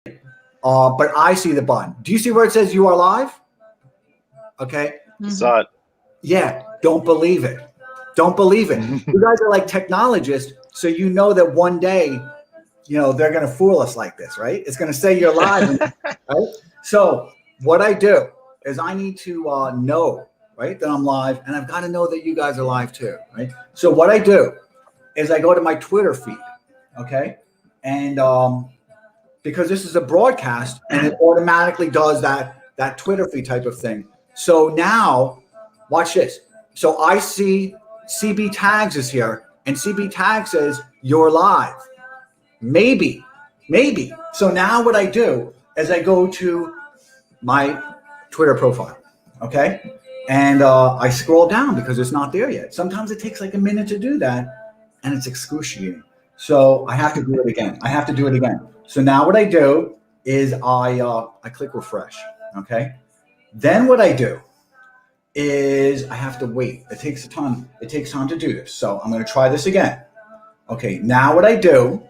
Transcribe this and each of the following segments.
but I see the button. Do you see where it says you are live? Okay. Saw it. Yeah. Don't believe it. Don't believe it. You guys are like technologists, so you know that one day, they're going to fool us like this, right? It's going to say you're live, right? So what I do is I need to know, right, that I'm live, and I've got to know that you guys are live too, right? So what I do is I go to my Twitter feed, okay? And because this is a broadcast, and it automatically does that Twitter feed type of thing. So now, watch this. So I see CB Tags is here, and CB Tag says you're live. Maybe. So now what I do is I go to my Twitter profile, okay? And I scroll down because it's not there yet. Sometimes it takes like a minute to do that, and it's excruciating. So I have to do it again. So now what I do is I click refresh, okay? Then what I do is I have to wait. It takes time to do this. So I'm going to try this again. Okay, now what I do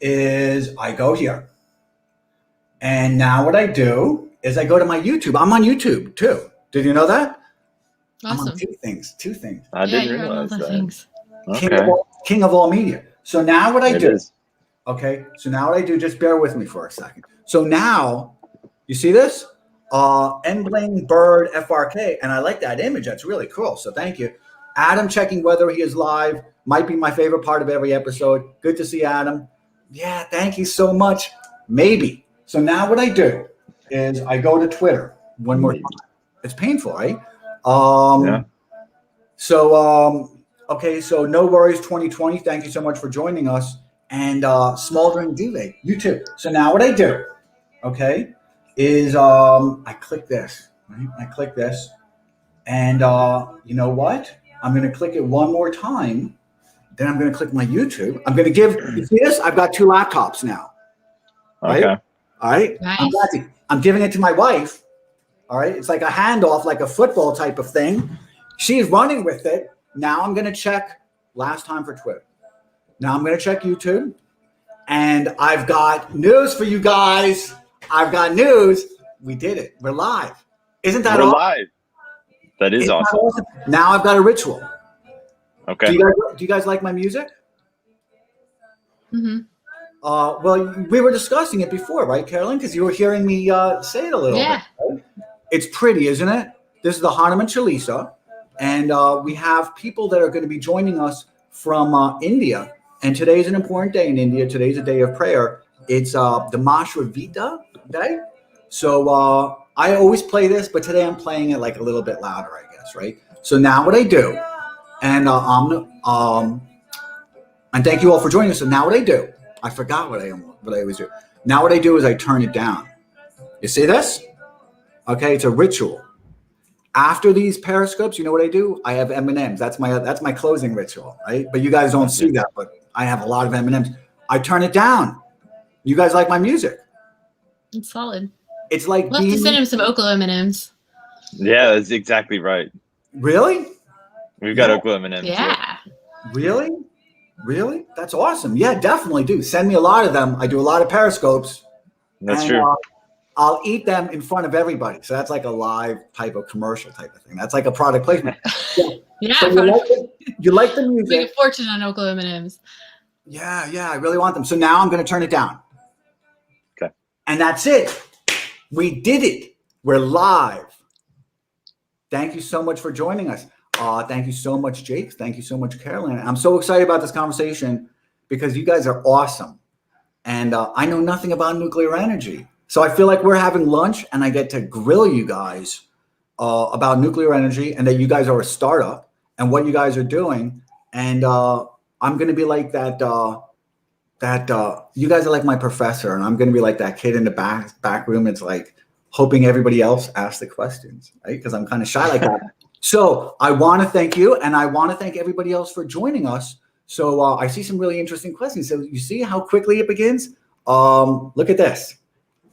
is I go here. And now what I do is I go to my YouTube. I'm on YouTube too. Did you know that? Awesome. I'm on two things. I didn't realize that. Things. Okay. King of all media. So now what I do, is. okay, just bear with me for a second. So now, you see this? Endling Bird FRK, and I like that image. That's really cool. So thank you. Adam checking whether he is live. Might be my favorite part of every episode. Good to see Adam. Yeah, thank you so much. Maybe. So now what I do is I go to Twitter one more time. It's painful, right? Yeah. So, okay, so No Worries 2020. Thank you so much for joining us. And Smoldering Duvet, you too. So now what I do, okay, is I click this, right? I click this. And you know what? I'm going to click it one more time. Then I'm going to click my YouTube. I'm going to you see this? I've got two laptops now. Right? Okay. All right. Nice. I'm giving it to my wife. All right. It's like a handoff, like a football type of thing. She's running with it. Now I'm going to check last time for Twitter. Now I'm going to check YouTube. And I've got news for you guys. I've got news. We did it. We're live. Isn't that We're awesome? live. That is awesome. Now I've got a ritual. Okay. Do you guys like my music? Mm-hmm. Well, we were discussing it before, right, Carolyn? Because you were hearing me say it a little bit. Right? It's pretty, isn't it? This is the Hanuman Chalisa. And we have people that are going to be joining us from India. And today is an important day in India. Today's a day of prayer. It's the Mashra Vita day. So I always play this, but today I'm playing it like a little bit louder, I guess, right? So now what I do, and thank you all for joining us. So now what I do, I forgot what I always do. Now what I do is I turn it down. You see this? Okay, it's a ritual. After these periscopes, you know what I do? I have M&Ms. That's my closing ritual, right? But you guys don't see that, but I have a lot of M&Ms. I turn it down. You guys like my music? It's solid. It's like We'll have to send him some Oklo M&Ms. Yeah, that's exactly right. Really? We've got Oklo M&Ms. Yeah. Really? That's awesome. Yeah, definitely do. Send me a lot of them. I do a lot of periscopes. That's true. I'll eat them in front of everybody. So that's like a live type of commercial type of thing. That's like a product placement. Yeah. So you like the music. Make a fortune on Oklo M&Ms. Yeah, I really want them. So now I'm going to turn it down. Okay. And that's it. We did it. We're live. Thank you so much for joining us. Thank you so much, Jake. Thank you so much, Carolyn. I'm so excited about this conversation because you guys are awesome. And I know nothing about nuclear energy. So I feel like we're having lunch and I get to grill you guys about nuclear energy and that you guys are a startup and what you guys are doing. And I'm going to be like that you guys are like my professor, and I'm going to be like that kid in the back room. It's like hoping everybody else asks the questions, right? Because I'm kind of shy like that. So I want to thank you, and I want to thank everybody else for joining us. So I see some really interesting questions. So you see how quickly it begins? Look at this.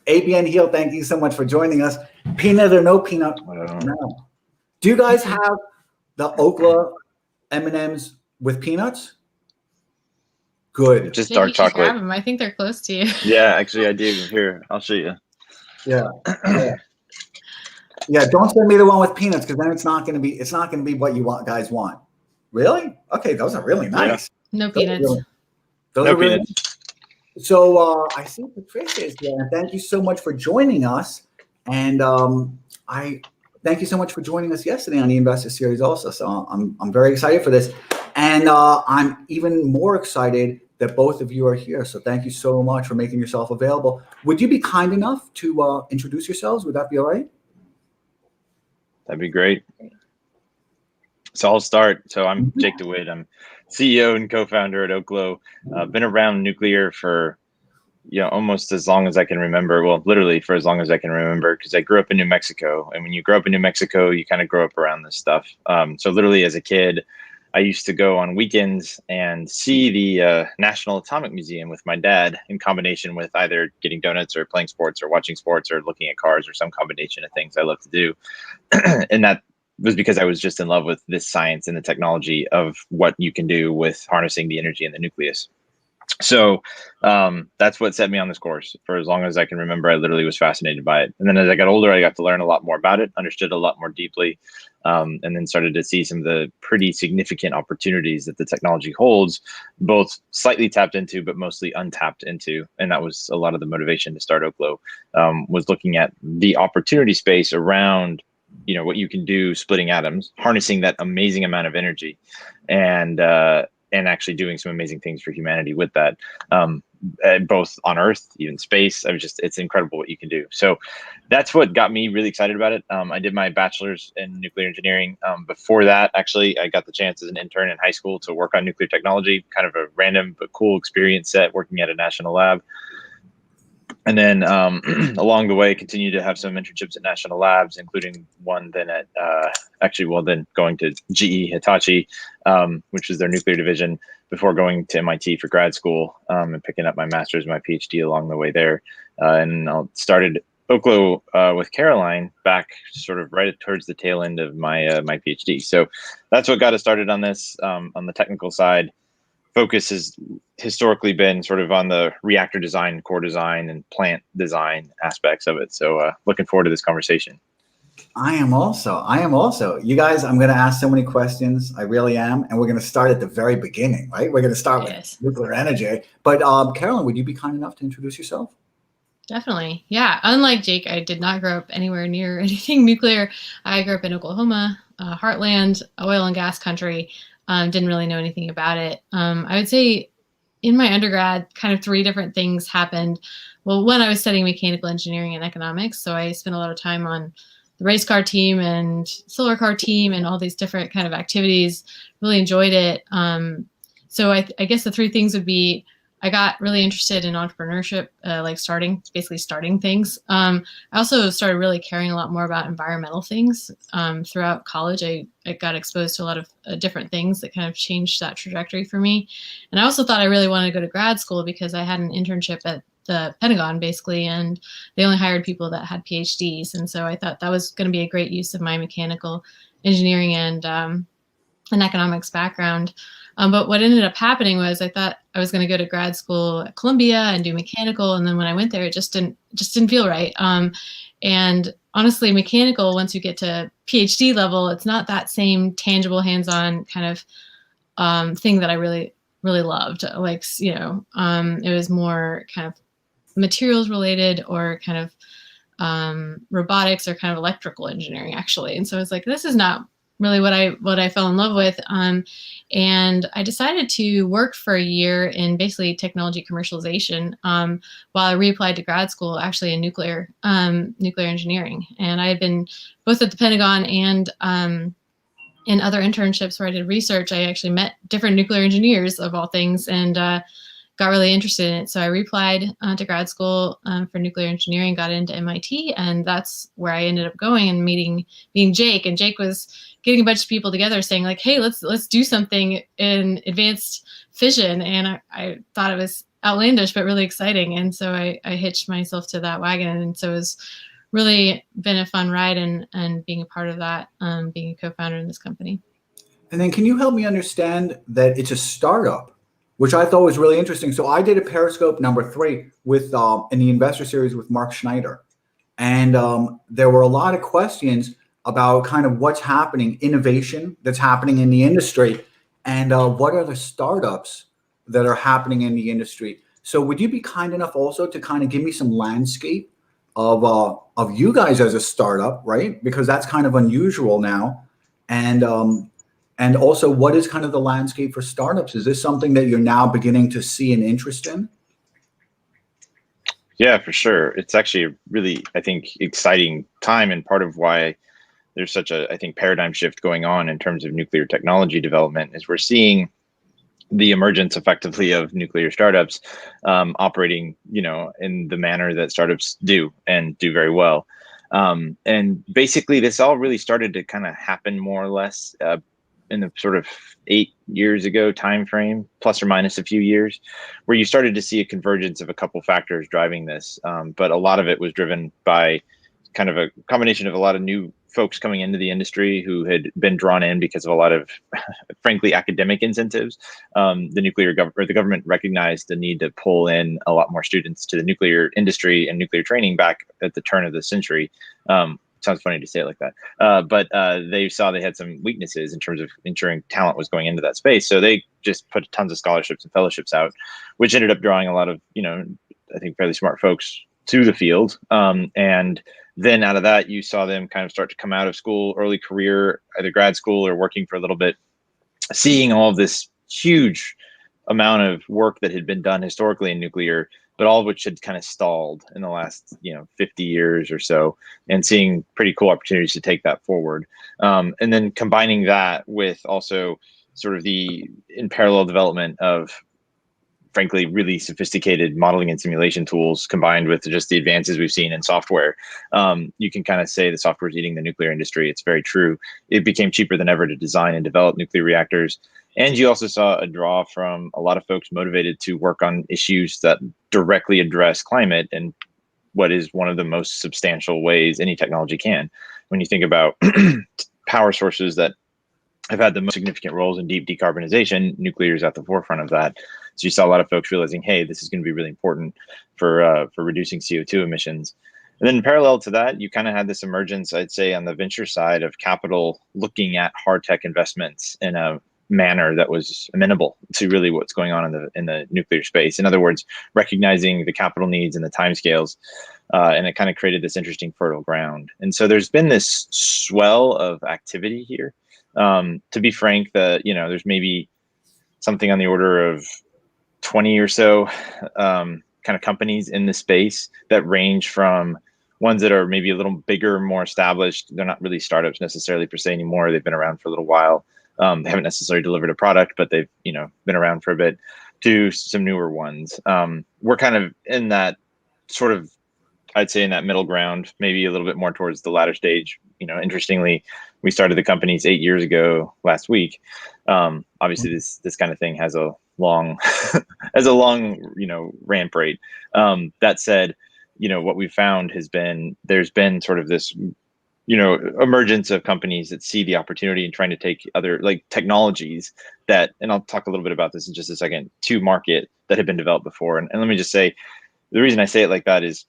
ABN Heal, thank you so much for joining us. Peanut or no peanut? No. Do you guys have the Oklo M&Ms with peanuts? Good. Just Jake, dark you should grab chocolate. them. I think they're close to you. Yeah, actually, I do. Here, I'll show you. Yeah. Yeah. Don't send me the one with peanuts because then it's not going to be what you guys want. Really? Okay. Those are really nice. No Those are peanuts. really, those No are really peanuts. So I see Patricia is here, and thank you so much for joining us. And I thank you so much for joining us yesterday on the Investor Series also. So I'm very excited for this, and I'm even more excited that both of you are here. So thank you so much for making yourself available. Would you be kind enough to introduce yourselves? Would that be all right? That'd be great. So I'll start. So I'm Jake DeWitte. I'm CEO and co-founder at Oklo. Been around nuclear for almost as long as I can remember. Well, literally for as long as I can remember, because I grew up in New Mexico. And when you grow up in New Mexico, you kind of grow up around this stuff. So literally as a kid, I used to go on weekends and see the National Atomic Museum with my dad in combination with either getting donuts or playing sports or watching sports or looking at cars or some combination of things I love to do. And that was because I was just in love with this science and the technology of what you can do with harnessing the energy in the nucleus. So that's what set me on this course. For as long as I can remember, I literally was fascinated by it. And then as I got older, I got to learn a lot more about it, understood a lot more deeply, and then started to see some of the pretty significant opportunities that the technology holds, both slightly tapped into, but mostly untapped into. And that was a lot of the motivation to start Oklo, was looking at the opportunity space around what you can do splitting atoms, harnessing that amazing amount of energy, and actually doing some amazing things for humanity with that, both on Earth, even space. It's incredible what you can do. So that's what got me really excited about it. I did my bachelor's in nuclear engineering. Before that, actually, I got the chance as an intern in high school to work on nuclear technology, kind of a random but cool experience set working at a national lab. And then along the way, continue to have some internships at national labs, including one then at then going to GE Hitachi, which is their nuclear division, before going to MIT for grad school and picking up my master's, my PhD along the way there. And I started Oklo with Caroline back sort of right towards the tail end of my my PhD. So that's what got us started on this. On the technical side, focus has historically been sort of on the reactor design, core design, and plant design aspects of it. So looking forward to this conversation. I am also. You guys, I'm going to ask so many questions. I really am. And we're going to start at the very beginning, right? We're going to start with nuclear energy. But Carolyn, would you be kind enough to introduce yourself? Definitely. Yeah. Unlike Jake, I did not grow up anywhere near anything nuclear. I grew up in Oklahoma, heartland, oil and gas country. Didn't really know anything about it. I would say in my undergrad, kind of three different things happened. Well, one, I was studying mechanical engineering and economics. So I spent a lot of time on the race car team and solar car team and all these different kind of activities. Really enjoyed it. So I guess the three things would be, I got really interested in entrepreneurship, like starting things. I also started really caring a lot more about environmental things. Throughout college, I got exposed to a lot of different things that kind of changed that trajectory for me. And I also thought I really wanted to go to grad school because I had an internship at the Pentagon, basically, and they only hired people that had PhDs. And so I thought that was going to be a great use of my mechanical engineering and economics background. But what ended up happening was I thought I was going to go to grad school at Columbia and do mechanical. And then when I went there, it just didn't feel right. And honestly, mechanical, once you get to PhD level, it's not that same tangible hands-on kind of thing that I really, really loved. Like, it was more kind of materials related or kind of robotics or kind of electrical engineering, actually. And so I was like, this is not really what I fell in love with. And I decided to work for a year in basically technology commercialization while I reapplied to grad school, actually in nuclear engineering. And I had been both at the Pentagon and in other internships where I did research. I actually met different nuclear engineers of all things and got really interested in it. So I reapplied to grad school for nuclear engineering, got into MIT, and that's where I ended up going and meeting Jake. And Jake was getting a bunch of people together saying like, hey, let's do something in advanced fission. And I thought it was outlandish, but really exciting. And so I hitched myself to that wagon. And so it's really been a fun ride and being a part of that, being a co-founder in this company. And then can you help me understand that it's a startup? which I thought was really interesting. So I did a Periscope number 3 with in the investor series with Mark Schneider. And there were a lot of questions about kind of what's happening, innovation that's happening in the industry, and what are the startups that are happening in the industry. So would you be kind enough also to kind of give me some landscape of you guys as a startup, right? Because that's kind of unusual now. And also, what is kind of the landscape for startups? Is this something that you're now beginning to see an interest in? Yeah, for sure. It's actually a really, I think, exciting time, and part of why there's such a, I think, paradigm shift going on in terms of nuclear technology development is we're seeing the emergence effectively of nuclear startups operating, in the manner that startups do and do very well. And basically, this all really started to kind of happen more or less in the sort of 8 years ago time frame, plus or minus a few years, where you started to see a convergence of a couple factors driving this. But a lot of it was driven by kind of a combination of a lot of new folks coming into the industry who had been drawn in because of a lot of, frankly, academic incentives. The government recognized the need to pull in a lot more students to the nuclear industry and nuclear training back at the turn of the century. Sounds funny to say it like that, but they saw they had some weaknesses in terms of ensuring talent was going into that space. So they just put tons of scholarships and fellowships out, which ended up drawing a lot of, I think, fairly smart folks to the field. And then out of that, you saw them kind of start to come out of school, early career, either grad school or working for a little bit, seeing all of this huge amount of work that had been done historically in nuclear, but all of which had kind of stalled in the last 50 years or so, and seeing pretty cool opportunities to take that forward. And then combining that with also sort of the in parallel development of, frankly, really sophisticated modeling and simulation tools, combined with just the advances we've seen in software. You can kind of say the software is eating the nuclear industry. It's very true. It became cheaper than ever to design and develop nuclear reactors. And you also saw a draw from a lot of folks motivated to work on issues that directly address climate, and what is one of the most substantial ways any technology can. When you think about power sources that have had the most significant roles in deep decarbonization, nuclear is at the forefront of that. So you saw a lot of folks realizing, hey, this is going to be really important for reducing CO2 emissions. And then in parallel to that, you kind of had this emergence, I'd say, on the venture side of capital looking at hard tech investments in a manner that was amenable to really what's going on in the nuclear space. In other words, recognizing the capital needs and the timescales, and it kind of created this interesting fertile ground. And so there's been this swell of activity here. To be frank, there's maybe something on the order of 20 or so kind of companies in the space that range from ones that are maybe a little bigger, more established. They're not really startups necessarily per se anymore. They've been around for a little while. They haven't necessarily delivered a product, but they've been around for a bit, to some newer ones. We're kind of in that sort of, I'd say, in that middle ground, maybe a little bit more towards the latter stage. Interestingly, we started the companies 8 years ago last week. Obviously, this kind of thing has a long, ramp rate. That said, what we've found has been there's been sort of this, emergence of companies that see the opportunity in trying to take other technologies that, and I'll talk a little bit about this in just a second, to market that had been developed before. And let me just say, the reason I say it like that is,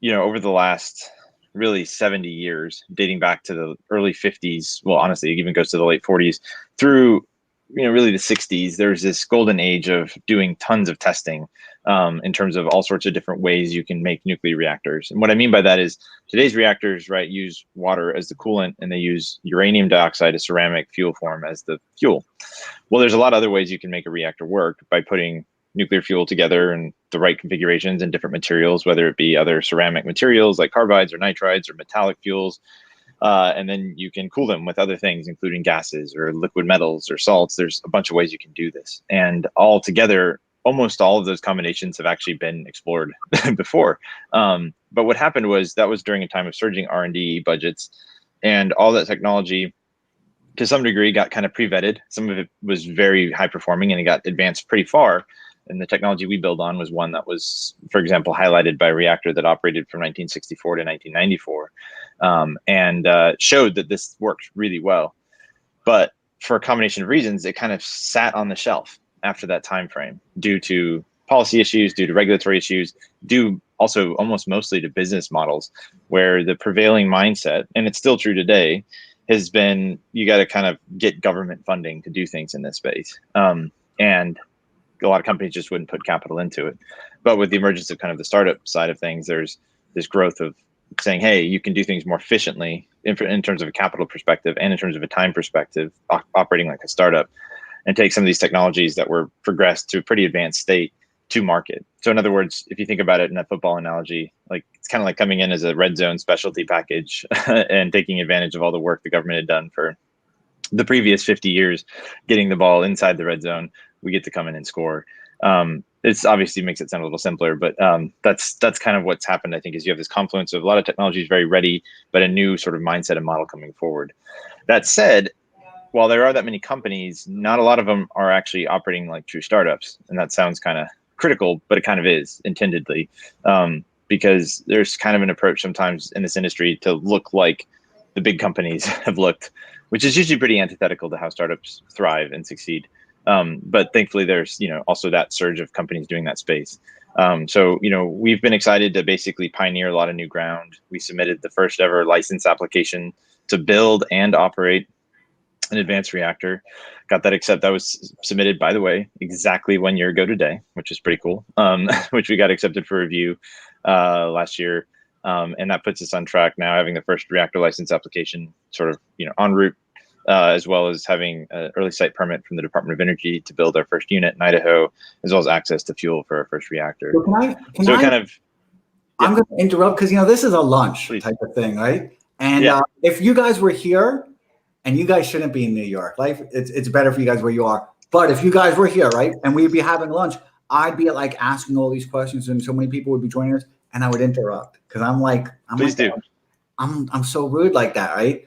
over the last really 70 years, dating back to the early 50s, well, honestly, it even goes to the late 40s, through, really the 60s, there's this golden age of doing tons of testing in terms of all sorts of different ways you can make nuclear reactors. And what I mean by that is today's reactors, right, use water as the coolant, and they use uranium dioxide, a ceramic fuel form, as the fuel. Well, there's a lot of other ways you can make a reactor work by putting nuclear fuel together in the right configurations and different materials, whether it be other ceramic materials like carbides or nitrides or metallic fuels. And then you can cool them with other things, including gases or liquid metals or salts. There's a bunch of ways you can do this. And all together, almost all of those combinations have actually been explored before. But what happened was that was during a time of surging R&D budgets, and all that technology, to some degree, got kind of pre-vetted. Some of it was very high performing, and it got advanced pretty far. And the technology we build on was one that was, for example, highlighted by a reactor that operated from 1964 to 1994, and showed that this worked really well. But for a combination of reasons, it kind of sat on the shelf. after that time frame due to policy issues, due to regulatory issues, due also almost mostly to business models, where the prevailing mindset, and it's still true today, has been you got to kind of get government funding to do things in this space. And a lot of companies just wouldn't put capital into it. But with the emergence of kind of the startup side of things, there's this growth of saying, hey, you can do things more efficiently in terms of a capital perspective and in terms of a time perspective, operating like a startup, and take some of these technologies that were progressed to a pretty advanced state to market. So in other words, if you think about it in a football analogy, like it's kind of like coming in as a red zone specialty package and taking advantage of all the work the government had done for the previous 50 years, getting the ball inside the red zone. We get to come in and score. It's obviously makes it sound a little simpler, but that's kind of what's happened. I think is you have this confluence of a lot of technologies very ready, but a new sort of mindset and model coming forward. That said, while there are that many companies, not a lot of them are actually operating like true startups, and that sounds kind of critical, but it kind of is intendedly, because there's kind of an approach sometimes in this industry to look like the big companies have looked, which is usually pretty antithetical to how startups thrive and succeed. But thankfully, there's also that surge of companies doing that space. So we've been excited to basically pioneer a lot of new ground. We submitted the first ever license application to build and operate an advanced reactor. Got that that was submitted, by the way, exactly 1 year ago today, which is pretty cool. Which we got accepted for review last year, and that puts us on track now, having the first reactor license application sort of en route. As well as having an early site permit from the Department of Energy to build our first unit in Idaho, as well as access to fuel for our first reactor. So I'm going to interrupt because this is a lunch type of thing, right? And if you guys were here, and you guys shouldn't be in New York, like it's better for you guys where you are. But if you guys were here, right, and we'd be having lunch, I'd be like asking all these questions, and so many people would be joining us, and I would interrupt because I'm so rude like that, right?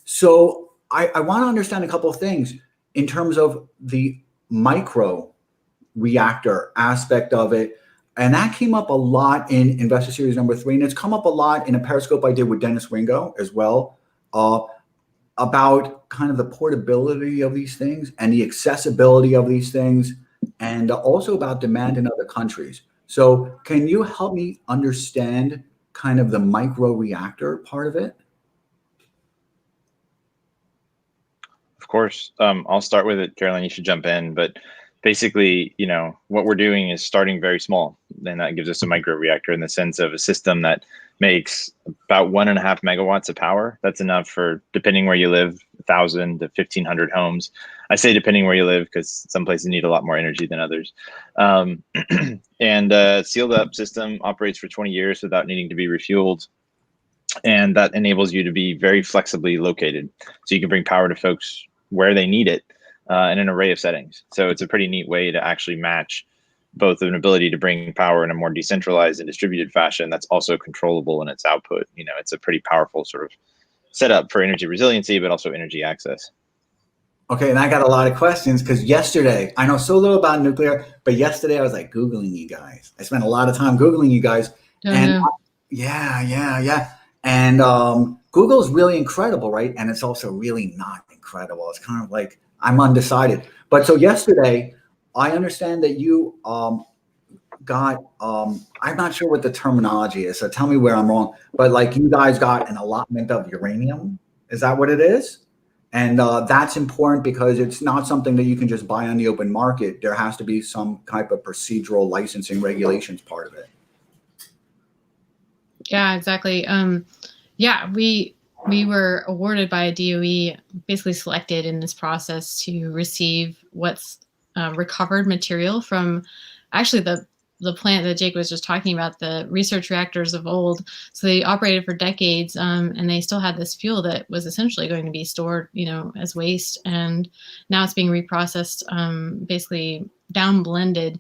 So I want to understand a couple of things in terms of the micro reactor aspect of it. And that came up a lot in Investor Series number 3. And it's come up a lot in a Periscope I did with Dennis Ringo as well, about kind of the portability of these things and the accessibility of these things, and also about demand in other countries. So can you help me understand kind of the micro reactor part of it? Of course. I'll start with it. Caroline, you should jump in. But basically, what we're doing is starting very small. And that gives us a micro reactor in the sense of a system that makes about 1.5 megawatts of power. That's enough for, depending where you live, 1,000 to 1,500 homes. I say depending where you live because some places need a lot more energy than others. And a sealed up system operates for 20 years without needing to be refueled. And that enables you to be very flexibly located. So you can bring power to folks where they need it in an array of settings. So it's a pretty neat way to actually match both an ability to bring power in a more decentralized and distributed fashion that's also controllable in its output. It's a pretty powerful sort of setup for energy resiliency, but also energy access. Okay, and I got a lot of questions because yesterday, I know so little about nuclear, but yesterday I was like Googling you guys. I spent a lot of time Googling you guys. Yeah. And Google's really incredible, right? And it's also really not incredible. It's kind of like I'm undecided. But so yesterday, I understand that you got, I'm not sure what the terminology is, so tell me where I'm wrong, but like you guys got an allotment of uranium. Is that what it is? And that's important because it's not something that you can just buy on the open market. There has to be some type of procedural licensing regulations part of it. Yeah, exactly. We were awarded by a DOE, basically selected in this process to receive what's recovered material from actually the plant that Jake was just talking about, the research reactors of old. So they operated for decades, and they still had this fuel that was essentially going to be stored, as waste. And now it's being reprocessed, basically down blended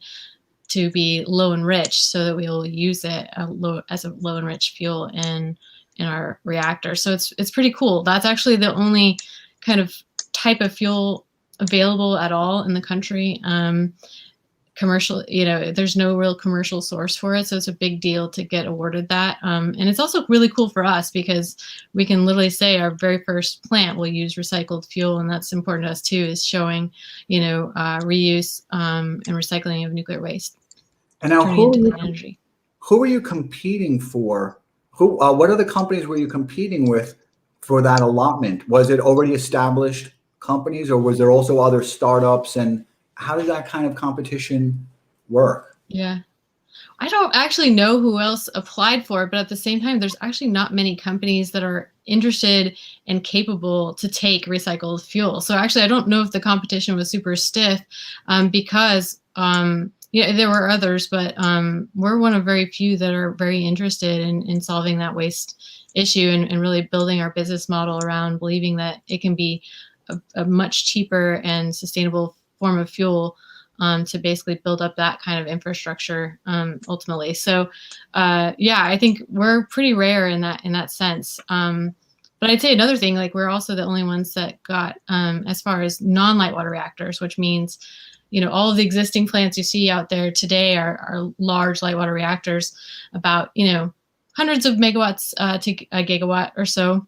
to be low enriched, so that we'll use it as a low enriched fuel in our reactor. So it's pretty cool. That's actually the only kind of type of fuel available at all in the country. commercial, there's no real commercial source for it. So it's a big deal to get awarded that. And it's also really cool for us because we can literally say our very first plant will use recycled fuel. And that's important to us too, is showing, reuse and recycling of nuclear waste. And now energy. Who are you competing for? What other companies were you competing with for that allotment? Was it already established companies, or was there also other startups, and how did that kind of competition work? Yeah, I don't actually know who else applied for it, but at the same time, there's actually not many companies that are interested and capable to take recycled fuel. So actually, I don't know if the competition was super stiff because there were others, but we're one of very few that are very interested in solving that waste issue and really building our business model around believing that it can be a much cheaper and sustainable form of fuel to basically build up that kind of infrastructure ultimately. So I think we're pretty rare in that sense. But I'd say another thing, like we're also the only ones that got as far as non-light water reactors, which means all of the existing plants you see out there today are large light water reactors, about hundreds of megawatts to a gigawatt or so.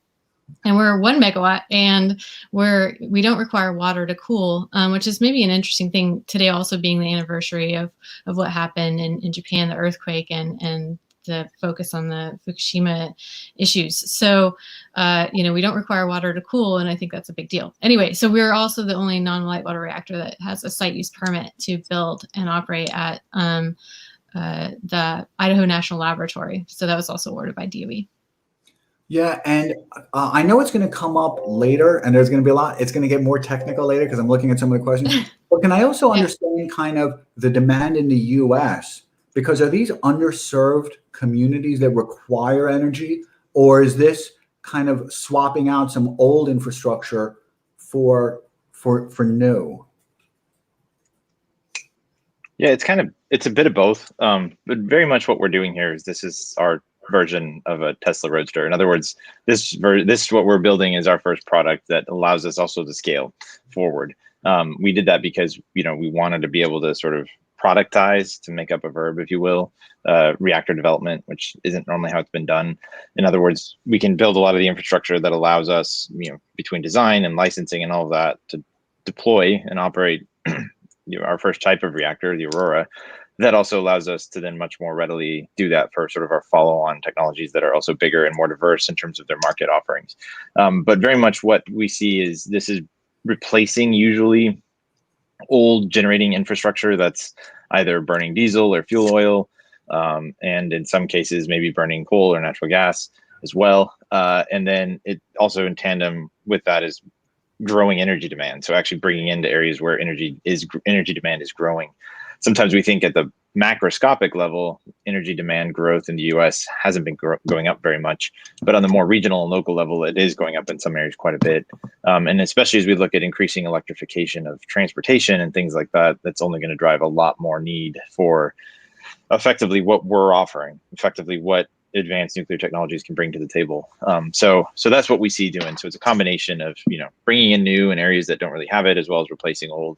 And we're 1 megawatt, and we don't require water to cool, which is maybe an interesting thing today, also being the anniversary of what happened in Japan, the earthquake, and the focus on the Fukushima issues. So, we don't require water to cool, and I think that's a big deal. Anyway, so we're also the only non-light water reactor that has a site use permit to build and operate at the Idaho National Laboratory. So that was also awarded by DOE. Yeah, and I know it's going to come up later, and there's going to be it's going to get more technical later because I'm looking at some of the questions. But can I also understand kind of the demand in the U.S.? Because are these underserved communities that require energy, or is this kind of swapping out some old infrastructure for new? Yeah, it's a bit of both, but very much what we're doing here is this is our version of a Tesla Roadster. In other words, this what we're building is our first product that allows us also to scale forward. We did that because we wanted to be able to sort of productize, to make up a verb, if you will, reactor development, which isn't normally how it's been done. In other words, we can build a lot of the infrastructure that allows us, between design and licensing and all of that, to deploy and operate our first type of reactor, the Aurora. That also allows us to then much more readily do that for sort of our follow-on technologies that are also bigger and more diverse in terms of their market offerings. But very much what we see is this is replacing usually old generating infrastructure that's either burning diesel or fuel oil, and in some cases maybe burning coal or natural gas as well. And then it also in tandem with that is growing energy demand. So actually bringing into areas where energy demand is growing. Sometimes we think at the macroscopic level, energy demand growth in the US hasn't been going up very much, but on the more regional and local level, it is going up in some areas quite a bit. And especially as we look at increasing electrification of transportation and things like that, that's only going to drive a lot more need for effectively what we're offering, effectively what advanced nuclear technologies can bring to the table. So that's what we see doing. So it's a combination of, bringing in new in areas that don't really have it, as well as replacing old.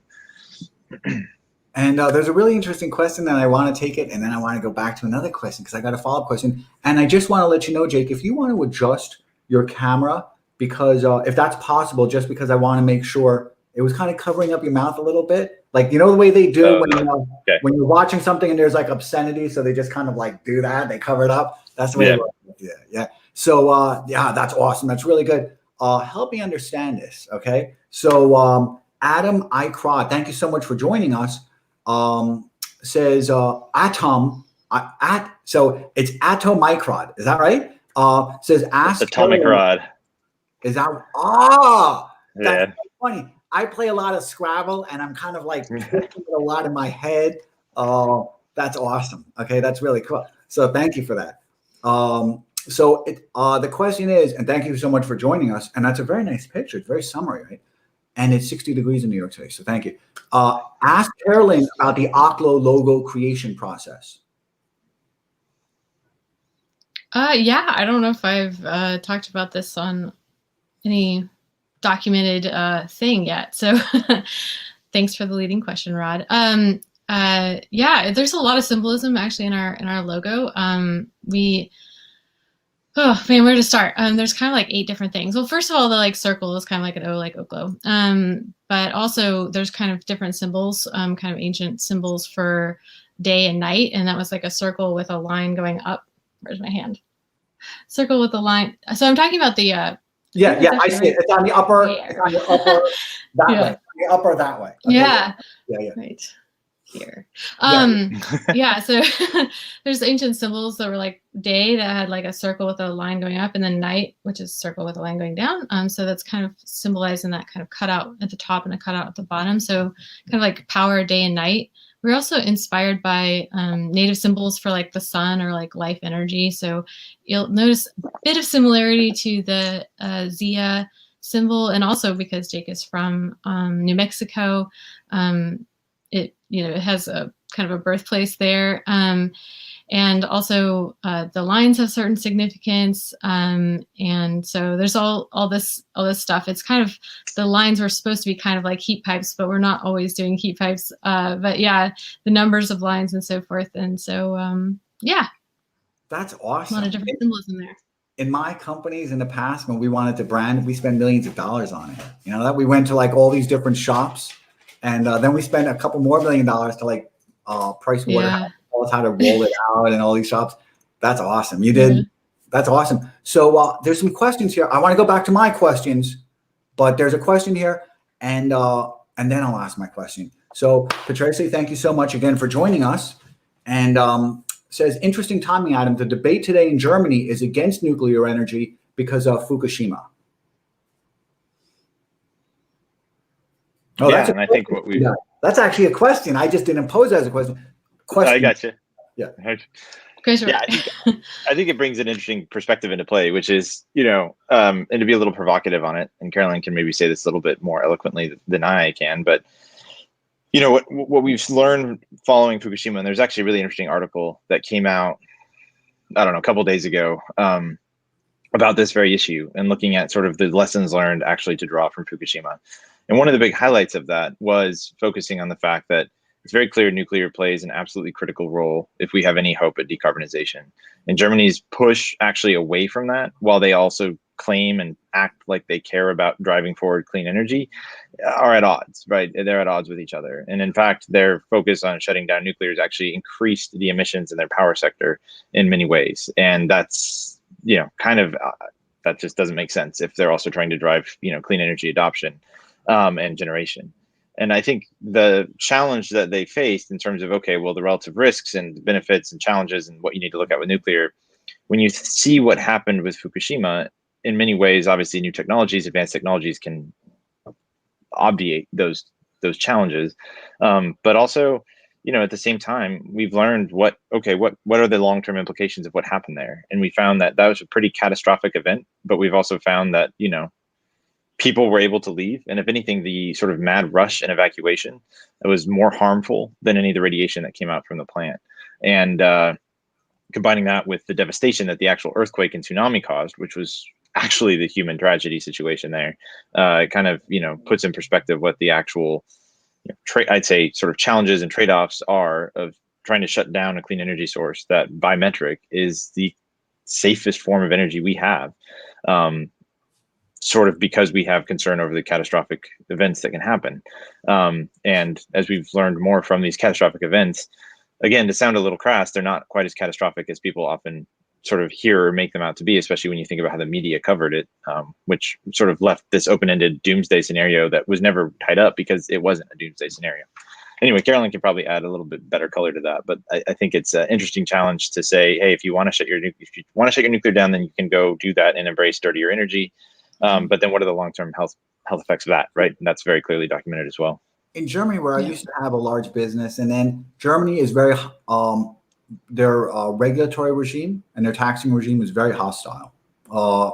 And there's a really interesting question that I want to take it, and then I want to go back to another question because I got a follow-up question. And I just want to let you know, Jake, if you want to adjust your camera, because if that's possible, just because I want to make sure it was kind of covering up your mouth a little bit. Like, the way they do when you're watching something and there's like obscenity, so they just kind of like do that. They cover it up. That's the way it works. Yeah. So, that's awesome. That's really good. Help me understand this, okay? So, Adam Icrod, thank you so much for joining us. Says atom. So it's atomicrod. Is that right? Says ask atomic rod. Is that that's funny. I play a lot of Scrabble, and I'm kind of like twisting it a lot in my head. That's awesome. Okay, that's really cool. So thank you for that. So the question is, and thank you so much for joining us. And that's a very nice picture. It's very summary, right? And it's 60 degrees in New York City. So thank you. Ask Carolyn about the Oklo logo creation process. I don't know if I've talked about this on any documented thing yet. So thanks for the leading question, Rod. Yeah, there's a lot of symbolism actually in our logo. Oh man, where to start? There's kind of like 8 different things. Well, first of all, the like circle is kind of like an O, like Oklo. But also there's kind of different symbols, kind of ancient symbols for day and night, and that was like a circle with a line going up. Where's my hand? Circle with a line. So I'm talking about the. I see it. It's on the upper. There. It's on the upper that way. The upper that way. Okay, yeah. Right. Here. Yeah, so there's ancient symbols that were like day that had like a circle with a line going up, and then night, which is a circle with a line going down. So that's kind of symbolizing that kind of cutout at the top and a cutout at the bottom. So kind of like power, day and night. We're also inspired by native symbols for like the sun or like life energy. So you'll notice a bit of similarity to the Zia symbol, and also because Jake is from New Mexico, it has a kind of a birthplace there. And also the lines have certain significance. And so there's all this stuff. It's kind of, the lines were supposed to be kind of like heat pipes, but we're not always doing heat pipes. But yeah, the numbers of lines and so forth. And so, yeah. That's awesome. A lot of different symbolism there. In my companies in the past, when we wanted to brand, we spend millions of dollars on it. You know, that we went to like all these different shops, and then we spent a couple more $1 million to like Price Waterhouse, tell us how to roll it out and all these shops. That's awesome. You did. Mm-hmm. That's awesome. So there's some questions here. I want to go back to my questions, but there's a question here, and then I'll ask my question. So Patricia, thank you so much again for joining us. And says, interesting timing, Adam. The debate today in Germany is against nuclear energy because of Fukushima. Oh, yeah, and I think what we that's actually a question. I just didn't pose it as a question. I got you. Yeah. Yeah, I think it brings an interesting perspective into play, which is, and to be a little provocative on it, and Caroline can maybe say this a little bit more eloquently than I can, but what we've learned following Fukushima, and there's actually a really interesting article that came out, I don't know, a couple of days ago, about this very issue and looking at sort of the lessons learned actually to draw from Fukushima. And one of the big highlights of that was focusing on the fact that it's very clear nuclear plays an absolutely critical role if we have any hope at decarbonization. And Germany's push actually away from that, while they also claim and act like they care about driving forward clean energy, are at odds, right? They're at odds with each other. And in fact, their focus on shutting down nuclear has actually increased the emissions in their power sector in many ways. And that's, kind of, that just doesn't make sense if they're also trying to drive, clean energy adoption and generation. And I think the challenge that they faced in terms of, okay, well, the relative risks and benefits and challenges and what you need to look at with nuclear, when you see what happened with Fukushima, in many ways, obviously new technologies, advanced technologies can obviate those challenges. But also, at the same time, we've learned what are the long-term implications of what happened there. And we found that was a pretty catastrophic event, but we've also found that, people were able to leave. And if anything, the sort of mad rush and evacuation, that was more harmful than any of the radiation that came out from the plant. And combining that with the devastation that the actual earthquake and tsunami caused, which was actually the human tragedy situation there, it kind of, puts in perspective what the actual, I'd say sort of challenges and trade-offs are of trying to shut down a clean energy source that by metric is the safest form of energy we have. Sort of because we have concern over the catastrophic events that can happen. And as we've learned more from these catastrophic events, again, to sound a little crass, they're not quite as catastrophic as people often sort of hear or make them out to be, especially when you think about how the media covered it, which sort of left this open-ended doomsday scenario that was never tied up because it wasn't a doomsday scenario. Anyway, Caroline can probably add a little bit better color to that, but I think it's an interesting challenge to say, hey, if you want to shut your nuclear down, then you can go do that and embrace dirtier energy. But then what are the long-term health effects of that, right? And that's very clearly documented as well. In Germany, where I used to have a large business, and then Germany is very, their regulatory regime and their taxing regime is very hostile.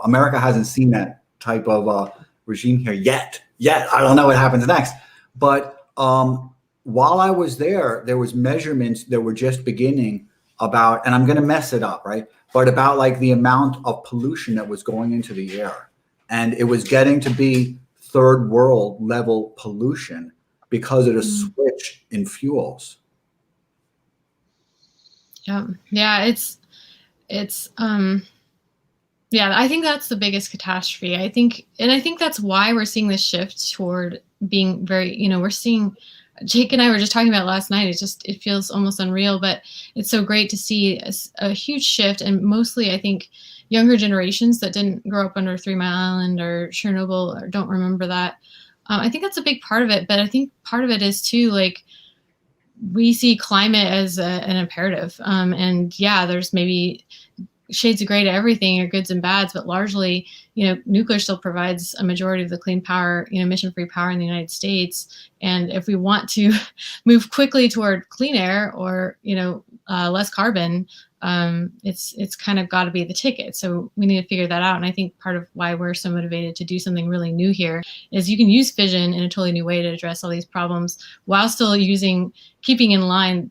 America hasn't seen that type of regime here yet. I don't know what happens next. But while I was there was measurements that were just beginning about, and I'm going to mess it up, right? But about like the amount of pollution that was going into the air. And it was getting to be third world level pollution because of the switch in fuels. Yeah, yeah, I think that's the biggest catastrophe. I think that's why we're seeing this shift toward being very, we're seeing, Jake and I were just talking about last night. It feels almost unreal, but it's so great to see a huge shift, and mostly I think younger generations that didn't grow up under 3 Mile Island or Chernobyl or don't remember that. I think that's a big part of it, but I think part of it is too, like, we see climate as an imperative. And yeah, there's maybe shades of gray to everything, or goods and bads, but largely, nuclear still provides a majority of the clean power, emission-free power in the United States. And if we want to move quickly toward clean air or, less carbon, it's kind of got to be the ticket. So we need to figure that out. And I think part of why we're so motivated to do something really new here is you can use fission in a totally new way to address all these problems while still keeping online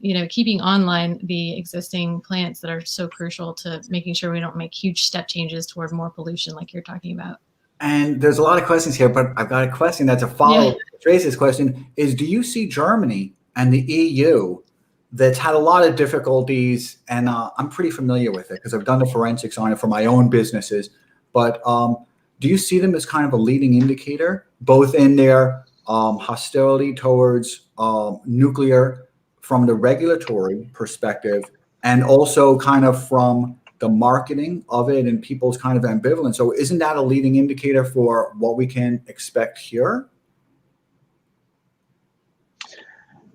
the existing plants that are so crucial to making sure we don't make huge step changes toward more pollution like you're talking about. And there's a lot of questions here, but I've got a question that's a follow-up to Tracy's question is, do you see Germany and the EU that's had a lot of difficulties, and I'm pretty familiar with it because I've done the forensics on it for my own businesses, but do you see them as kind of a leading indicator, both in their hostility towards nuclear from the regulatory perspective, and also kind of from the marketing of it and people's kind of ambivalence? So isn't that a leading indicator for what we can expect here?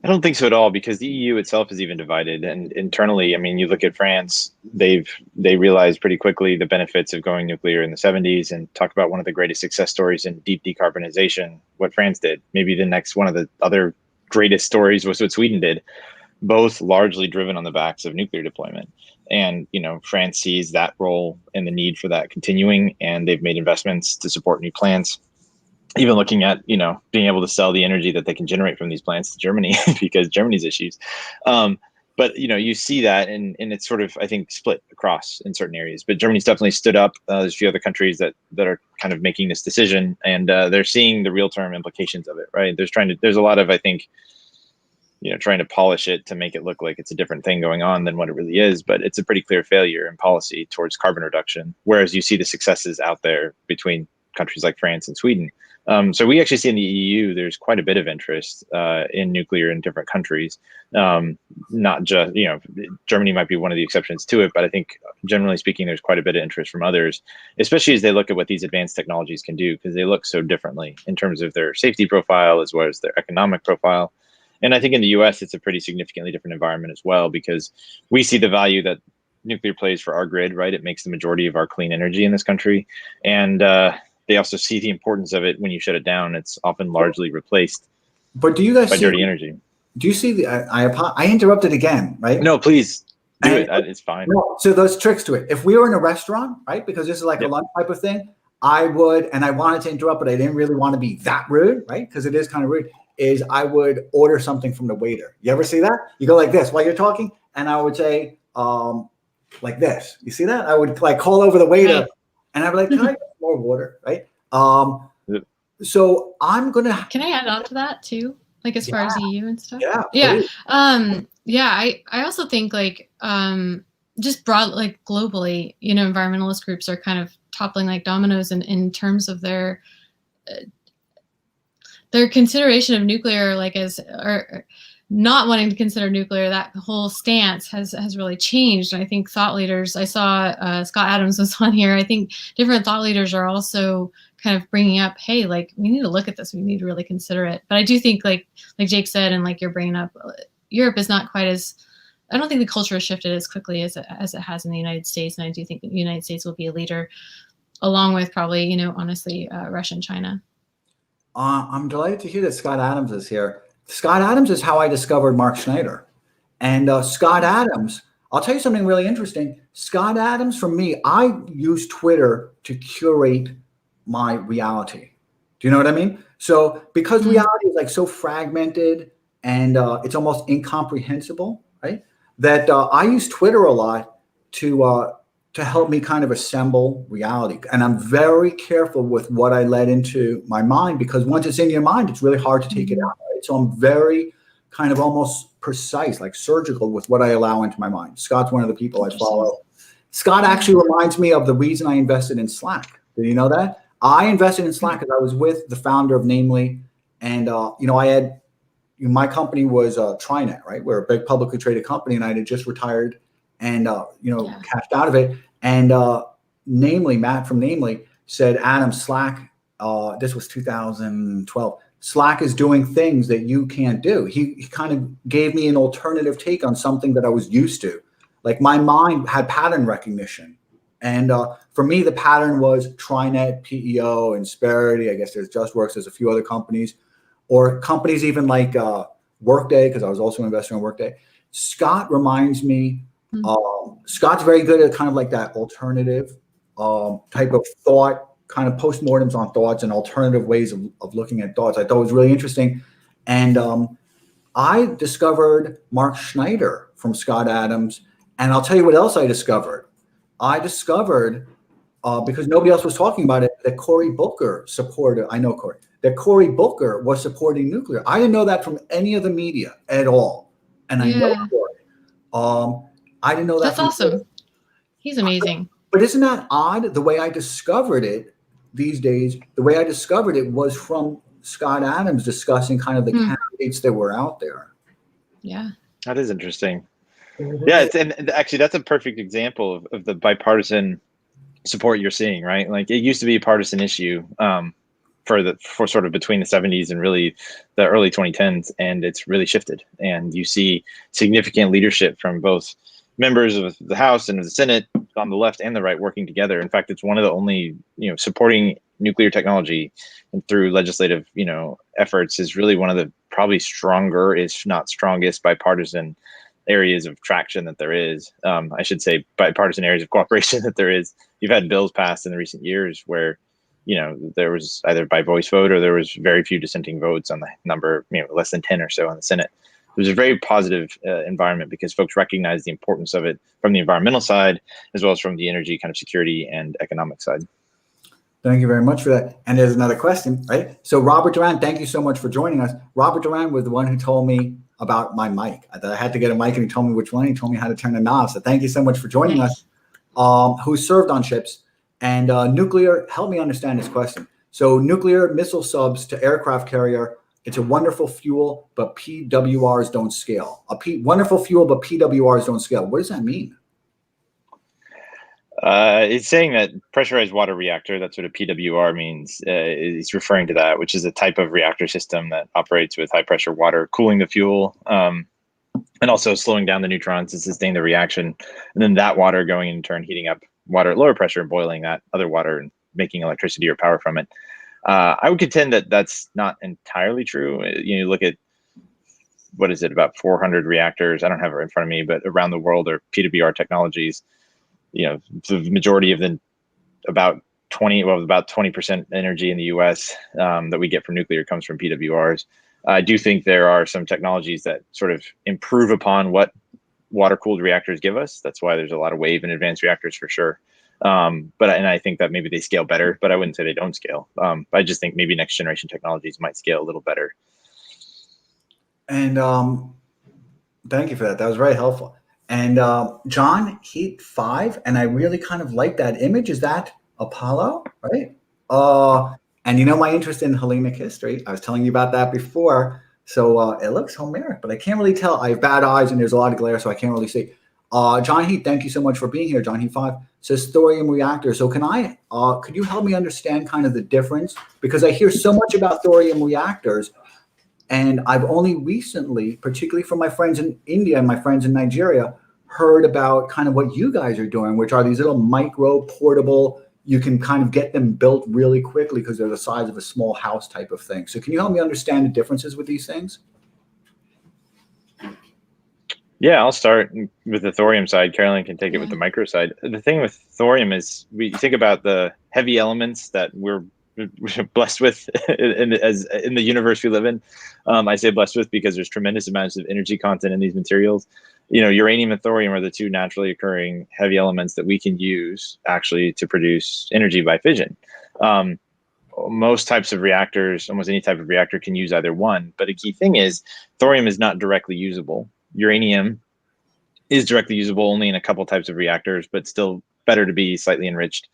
I don't think so at all, because the EU itself is even divided, and internally, I mean, you look at France, they realized pretty quickly the benefits of going nuclear in the 70s, and talk about one of the greatest success stories in deep decarbonization, what France did. Maybe the next one of the other greatest stories was what Sweden did, both largely driven on the backs of nuclear deployment. And, France sees that role and the need for that continuing, and they've made investments to support new plants. Even looking at, being able to sell the energy that they can generate from these plants to Germany because Germany's issues. But, you see that, and it's sort of, I think, split across in certain areas. But Germany's definitely stood up. There's a few other countries that are kind of making this decision, and they're seeing the real term implications of it, right? There's a lot of, I think, trying to polish it to make it look like it's a different thing going on than what it really is. But it's a pretty clear failure in policy towards carbon reduction, whereas you see the successes out there between countries like France and Sweden. So we actually see in the EU, there's quite a bit of interest in nuclear in different countries. Not just, Germany might be one of the exceptions to it, but I think generally speaking, there's quite a bit of interest from others, especially as they look at what these advanced technologies can do, because they look so differently in terms of their safety profile as well as their economic profile. And I think in the US, it's a pretty significantly different environment as well, because we see the value that nuclear plays for our grid, right? It makes the majority of our clean energy in this country. And they also see the importance of it. When you shut it down, it's often largely replaced by dirty energy. Do you see I interrupted again, right? No, please do it. It's fine. No, so there's tricks to it. If we were in a restaurant, right, because this is like a lunch type of thing, I would, and I wanted to interrupt, but I didn't really want to be that rude, right? Because it is kind of rude, is I would order something from the waiter. You ever see that? You go like this while you're talking, and I would say, like this. You see that? I would like call over the waiter, right, and I'd be like, can I get more water, right? So I'm going to... Can I add on to that too? Like as far as EU and stuff? Yeah. I also think like just broad, like globally, environmentalist groups are kind of toppling like dominoes in terms of their consideration of nuclear, like or not wanting to consider nuclear. That whole stance has really changed. And I think thought leaders, I saw Scott Adams was on here. I think different thought leaders are also kind of bringing up, hey, like we need to look at this. We need to really consider it. But I do think like Jake said, and like you're bringing up, Europe is not quite as, I don't think the culture has shifted as quickly as it has in the United States. And I do think the United States will be a leader along with probably, honestly, Russia and China. I'm delighted to hear that Scott Adams is here. Scott Adams is how I discovered Mark Schneider. And Scott Adams, I'll tell you something really interesting. Scott Adams, for me, I use Twitter to curate my reality. Do you know what I mean? So because reality is like so fragmented and it's almost incomprehensible, right? That I use Twitter a lot to help me kind of assemble reality. And I'm very careful with what I let into my mind, because once it's in your mind, it's really hard to take it out. Right? So I'm very kind of almost precise, like surgical with what I allow into my mind. Scott's one of the people I follow. Scott actually reminds me of the reason I invested in Slack. Did you know that? I invested in Slack because I was with the founder of Namely, and I had my company was Trinet, right? We're a big publicly traded company, and I had just retired and cashed out of it. And Namely, Matt from Namely said, Adam, Slack. This was 2012. Slack is doing things that you can't do. He kind of gave me an alternative take on something that I was used to. Like my mind had pattern recognition. And for me, the pattern was Trinet, PEO, Insperity. I guess there's JustWorks. There's a few other companies, or companies even like Workday, because I was also investing in Workday. Scott reminds me, Scott's very good at kind of like that alternative type of thought, kind of postmortems on thoughts and alternative ways of looking at thoughts. I thought it was really interesting. And I discovered Mark Schneider from Scott Adams. And I'll tell you what else I discovered. I discovered, because nobody else was talking about it, that Cory Booker supported, I know Cory, that Cory Booker was supporting nuclear. I didn't know that from any of the media at all. And I know Cory. I didn't know that. That's awesome. He's amazing. But isn't that odd? The way I discovered it these days, the way I discovered it was from Scott Adams discussing kind of the candidates that were out there. Yeah. That is interesting. Yeah, and actually that's a perfect example of the bipartisan support you're seeing, right? Like it used to be a partisan issue for sort of between the 70s and really the early 2010s, and it's really shifted. And you see significant leadership from both members of the House and of the Senate on the left and the right working together. In fact, it's one of the only, supporting nuclear technology and through legislative, efforts is really one of the probably stronger, if not strongest, bipartisan areas of traction that there is. I should say bipartisan areas of cooperation that there is. You've had bills passed in the recent years where, there was either by voice vote or there was very few dissenting votes on the number, less than 10 or so in the Senate. It was a very positive environment because folks recognize the importance of it from the environmental side, as well as from the energy kind of security and economic side. Thank you very much for that. And there's another question, right? So Robert Duran, thank you so much for joining us. Robert Duran was the one who told me about my mic. I had to get a mic, and he told me which one. He told me how to turn the knob. So thank you so much for joining us. Who served on ships and nuclear. Help me understand this question. So nuclear missile subs to aircraft carrier. It's a wonderful fuel, but PWRs don't scale. Wonderful fuel, but PWRs don't scale. What does that mean? It's saying that pressurized water reactor, that's what a PWR means, is referring to that, which is a type of reactor system that operates with high pressure water, cooling the fuel, and also slowing down the neutrons to sustain the reaction. And then that water going in turn, heating up water at lower pressure and boiling that other water and making electricity or power from it. I would contend that that's not entirely true. You look at, what is it, about 400 reactors, I don't have it in front of me, but around the world are PWR technologies. The majority of them, about 20% energy in the US that we get from nuclear comes from PWRs. I do think there are some technologies that sort of improve upon what water-cooled reactors give us. That's why there's a lot of wave and advanced reactors for sure. And I think that maybe they scale better, but I wouldn't say they don't scale. I just think maybe next generation technologies might scale a little better. And thank you for that. That was very helpful. And John Heat 5, and I really kind of like that image. Is that Apollo, right? And my interest in Hellenic history. I was telling you about that before. So it looks Homeric, but I can't really tell. I have bad eyes and there's a lot of glare, so I can't really see. John Heat, thank you so much for being here. John Heat 5 says thorium reactor. So could you help me understand kind of the difference? Because I hear so much about thorium reactors, and I've only recently, particularly from my friends in India and my friends in Nigeria, heard about kind of what you guys are doing, which are these little micro portable, you can kind of get them built really quickly because they're the size of a small house type of thing. So can you help me understand the differences with these things? Yeah, I'll start with the thorium side. Carolyn can take it with the micro side. The thing with thorium is we think about the heavy elements that we're blessed with in the universe we live in. I say blessed with because there's tremendous amounts of energy content in these materials. Uranium and thorium are the two naturally occurring heavy elements that we can use actually to produce energy by fission. most types of reactors, almost any type of reactor can use either one. But a key thing is thorium is not directly usable. Uranium is directly usable only in a couple types of reactors, but still better to be slightly enriched.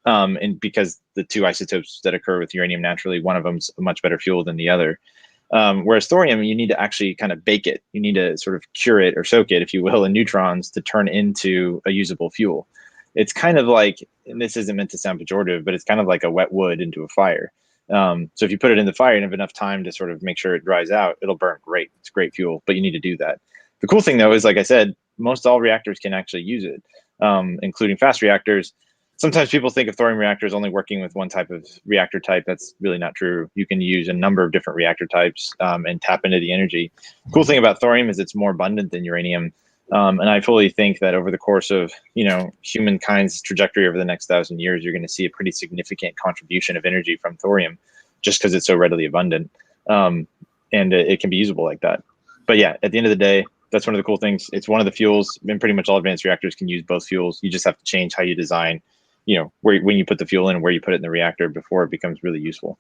And because the two isotopes that occur with uranium naturally, one of them's a much better fuel than the other. Whereas thorium, you need to actually kind of bake it. You need to sort of cure it or soak it, if you will, in neutrons to turn into a usable fuel. It's kind of like, and this isn't meant to sound pejorative, but it's kind of like a wet wood into a fire. So if you put it in the fire and have enough time to sort of make sure it dries out, it'll burn great. It's great fuel, but you need to do that. The cool thing though is, like I said, most all reactors can actually use it, including fast reactors. Sometimes people think of thorium reactors only working with one type of reactor type. That's really not true. You can use a number of different reactor types and tap into the energy. Cool thing about thorium is it's more abundant than uranium. And I fully think that over the course of, humankind's trajectory over the next 1,000 years, you're going to see a pretty significant contribution of energy from thorium just because it's so readily abundant. And it can be usable like that. But yeah, at the end of the day, that's one of the cool things. It's one of the fuels, and pretty much all advanced reactors can use both fuels. You just have to change how you design, when you put the fuel in and where you put it in the reactor before it becomes really useful.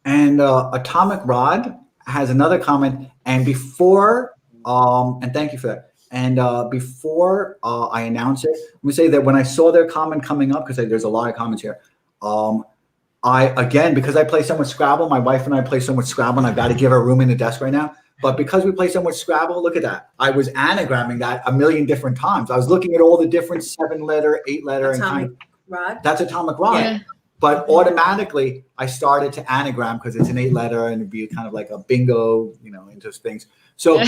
And Atomic Rod has another comment. And before, and thank you for that. And before I announce it, let me say that when I saw their comment coming up, because there's a lot of comments here, because I play so much Scrabble, my wife and I play so much Scrabble, and I've got to give her room in the desk right now. But because we play so much Scrabble, look at that. I was anagramming that a million different times. I was looking at all the different 7-letter, 8-letter, Atomic Rod. That's Atomic Rod. Yeah. But automatically, I started to anagram because it's an 8-letter and it'd be kind of like a bingo, into things. So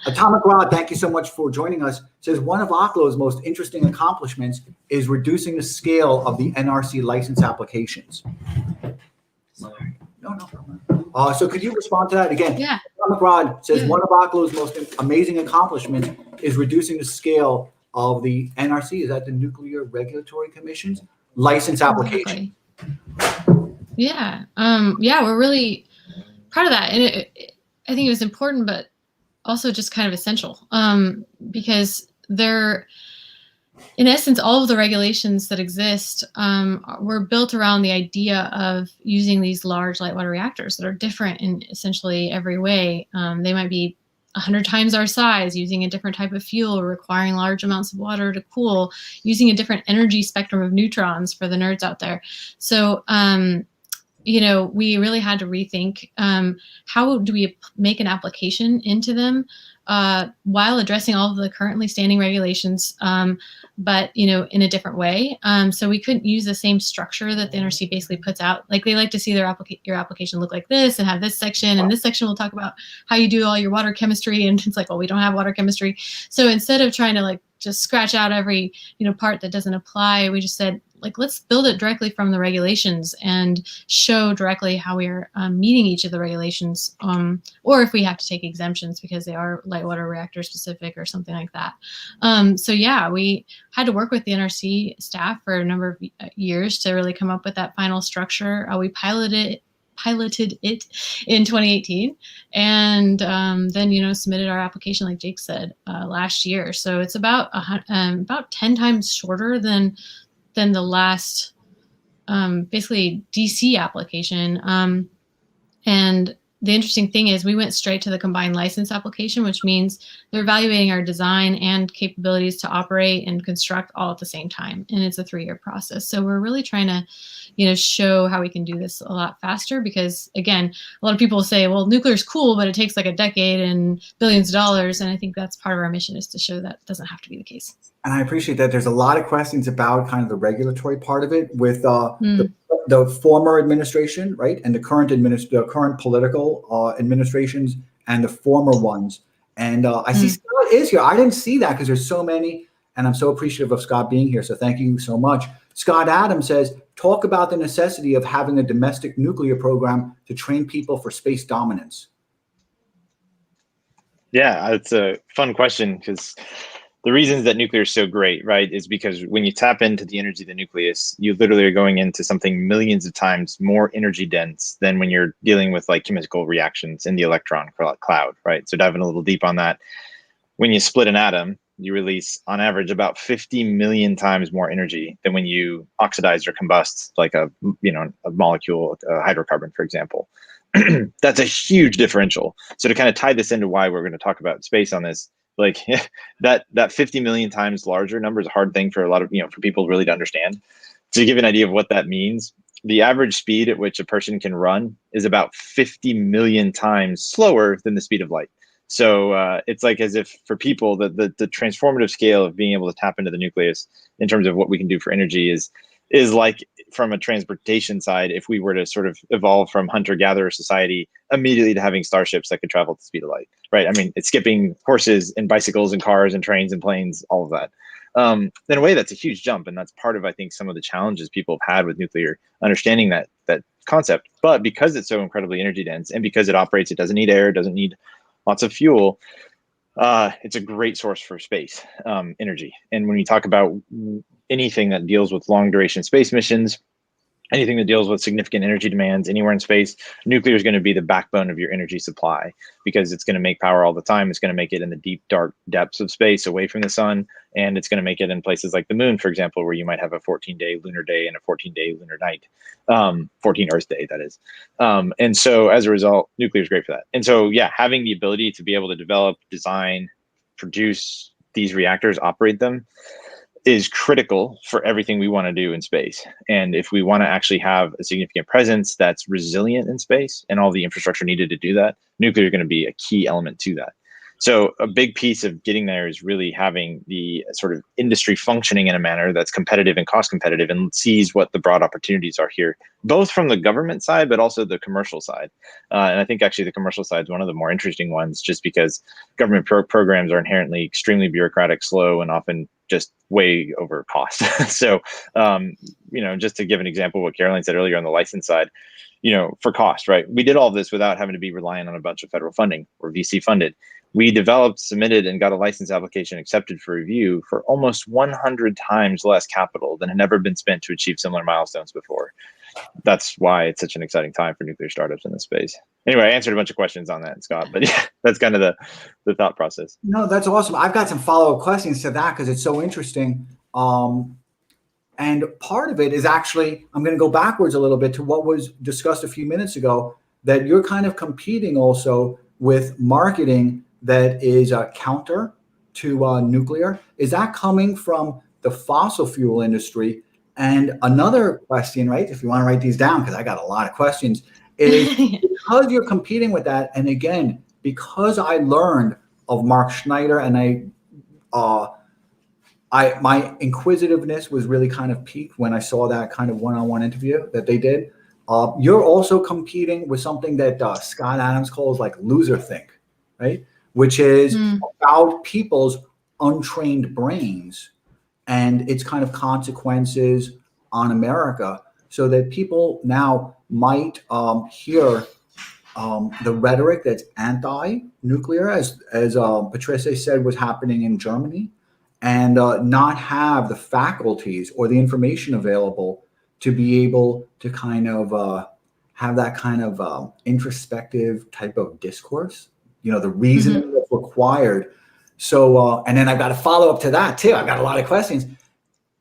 Atomic Rod, thank you so much for joining us. Says one of Oklo's most interesting accomplishments is reducing the scale of the NRC license applications. Sorry. No. So could you respond to that again? Yeah. Atomic Rod says one of Oklo's most amazing accomplishments is reducing the scale of the NRC. Is that the Nuclear Regulatory Commission's license application? Yeah. We're really proud of that. And I think it was important, but also just kind of essential because they're, in essence, all of the regulations that exist were built around the idea of using these large light water reactors that are different in essentially every way. They might be 100 times our size, using a different type of fuel, requiring large amounts of water to cool, using a different energy spectrum of neutrons for the nerds out there. So, we really had to rethink how do we make an application into them while addressing all of the currently standing regulations, but in a different way. So we couldn't use the same structure that the NRC basically puts out. Like they like to see your application look like this and have this section, and this section will talk about how you do all your water chemistry. And it's like, well, we don't have water chemistry. So instead of trying to just scratch out every part that doesn't apply, we just said, let's build it directly from the regulations and show directly how we are meeting each of the regulations, or if we have to take exemptions because they are light water reactor specific or something like that. We had to work with the NRC staff for a number of years to really come up with that final structure. We piloted it in 2018 and then submitted our application, like Jake said, last year. So it's about 10 times shorter than the last basically DC application. And the interesting thing is we went straight to the combined license application, which means they're evaluating our design and capabilities to operate and construct all at the same time. And it's a 3-year process. So we're really trying to, show how we can do this a lot faster because, again, a lot of people say, well, nuclear is cool, but it takes like a decade and billions of dollars. And I think that's part of our mission, is to show that doesn't have to be the case. And I appreciate that. There's a lot of questions about kind of the regulatory part of it with the former administration, right? And the current political administrations and the former ones. And I see Scott is here. I didn't see that because there's so many, and I'm so appreciative of Scott being here. So thank you so much. Scott Adams says, talk about the necessity of having a domestic nuclear program to train people for space dominance. Yeah, it's a fun question because the reasons that nuclear is so great, right, is because when you tap into the energy of the nucleus, you literally are going into something millions of times more energy dense than when you're dealing with chemical reactions in the electron cloud, right? So diving a little deep on that, when you split an atom, you release on average about 50 million times more energy than when you oxidize or combust like a molecule, a hydrocarbon, for example. That's a huge differential. So to kind of tie this into why we're going to talk about space on this, like that 50 million times larger number is a hard thing for a lot of, for people really to understand. To give an idea of what that means, the average speed at which a person can run is about 50 million times slower than the speed of light. So it's like as if for people, the transformative scale of being able to tap into the nucleus in terms of what we can do for energy is like from a transportation side, if we were to sort of evolve from hunter-gatherer society immediately to having starships that could travel at the speed of light, right? I mean, it's skipping horses and bicycles and cars and trains and planes, all of that. In a way, that's a huge jump, and that's part of, I think, some of the challenges people have had with nuclear, understanding that concept. But because it's so incredibly energy dense, and because it operates, it doesn't need air, it doesn't need lots of fuel, it's a great source for space energy. And when you talk about anything that deals with long duration space missions, anything that deals with significant energy demands anywhere in space, nuclear is going to be the backbone of your energy supply, because it's going to make power all the time. It's going to make it in the deep, dark depths of space away from the sun. And it's going to make it in places like the moon, for example, where you might have a 14-day lunar day and a 14-day lunar night, 14 Earth day, that is. And so as a result, nuclear is great for that. And so, yeah, having the ability to be able to develop, design, produce these reactors, operate them, is critical for everything we want to do in space. And if we want to actually have a significant presence that's resilient in space and all the infrastructure needed to do that, nuclear is going to be a key element to that. So a big piece of getting there is really having the sort of industry functioning in a manner that's competitive and cost competitive and sees what the broad opportunities are here, both from the government side, but also the commercial side. And I think actually the commercial side is one of the more interesting ones, just because government programs are inherently extremely bureaucratic, slow, and often just way over cost. So, just to give an example of what Caroline said earlier on the license side, for cost, right? We did all this without having to be reliant on a bunch of federal funding or VC funded. We developed, submitted, and got a license application accepted for review for almost 100 times less capital than had ever been spent to achieve similar milestones before. That's why it's such an exciting time for nuclear startups in this space. Anyway, I answered a bunch of questions on that, Scott, but yeah, that's kind of the thought process. No, that's awesome. I've got some follow-up questions to that because it's so interesting. And part of it is actually, I'm going to go backwards a little bit to what was discussed a few minutes ago, that you're kind of competing also with marketing that is counter to nuclear. Is that coming from the fossil fuel industry? And another question, right, if you want to write these down, because I got a lot of questions, is because you're competing with that, and again, because I learned of Mark Schneider, and my inquisitiveness was really kind of piqued when I saw that kind of one-on-one interview that they did. You're also competing with something that Scott Adams calls like loser think, right? Which is about people's untrained brains and its kind of consequences on America, so that people now might hear the rhetoric that's anti-nuclear, as Patricia said was happening in Germany, and not have the faculties or the information available to be able to kind of have that kind of introspective type of discourse, the reasoning that's required. So, and then I've got a follow up to that too. I've got a lot of questions.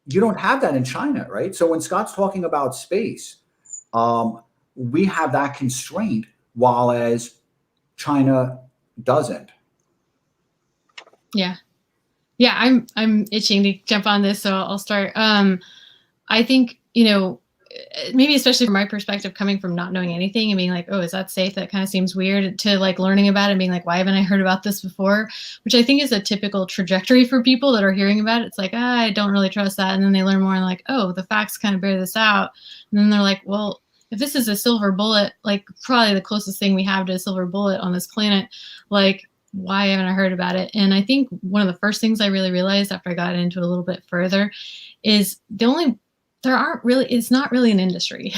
You don't have that in China, right? So when Scott's talking about space, we have that constraint, while as China doesn't. Yeah. Yeah, I'm itching to jump on this, so I'll start. I think, maybe especially from my perspective, coming from not knowing anything and being like, oh, is that safe? That kind of seems weird, to like learning about it and being like, why haven't I heard about this before? Which I think is a typical trajectory for people that are hearing about it. It's like, I don't really trust that. And then they learn more and like, oh, the facts kind of bear this out. And then they're like, well, if this is a silver bullet, like probably the closest thing we have to a silver bullet on this planet, like, why haven't I heard about it? And I think one of the first things I really realized after I got into it a little bit further is it's not really an industry.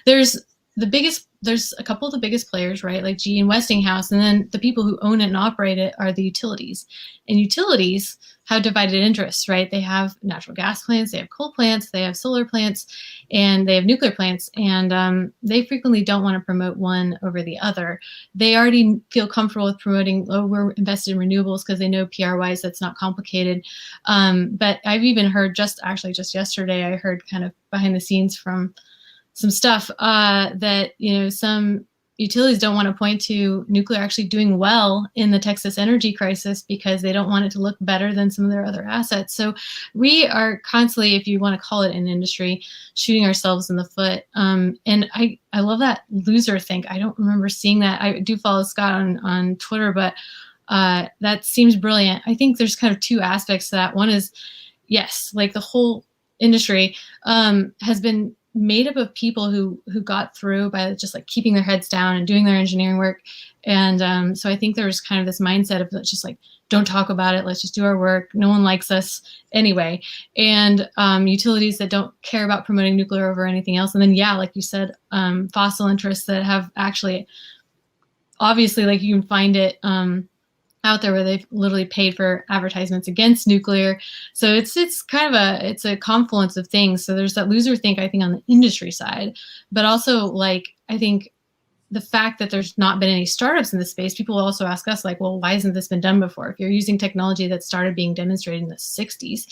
There's the biggest there's a couple of the biggest players, right? Like GE and Westinghouse, and then the people who own it and operate it are the utilities. And utilities have divided interests, right? They have natural gas plants, they have coal plants, they have solar plants, and they have nuclear plants. And they frequently don't want to promote one over the other. They already feel comfortable with promoting, oh, we're invested in renewables because they know PR-wise that's not complicated. But I've even heard just yesterday, I heard kind of behind the scenes from some stuff that, some utilities don't want to point to nuclear actually doing well in the Texas energy crisis because they don't want it to look better than some of their other assets. So we are constantly, if you want to call it an industry, shooting ourselves in the foot. And I love that loser think. I don't remember seeing that. I do follow Scott on Twitter, but that seems brilliant. I think there's kind of two aspects to that. One is, yes, like the whole industry has been made up of people who got through by just like keeping their heads down and doing their engineering work. And so I think there's kind of this mindset of just like, don't talk about it. Let's just do our work. No one likes us anyway. And utilities that don't care about promoting nuclear over anything else. And then, yeah, like you said, fossil interests that have actually, obviously, like you can find it out there where they've literally paid for advertisements against nuclear. So it's kind of it's a confluence of things. So there's that loser think, I think, on the industry side, but also like, I think the fact that there's not been any startups in this space, people will also ask us like, well, why hasn't this been done before? If you're using technology that started being demonstrated in the 60s,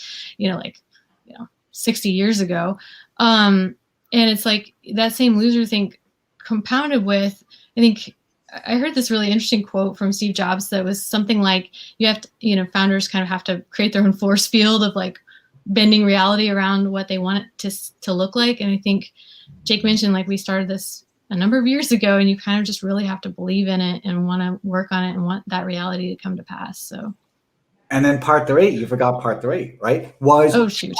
60 years ago. And it's like that same loser think compounded with, I think, I heard this really interesting quote from Steve Jobs that was something like, you have to, founders kind of have to create their own force field of like bending reality around what they want it to look like. And I think Jake mentioned, like, we started this a number of years ago, and you kind of just really have to believe in it and want to work on it and want that reality to come to pass. So. And then part 3, you forgot part 3, right? Oh, shoot.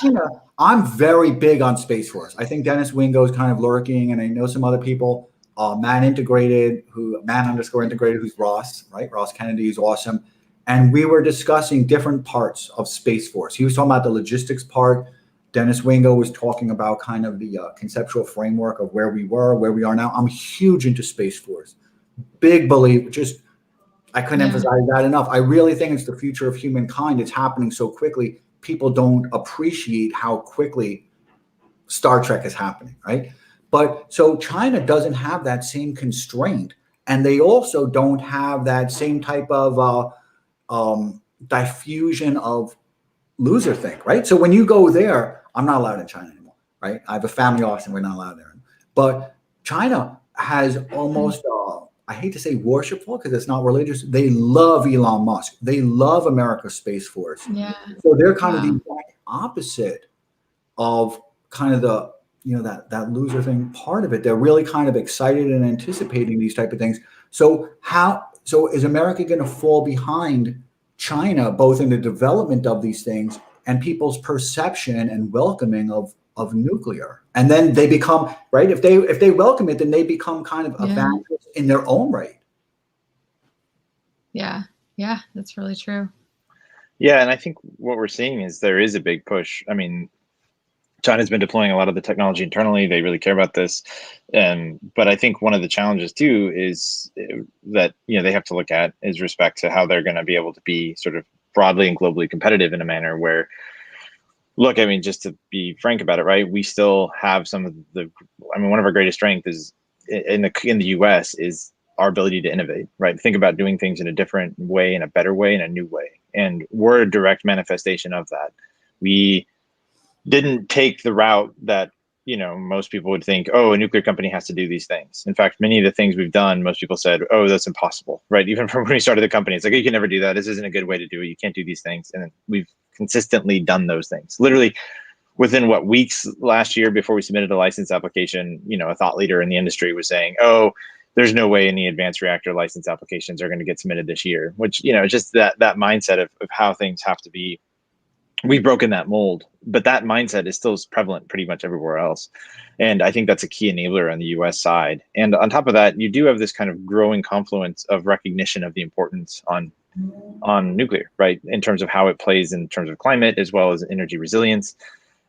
I'm very big on Space Force. I think Dennis Wingo is kind of lurking, and I know some other people. Man _integrated, who's Ross, right? Ross Kennedy is awesome. And we were discussing different parts of Space Force. He was talking about the logistics part. Dennis Wingo was talking about kind of the conceptual framework of where we were, where we are now. I'm huge into Space Force. Big believer. I couldn't emphasize that enough. I really think it's the future of humankind. It's happening so quickly. People don't appreciate how quickly Star Trek is happening, right? But so China doesn't have that same constraint, and they also don't have that same type of diffusion of loser think, right? So when you go there, I'm not allowed in China anymore, right? I have a family office and we're not allowed there. But China has almost, I hate to say worshipful because it's not religious. They love Elon Musk. They love America's Space Force. Yeah. So they're kind of the exact opposite of kind of the, that loser thing part of it. They're really kind of excited and anticipating these type of things. So is America going to fall behind China, both in the development of these things and people's perception and welcoming of nuclear? And then they become, right, if they welcome it, then they become kind of evangelists in their own right. Yeah, that's really true. Yeah, and I think what we're seeing is there is a big push. I mean, China's been deploying a lot of the technology internally. They really care about this. But I think one of the challenges too is that, they have to look at is respect to how they're going to be able to be sort of broadly and globally competitive in a manner where, look, I mean, just to be frank about it, right? We still have some of one of our greatest strengths is in the US is our ability to innovate, right? Think about doing things in a different way, in a better way, in a new way. And we're a direct manifestation of that. We didn't take the route that, most people would think, oh, a nuclear company has to do these things. In fact, many of the things we've done, most people said, oh, that's impossible, right? Even from when we started the company, it's like, you can never do that. This isn't a good way to do it. You can't do these things. And then we've consistently done those things. Literally within weeks last year before we submitted a license application, a thought leader in the industry was saying, oh, there's no way any advanced reactor license applications are going to get submitted this year, which, just that mindset of how things have to be. We've broken that mold, but that mindset is still prevalent pretty much everywhere else. And I think that's a key enabler on the US side. And on top of that, you do have this kind of growing confluence of recognition of the importance on nuclear, right? In terms of how it plays in terms of climate, as well as energy resilience.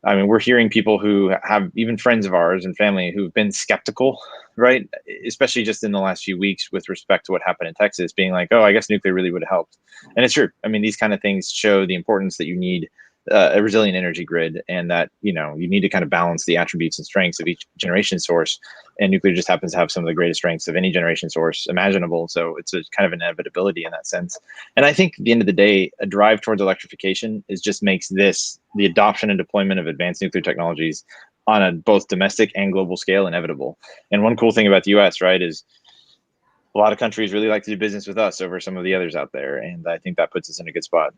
I mean, we're hearing people who have even friends of ours and family who've been skeptical, right? Especially just in the last few weeks with respect to what happened in Texas, being like, oh, I guess nuclear really would have helped. And it's true. I mean, these kind of things show the importance that you need a resilient energy grid, and that, you know, you need to kind of balance the attributes and strengths of each generation source. And nuclear just happens to have some of the greatest strengths of any generation source imaginable. So it's a kind of inevitability in that sense. And I think at the end of the day, a drive towards electrification just makes this, the adoption and deployment of advanced nuclear technologies on a both domestic and global scale, inevitable. And one cool thing about the US, right, is a lot of countries really like to do business with us over some of the others out there. And I think that puts us in a good spot.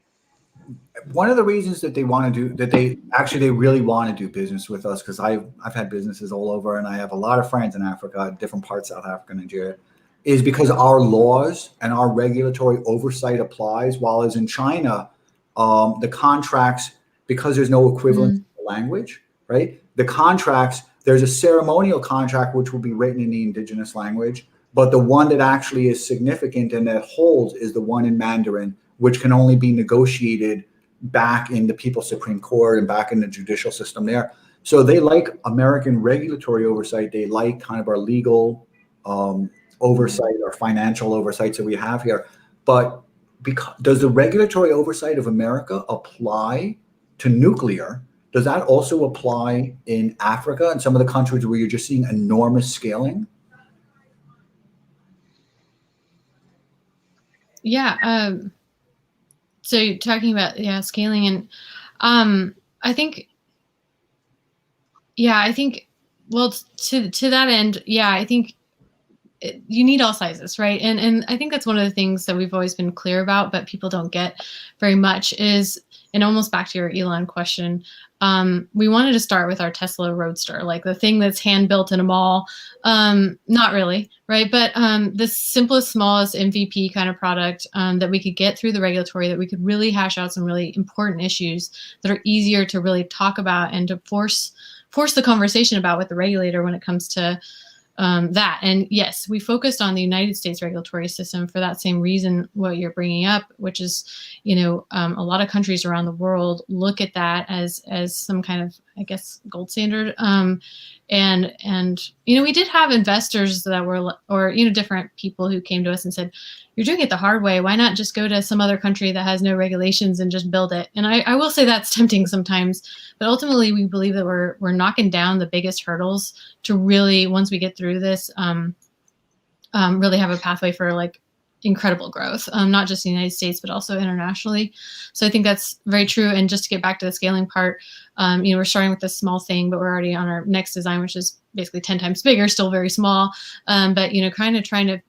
One of the reasons that they want to do that, they really want to do business with us, because I've had businesses all over, and I have a lot of friends in Africa, different parts, South Africa, Nigeria, is because our laws and our regulatory oversight applies. While as in China, the contracts, because there's no equivalent language, right? The contracts, there's a ceremonial contract which will be written in the indigenous language, but the one that actually is significant and that holds is the one in Mandarin, which can only be negotiated back in the People's Supreme Court and back in the judicial system there. So they like American regulatory oversight. They like kind of our legal oversight, our financial oversights that we have here. But does the regulatory oversight of America apply to nuclear? Does that also apply in Africa and some of the countries where you're just seeing enormous scaling? Yeah. So you're talking about, scaling, and I think, well, to that end, I think you need all sizes, right? And I think that's one of the things that we've always been clear about, but people don't get very much is, and almost back to your Elon question, we wanted to start with our Tesla Roadster, like the thing that's hand built in a mall. Not really, right? But the simplest, smallest MVP kind of product that we could get through the regulatory, that we could really hash out some really important issues that are easier to really talk about and to force the conversation about with the regulator when it comes to that. And yes, we focused on the United States regulatory system for that same reason, what you're bringing up, which is, a lot of countries around the world look at that as some kind of, I guess, gold standard. And we did have investors that were, or, different people who came to us and said, you're doing it the hard way. Why not just go to some other country that has no regulations and just build it? And I will say that's tempting sometimes, but ultimately we believe that we're knocking down the biggest hurdles to really, once we get through this, really have a pathway for like incredible growth, not just in the United States, but also internationally. So I think that's very true. And just to get back to the scaling part, we're starting with this small thing, but we're already on our next design, which is basically 10 times bigger, still very small. But, kind of trying to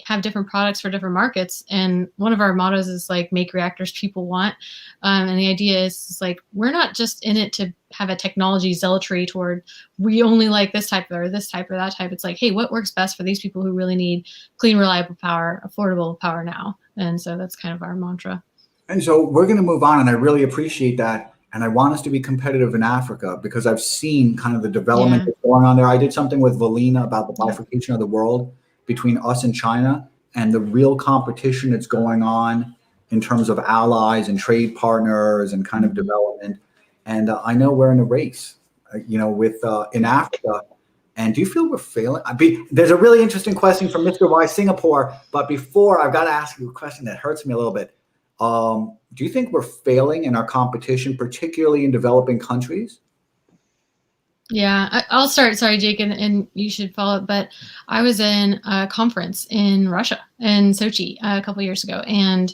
have different products for different markets. And one of our mottos is like, make reactors people want. And the idea is like, we're not just in it to have a technology zealotry toward, we only like this type or this type or that type. It's like, hey, what works best for these people who really need clean, reliable power, affordable power now? And so that's kind of our mantra. And so we're going to move on, and I really appreciate that. And I want us to be competitive in Africa, because I've seen kind of the development that's going on there. I did something with Valina about the bifurcation of the world between us and China, and the real competition that's going on in terms of allies and trade partners and kind of development. And I know we're in a race, with in Africa. And do you feel we're failing? There's a really interesting question from Mr. Y Singapore, but before, I've got to ask you a question that hurts me a little bit. Do you think we're failing in our competition, particularly in developing countries? Yeah, I'll start. Sorry, Jake, and you should follow up. But I was in a conference in Russia, in Sochi, a couple of years ago. And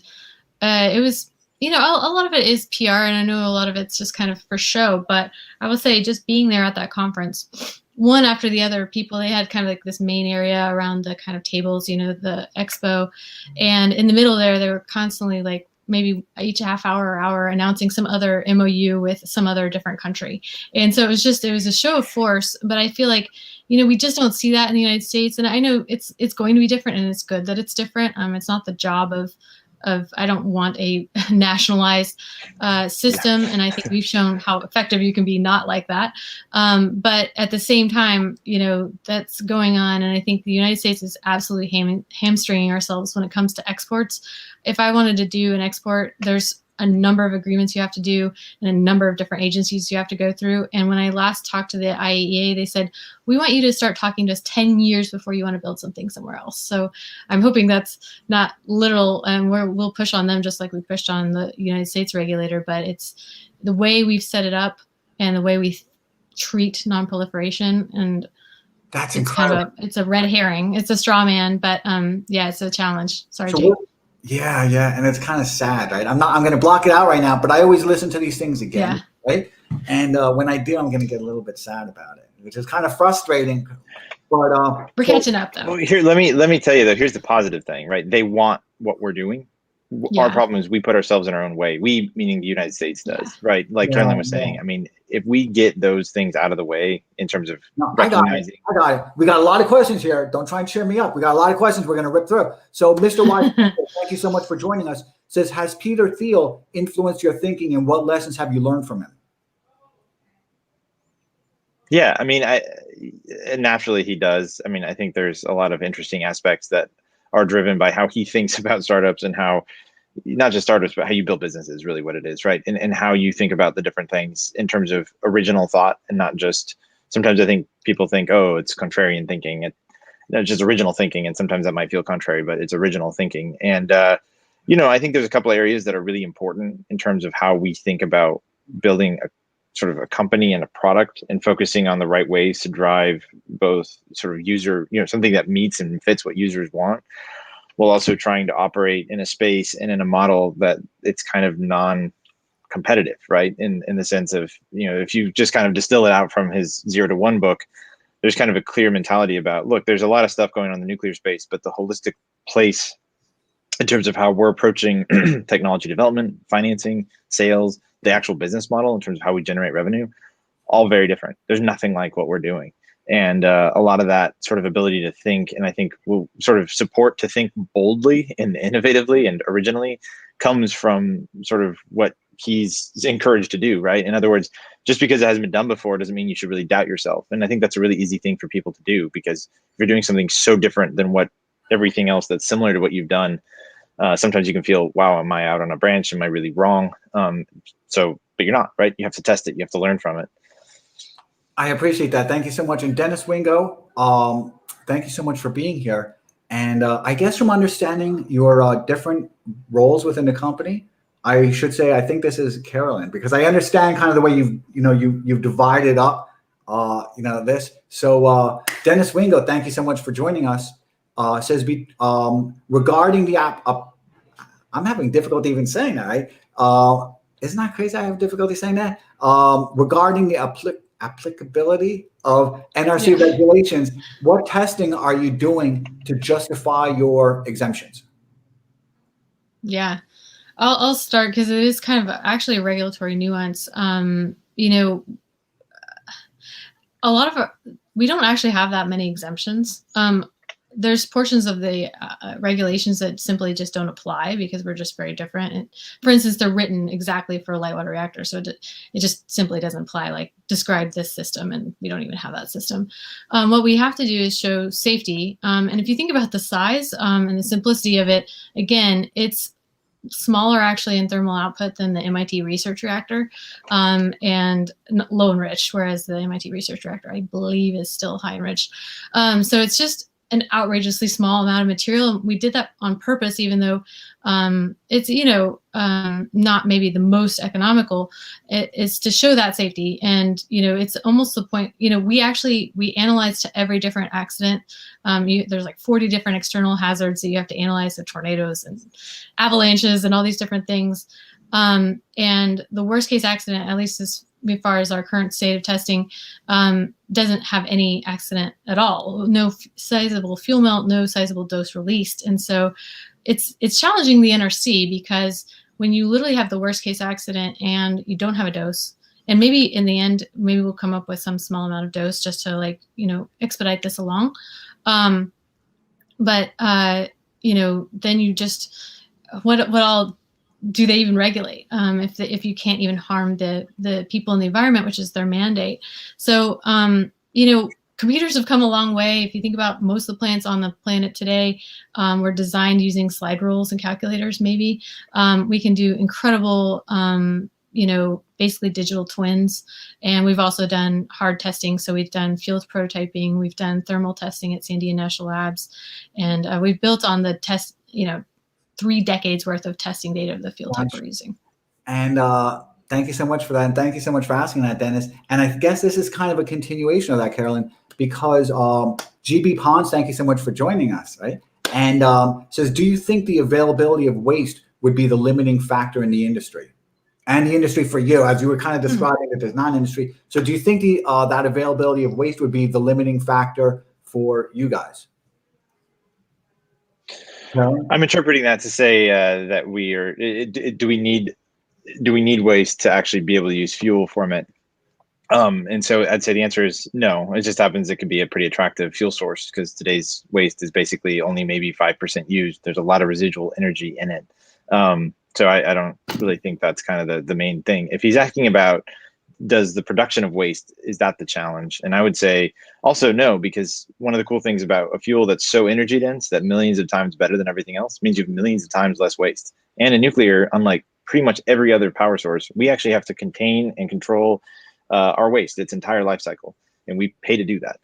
it was, a lot of it is PR, and I know a lot of it's just kind of for show. But I will say, just being there at that conference, one after the other, people, they had kind of like this main area around the kind of tables, the expo. And in the middle there, they were constantly like, maybe each half hour or hour announcing some other MOU with some other different country. And so it was a show of force, but I feel like, we just don't see that in the United States. And I know it's going to be different, and it's good that it's different. It's not the job of I don't want a nationalized system. And I think we've shown how effective you can be not like that. But at the same time, that's going on. And I think the United States is absolutely hamstringing ourselves when it comes to exports. If I wanted to do an export, there's a number of agreements you have to do and a number of different agencies you have to go through. And when I last talked to the IAEA, they said, we want you to start talking to us 10 years before you want to build something somewhere else. So I'm hoping that's not literal, and we'll push on them just like we pushed on the United States regulator, but it's the way we've set it up and the way we treat non-proliferation. And That's it's incredible. it's a red herring. It's a straw man, but yeah, it's a challenge. Sorry, So Jake. yeah, and it's kind of sad, right? I'm going to block it out right now, but I always listen to these things again, right? And when I do, I'm going to get a little bit sad about it, which is kind of frustrating. But we're catching up, though. Well, here, let me tell you though. Here's the positive thing, right? They want what we're doing. Our problem is we put ourselves in our own way. We, meaning the United States, does, right? Like Caroline was saying. I mean, if we get those things out of the way in terms of recognizing, I got it. We got a lot of questions here. Don't try and cheer me up. We got a lot of questions we're going to rip through. So, Mr. White, thank you so much for joining us. Says, has Peter Thiel influenced your thinking, and what lessons have you learned from him? Yeah, I mean, naturally he does. I mean, I think there's a lot of interesting aspects that are driven by how he thinks about startups and how, not just startups, but how you build businesses, really what it is, right? And how you think about the different things in terms of original thought, and not just, sometimes I think people think, oh, it's contrarian thinking. It's just original thinking. And sometimes that might feel contrary, but it's original thinking. And, I think there's a couple of areas that are really important in terms of how we think about building a sort of a company and a product, and focusing on the right ways to drive both sort of user, something that meets and fits what users want, while also trying to operate in a space and in a model that it's kind of non-competitive, right? In the sense of, if you just kind of distill it out from his 0 to 1 book, there's kind of a clear mentality about, look, there's a lot of stuff going on in the nuclear space, but the holistic place in terms of how we're approaching technology development, financing, sales, the actual business model in terms of how we generate revenue, all very different. There's nothing like what we're doing. And a lot of that sort of ability to think, and I think will sort of support to think boldly and innovatively and originally, comes from sort of what he's encouraged to do, right? In other words, just because it hasn't been done before doesn't mean you should really doubt yourself. And I think that's a really easy thing for people to do, because if you're doing something so different than what everything else that's similar to what you've done, sometimes you can feel, wow, am I out on a branch? Am I really wrong? But you're not, right? You have to test it. You have to learn from it. I appreciate that. Thank you so much. And Dennis Wingo, thank you so much for being here. And I guess from understanding your different roles within the company, I should say I think this is Carolyn, because I understand kind of the way you've divided up this. So Dennis Wingo, thank you so much for joining us. Says regarding the app, I'm having difficulty even saying that, right? Isn't that crazy? I have difficulty saying that. Regarding the applicability of NRC regulations, what testing are you doing to justify your exemptions? Yeah, I'll start, because it is kind of actually a regulatory nuance. A lot of we don't actually have that many exemptions. There's portions of the regulations that simply just don't apply because we're just very different. And for instance, they're written exactly for a light water reactor. So it just simply doesn't apply, like describe this system, and we don't even have that system. What we have to do is show safety. And if you think about the size and the simplicity of it, again, it's smaller actually in thermal output than the MIT research reactor, and low enriched, whereas the MIT research reactor, I believe, is still high enriched. So it's just an outrageously small amount of material. We did that on purpose, even though it's not maybe the most economical. It's to show that safety, and it's almost the point. We analyzed to every different accident. There's like 40 different external hazards that you have to analyze, the tornadoes and avalanches and all these different things. And the worst case accident, at least as far as our current state of testing, doesn't have any accident at all. No sizable fuel melt, no sizable dose released. And so it's challenging the NRC, because when you literally have the worst case accident and you don't have a dose, and maybe in the end, maybe we'll come up with some small amount of dose just to expedite this along. Then you just, what all do they even regulate if you can't even harm the people in the environment, which is their mandate? So computers have come a long way. If you think about most of the plants on the planet today, were designed using slide rules and calculators, maybe. We can do incredible, basically digital twins. And we've also done hard testing. So we've done field prototyping. We've done thermal testing at Sandia National Labs. And we've built on the test, 3 decades worth of testing data of the field type we're using. And thank you so much for that. And thank you so much for asking that, Dennis. And I guess this is kind of a continuation of that, Carolyn, because GB Pons, thank you so much for joining us, right? And says, do you think the availability of waste would be the limiting factor in the industry? And the industry for you, as you were kind of describing that there's non-industry. So do you think that availability of waste would be the limiting factor for you guys? Carolyn? I'm interpreting that to say that do we need waste to actually be able to use fuel from it? And so I'd say the answer is no. It just happens it could be a pretty attractive fuel source because today's waste is basically only maybe 5% used. There's a lot of residual energy in it. So I don't really think that's kind of the main thing. If he's asking about does the production of waste, is that the challenge? And I would say also no, because one of the cool things about a fuel that's so energy dense that millions of times better than everything else means you have millions of times less waste. And in nuclear, unlike pretty much every other power source, we actually have to contain and control our waste, its entire life cycle, and we pay to do that.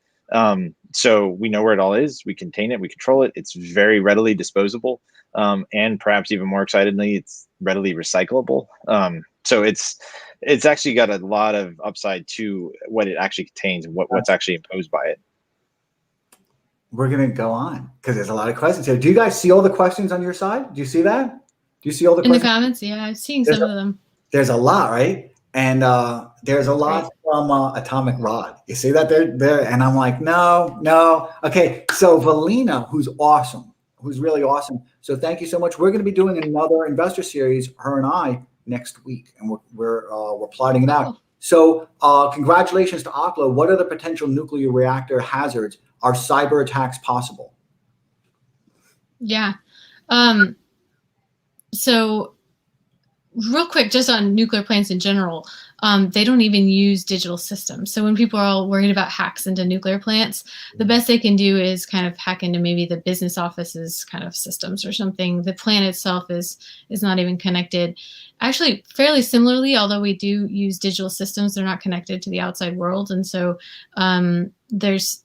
So we know where it all is, we contain it, we control it, it's very readily disposable, and perhaps even more excitedly, it's readily recyclable. So it's actually got a lot of upside to what it actually contains and what's actually imposed by it. We're going to go on because there's a lot of questions here. Do you guys see all the questions on your side? Do you see that? Do you see all the questions? In the comments? Yeah, I'm seeing some of them. There's a lot, right? And there's a lot from Atomic Rod. You see that there? And I'm like, no. Okay, so Valina, who's awesome, who's really awesome. So thank you so much. We're going to be doing another investor series, her and I, next week, and we're plotting it out. So congratulations to Oklo. What are the potential nuclear reactor hazards? Are cyber attacks possible? Yeah. So real quick, just on nuclear plants in general, they don't even use digital systems. So when people are all worried about hacks into nuclear plants, the best they can do is kind of hack into maybe the business office's kind of systems or something. The plant itself is not even connected. Actually, fairly similarly, although we do use digital systems, they're not connected to the outside world. And so there's,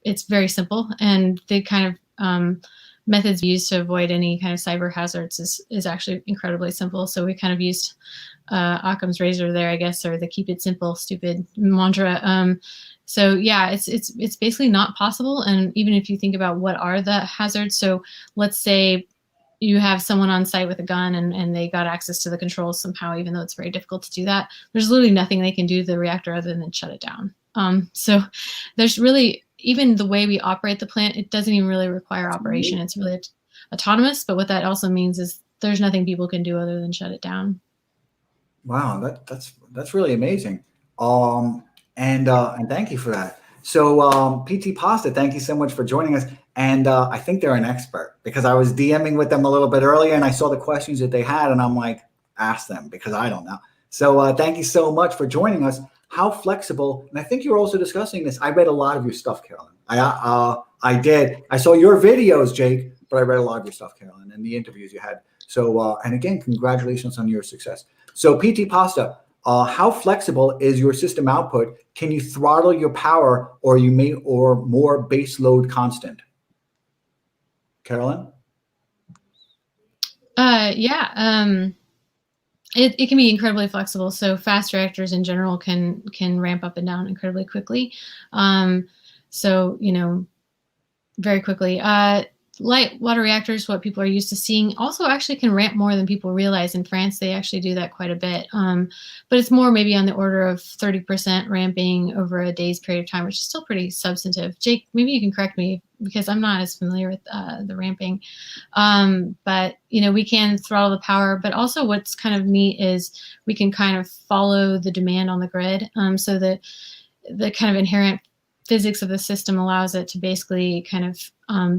it's very simple. And the kind of methods used to avoid any kind of cyber hazards is actually incredibly simple. So we kind of used Occam's razor there, I guess, or the keep it simple, stupid mantra. So yeah, it's basically not possible. And even if you think about what are the hazards, so let's say you have someone on site with a gun and they got access to the controls somehow, even though it's very difficult to do that, there's literally nothing they can do to the reactor other than shut it down. So there's really, even the way we operate the plant, it doesn't even really require operation. It's really autonomous. But what that also means is there's nothing people can do other than shut it down. Wow, that's really amazing. And thank you for that. So PT Pasta, thank you so much for joining us. And I think they're an expert because I was DMing with them a little bit earlier and I saw the questions that they had and I'm like, ask them because I don't know. So thank you so much for joining us. How flexible, and I think you were also discussing this. I read a lot of your stuff, Carolyn. I did. I saw your videos, Jake, but I read a lot of your stuff, Carolyn, and the interviews you had. So, and again, congratulations on your success. So PT Pasta, how flexible is your system output? Can you throttle your power or more base load constant? Carolyn? Yeah. It can be incredibly flexible. So fast reactors in general can ramp up and down incredibly quickly. So, very quickly. Light water reactors, what people are used to seeing, also actually can ramp more than people realize. In France, they actually do that quite a bit. But it's more maybe on the order of 30% ramping over a day's period of time, which is still pretty substantive. Jake, maybe you can correct me because I'm not as familiar with the ramping. But, we can throttle the power. But also what's kind of neat is we can kind of follow the demand on the grid. So the kind of inherent physics of the system allows it to basically kind of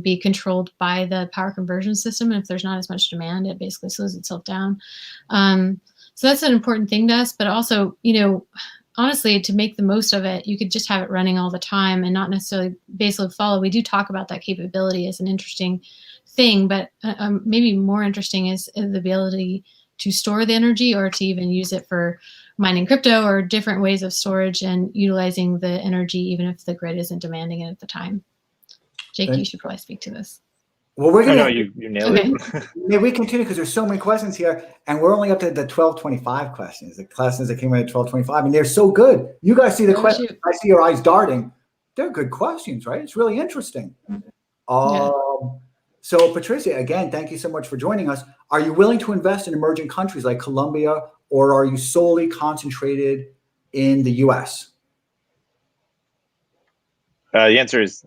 be controlled by the power conversion system. And if there's not as much demand, it basically slows itself down. So that's an important thing to us. But also, honestly, to make the most of it, you could just have it running all the time and not necessarily baseload follow. We do talk about that capability as an interesting thing, but maybe more interesting is the ability to store the energy or to even use it for mining crypto or different ways of storage and utilizing the energy, even if the grid isn't demanding it at the time. Jake, you should probably speak to this. Well, we're No, gonna. you nailed it. May we continue because there's so many questions here, and we're only up to the 1225 questions. The questions that came in at 1225, and they're so good. You guys see the questions. I see your eyes darting. They're good questions, right? It's really interesting. Yeah. So, Patricia, again, thank you so much for joining us. Are you willing to invest in emerging countries like Colombia, or are you solely concentrated in the U.S.? The answer is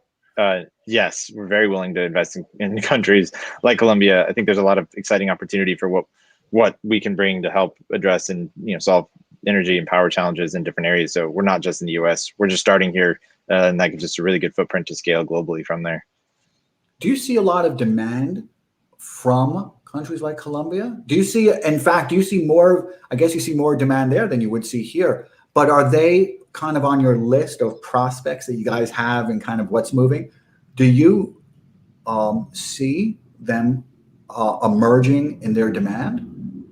yes. We're very willing to invest in countries like Colombia. I think there's a lot of exciting opportunity for what we can bring to help address and solve energy and power challenges in different areas. So we're not just in the U.S. We're just starting here, and that gives us a really good footprint to scale globally from there. Do you see a lot of demand from countries like Colombia? Do you see, in fact, do you see more, I guess you see more demand there than you would see here, but are they kind of on your list of prospects that you guys have and kind of what's moving? Do you see them emerging in their demand?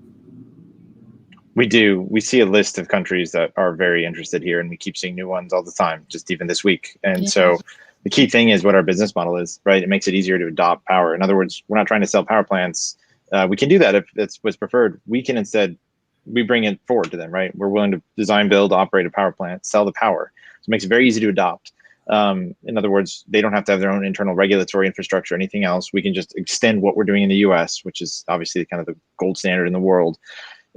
We do. We see a list of countries that are very interested here, and we keep seeing new ones all the time, just even this week. And so the key thing is what our business model is, right? It makes it easier to adopt power. In other words, we're not trying to sell power plants. We can do that if that's what's preferred. We can instead, we bring it forward to them, right? We're willing to design, build, operate a power plant, sell the power. So it makes it very easy to adopt. In other words, they don't have to have their own internal regulatory infrastructure or anything else. We can just extend what we're doing in the US, which is obviously kind of the gold standard in the world,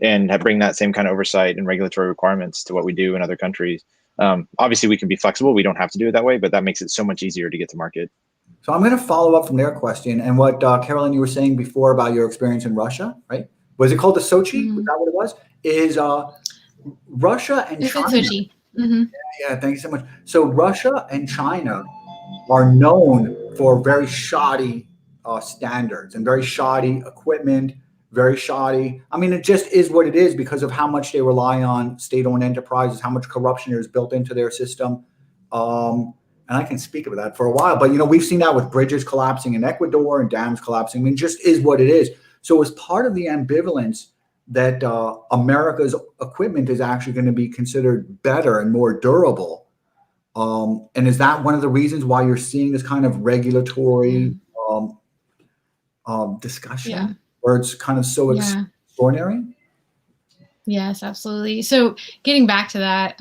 and bring that same kind of oversight and regulatory requirements to what we do in other countries. Obviously, we can be flexible. We don't have to do it that way, but that makes it so much easier to get to market. So I'm going to follow up from their question and what Carolyn, you were saying before about your experience in Russia, right? Was it called the Sochi? Was that what it was? Is Russia and China? Sochi. Mm-hmm. Yeah, thank you so much. So Russia and China are known for very shoddy standards and very shoddy equipment, very shoddy. I mean, it just is what it is because of how much they rely on state-owned enterprises, how much corruption is built into their system. And I can speak about that for a while, but we've seen that with bridges collapsing in Ecuador and dams collapsing. I mean, just is what it is. So as part of the ambivalence that America's equipment is actually going to be considered better and more durable. And is that one of the reasons why you're seeing this kind of regulatory discussion where it's kind of so extraordinary? Yes, absolutely. So getting back to that,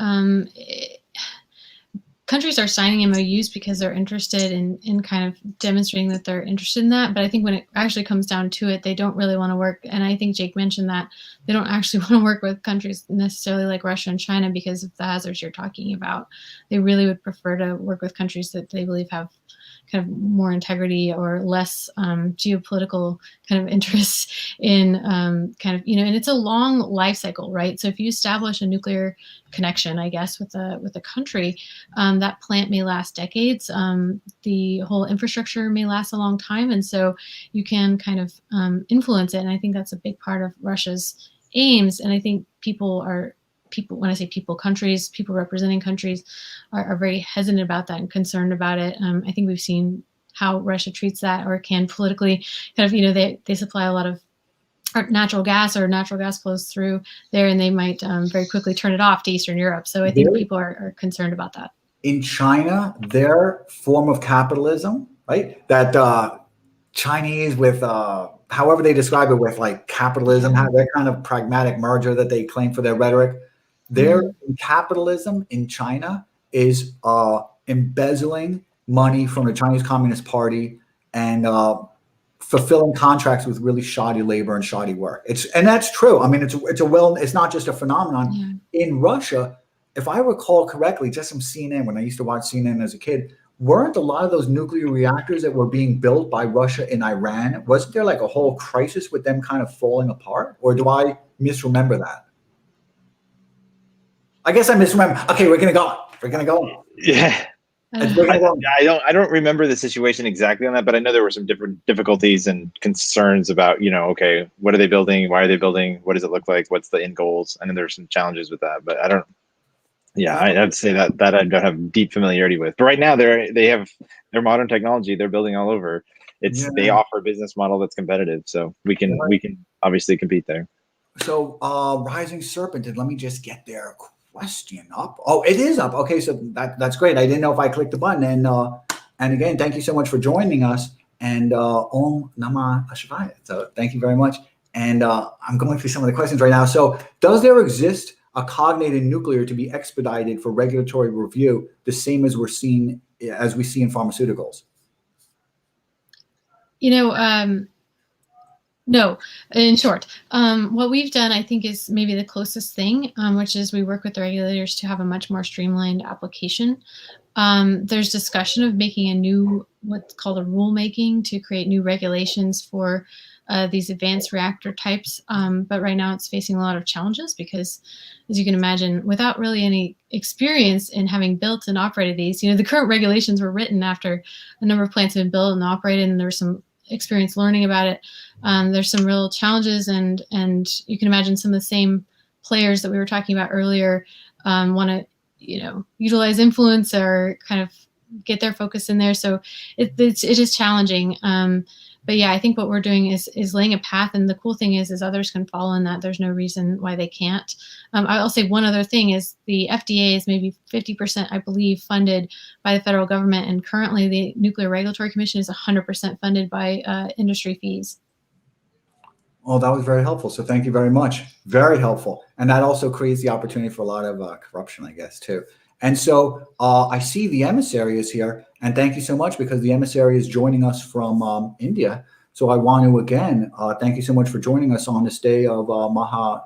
countries are signing MOUs because they're interested in kind of demonstrating that they're interested in that. But I think when it actually comes down to it, they don't really want to work. And I think Jake mentioned that they don't actually want to work with countries necessarily like Russia and China because of the hazards you're talking about. They really would prefer to work with countries that they believe have kind of more integrity or less geopolitical kind of interests in kind of, and it's a long life cycle, right? So if you establish a nuclear connection, I guess, with a country, that plant may last decades. The whole infrastructure may last a long time. And so you can kind of influence it. And I think that's a big part of Russia's aims. And I think when I say people, countries, people representing countries are very hesitant about that and concerned about it. I think we've seen how Russia treats that or can politically kind of, they supply a lot of natural gas flows through there and they might very quickly turn it off to Eastern Europe. So I think people are concerned about that. In China, their form of capitalism, right? That Chinese with, however they describe it with like capitalism, how their kind of pragmatic merger that they claim for their rhetoric. Their capitalism in China is embezzling money from the Chinese Communist Party and fulfilling contracts with really shoddy labor and shoddy work. And that's true. I mean, it's not just a phenomenon. In Russia, if I recall correctly, just from CNN, when I used to watch CNN as a kid, weren't a lot of those nuclear reactors that were being built by Russia in Iran, wasn't there like a whole crisis with them kind of falling apart? Or do I misremember that? I guess I misremember. Okay, we're gonna go. Yeah. I don't remember the situation exactly on that, but I know there were some different difficulties and concerns about, okay, what are they building? Why are they building? What does it look like? What's the end goals? I know there's some challenges with that, but I don't Yeah, I'd say that I don't have deep familiarity with. But right now they have their modern technology they're building all over. They offer a business model that's competitive, so we can obviously compete there. So Rising Serpent, and let me just get their question up. Oh, it is up. Okay, so that's great. I didn't know if I clicked the button. And again, thank you so much for joining us. And Om Namah Shivaya. So thank you very much. And I'm going through some of the questions right now. So does there exist a cognated nuclear to be expedited for regulatory review, the same as we see in pharmaceuticals? No, in short, what we've done, I think, is maybe the closest thing, which is we work with the regulators to have a much more streamlined application. There's discussion of making a new, what's called a rulemaking, to create new regulations for these advanced reactor types. But right now it's facing a lot of challenges because, as you can imagine, without really any experience in having built and operated these, the current regulations were written after a number of plants have been built and operated, and there was some experience learning about it. There's some real challenges, and you can imagine some of the same players that we were talking about earlier want to, utilize influence or kind of get their focus in there. So it is challenging. But yeah, I think what we're doing is laying a path, and the cool thing is others can follow in that. There's no reason why they can't. I'll say one other thing is the FDA is maybe 50%, I believe, funded by the federal government, and currently the Nuclear Regulatory Commission is 100% funded by industry fees. Oh, that was very helpful. So thank you very much. Very helpful. And that also creates the opportunity for a lot of corruption, I guess, too. And so I see the emissary is here, and thank you so much, because the emissary is joining us from India. So I want to, again, thank you so much for joining us on this day of Maha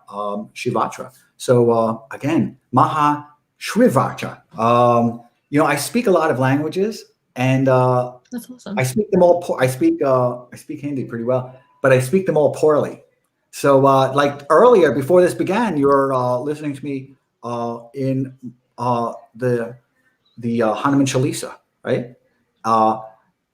Shivatra. So again, Maha Shivatra. I speak a lot of languages, and that's awesome. I speak them all. I speak Hindi pretty well, but I speak them all poorly. So like earlier, before this began, you were listening to me in the Hanuman Chalisa, right?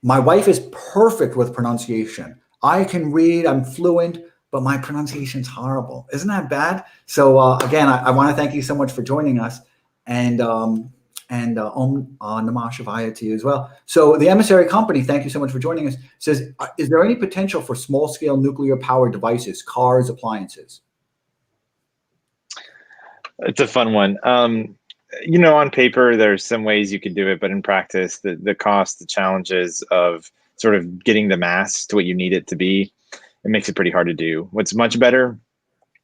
My wife is perfect with pronunciation. I can read, I'm fluent, but my pronunciation's horrible. Isn't that bad? So again, I want to thank you so much for joining us, and Om Namah Shivaya to you as well. So the emissary company, thank you so much for joining us, says, is there any potential for small-scale nuclear powered devices, cars, appliances? It's a fun one. On paper, there's some ways you could do it, but in practice, the cost, the challenges of sort of getting the mass to what you need it to be, it makes it pretty hard to do. What's much better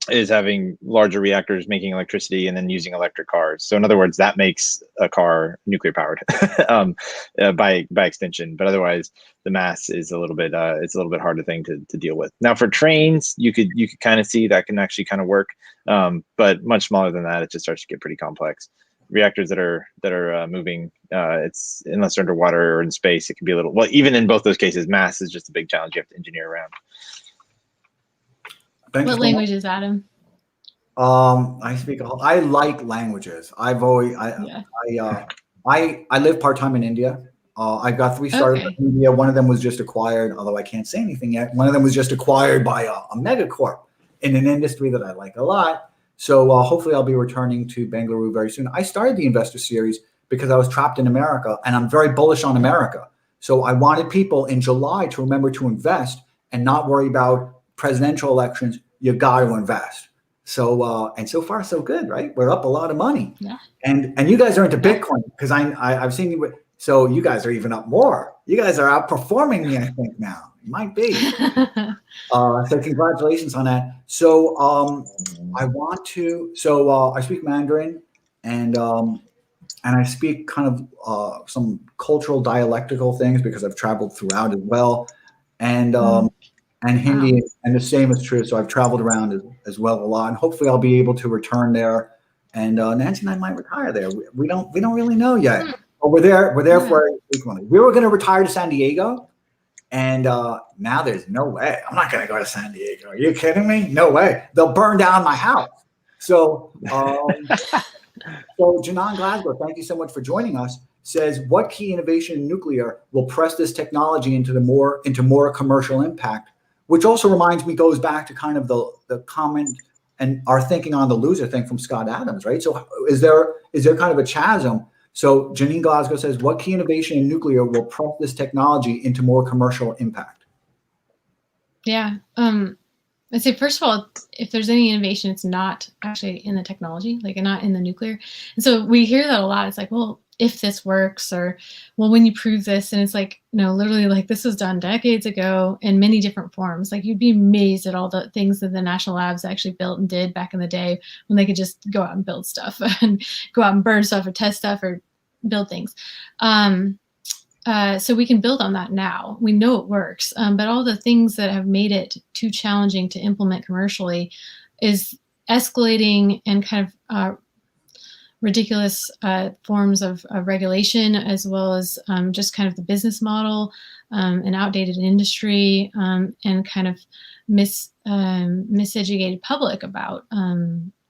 is having larger reactors making electricity and then using electric cars. So in other words, that makes a car nuclear powered by extension. But otherwise, the mass is a little bit harder thing to deal with. Now for trains, you could kind of see that can actually kind of work, but much smaller than that, it just starts to get pretty complex. Reactors that are moving, it's unless they're underwater or in space, it can be a little. Well, even in both those cases, mass is just a big challenge you have to engineer around. What languages, Adam? I like languages. I live part-time in India. I've got 3 startups in India. One of them was just acquired, although I can't say anything yet. One of them was just acquired by a megacorp in an industry that I like a lot. So hopefully I'll be returning to Bengaluru very soon. I started the Investor Series because I was trapped in America, and I'm very bullish on America. So I wanted people in July to remember to invest and not worry about presidential elections. You got to invest. So and so far so good, right? We're up a lot of money. Yeah. And you guys are into Bitcoin, because I've seen you. So you guys are even up more. You guys are outperforming me, I think now. You might be. So congratulations on that. So I speak Mandarin, and I speak kind of some cultural dialectical things because I've traveled throughout as well. And Hindi, and the same is true. So I've traveled around as well a lot, and hopefully I'll be able to return there. And Nancy and I might retire there. We don't really know yet. But we're there for it frequently. We were going to retire to San Diego, and now there's no way. I'm not going to go to San Diego. Are you kidding me? No way. They'll burn down my house. So, so Janan Glasgow, thank you so much for joining us. Says, what key innovation in nuclear will press this technology into more commercial impact? Which also reminds me, goes back to kind of the comment and are thinking on the loser thing from Scott Adams, right? So is there kind of a chasm? So Janine Glasgow says, what key innovation in nuclear will press this technology into more commercial impact? Yeah. I'd say, first of all, if there's any innovation, it's not actually in the technology, like not in the nuclear. And so we hear that a lot. It's like, well, if this works, or, well, when you prove this, and it's like, no, literally, like, this was done decades ago in many different forms. Like, you'd be amazed at all the things that the national labs actually built and did back in the day, when they could just go out and build stuff and go out and burn stuff or test stuff or build things. So we can build on that now. We know it works, but all the things that have made it too challenging to implement commercially is escalating and kind of ridiculous forms of regulation, as well as just kind of the business model, and outdated industry, and kind of miseducated public about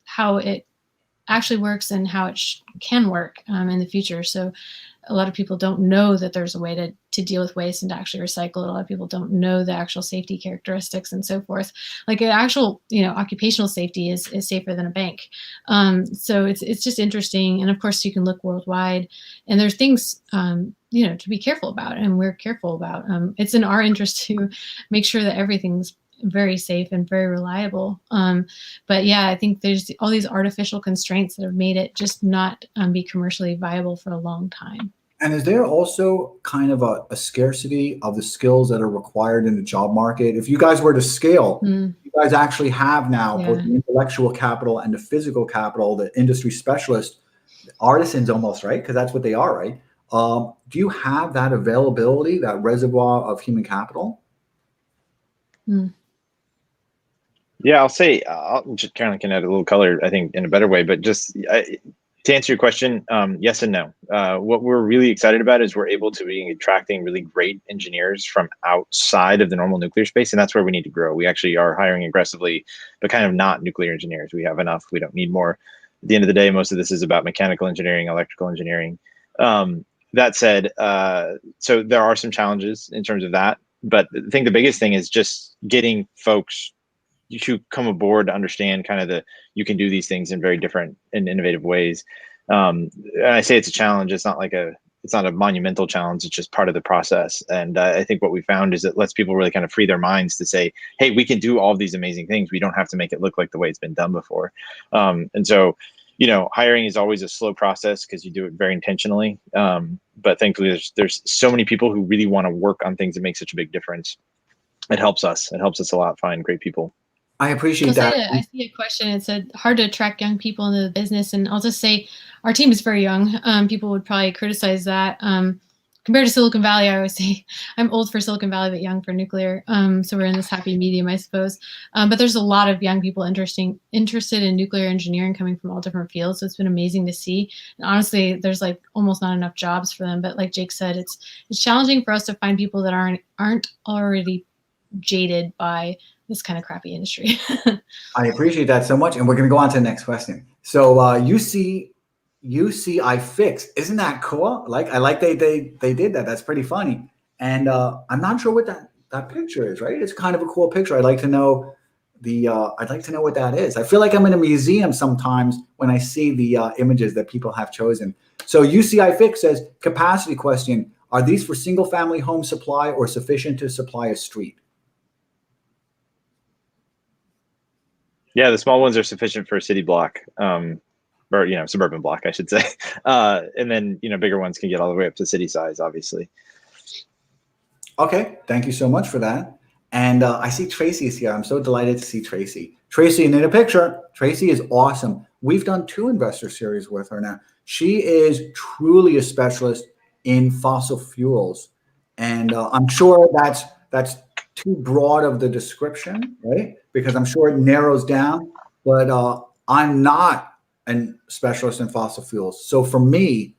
how it actually works and how it can work in the future. So a lot of people don't know that there's a way to deal with waste and to actually recycle it. A lot of people don't know the actual safety characteristics and so forth. Like an actual, occupational safety is safer than a bank. So it's just interesting. And of course you can look worldwide, and there's things, to be careful about, and we're careful about. It's in our interest to make sure that everything's very safe and very reliable. But yeah, I think there's all these artificial constraints that have made it just not be commercially viable for a long time. And is there also kind of a scarcity of the skills that are required in the job market? If you guys were to scale, you guys actually have now both the intellectual capital and the physical capital, the industry specialists, artisans almost, right? Because that's what they are, right? Do you have that availability, that reservoir of human capital? Yeah, I'll say, I'll just kind of can add a little color, I think, in a better way, but just to answer your question, yes and no. What we're really excited about is we're able to be attracting really great engineers from outside of the normal nuclear space, and that's where we need to grow. We actually are hiring aggressively, but kind of not nuclear engineers. We have enough, we don't need more. At the end of the day, most of this is about mechanical engineering, electrical engineering. That said, so there are some challenges in terms of that, but I think the biggest thing is just getting folks who come aboard to understand kind of you can do these things in very different and innovative ways. And I say it's a challenge. It's not a monumental challenge. It's just part of the process. And I think what we found is it lets people really kind of free their minds to say, hey, we can do all these amazing things. We don't have to make it look like the way it's been done before. And so, hiring is always a slow process because you do it very intentionally. But thankfully there's so many people who really want to work on things that make such a big difference. It helps us. It helps us a lot find great people. I appreciate that. I see a question. It said hard to attract young people into the business, and I'll just say our team is very young. People would probably criticize that. Compared to Silicon Valley, I always say I'm old for Silicon Valley, but young for nuclear. So we're in this happy medium, I suppose. But there's a lot of young people interested in nuclear engineering coming from all different fields. So it's been amazing to see. And honestly, there's like almost not enough jobs for them. But like Jake said, it's challenging for us to find people that aren't already jaded by this kind of crappy industry. I appreciate that so much. And we're going to go on to the next question. So I fixed. Isn't that cool? I like they did that. That's pretty funny. And I'm not sure what that picture is, right? It's kind of a cool picture. I'd like to know what that is. I feel like I'm in a museum sometimes when I see the images that people have chosen. So UCI Fix says, capacity question. Are these for single family home supply or sufficient to supply a street? Yeah, the small ones are sufficient for a city block, or suburban block, I should say. And then bigger ones can get all the way up to city size, obviously. Okay, thank you so much for that. And I see Tracy is here. I'm so delighted to see Tracy. Tracy, in a picture. Tracy is awesome. We've done 2 investor series with her now. She is truly a specialist in fossil fuels, and I'm sure that's too broad of the description, right? Because I'm sure it narrows down, but I'm not a specialist in fossil fuels. So for me,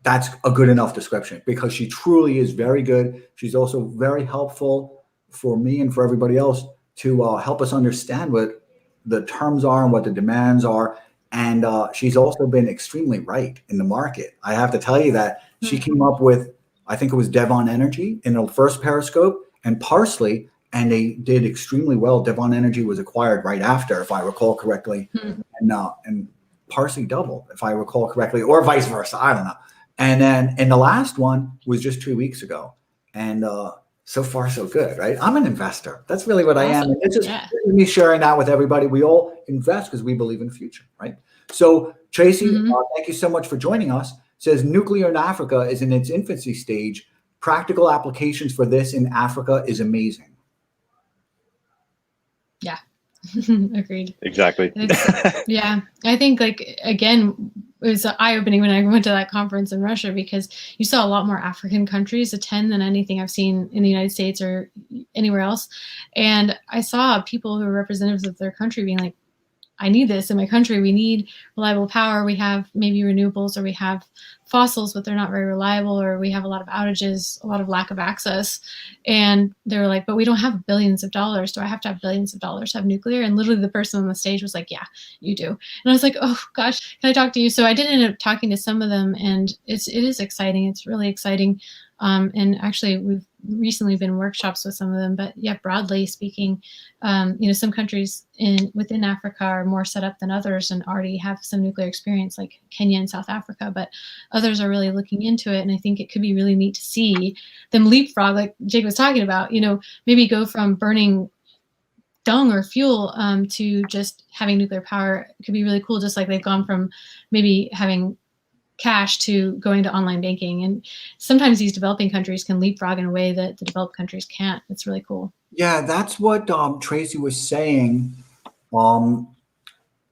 that's a good enough description because she truly is very good. She's also very helpful for me and for everybody else to help us understand what the terms are and what the demands are. And she's also been extremely right in the market. I have to tell you that she came up with, I think it was Devon Energy in the first Periscope, and Parsley and they did extremely well. Devon Energy was acquired right after, if I recall correctly, and partially doubled, if I recall correctly, or vice versa. I don't know. And the last one was just 2 weeks ago, and so far so good, right? I'm an investor. That's really what I am. And it's just me sharing that with everybody. We all invest because we believe in the future, right? So Tracy, thank you so much for joining us. Says nuclear in Africa is in its infancy stage. Practical applications for this in Africa is amazing. Yeah. Agreed. Exactly. Yeah. I think, like, again, it was eye-opening when I went to that conference in Russia, because you saw a lot more African countries attend than anything I've seen in the United States or anywhere else. And I saw people who were representatives of their country being like, I need this in my country. We need reliable power. We have maybe renewables, or we have fossils, but they're not very reliable, or we have a lot of outages, a lot of lack of access. And they were like, but we don't have billions of dollars. Do I have to have billions of dollars to have nuclear? And literally the person on the stage was like, yeah, you do. And I was like, oh gosh, can I talk to you? So I did end up talking to some of them, and it is exciting. It's really exciting. And actually, we've recently been in workshops with some of them. But yeah, broadly speaking, some countries within Africa are more set up than others and already have some nuclear experience, like Kenya and South Africa. But others are really looking into it, and I think it could be really neat to see them leapfrog, like Jake was talking about. Maybe go from burning dung or fuel to just having nuclear power. It could be really cool, just like they've gone from maybe having cash to going to online banking. And sometimes these developing countries can leapfrog in a way that the developed countries can't. It's really cool. Yeah, that's what Tracy was saying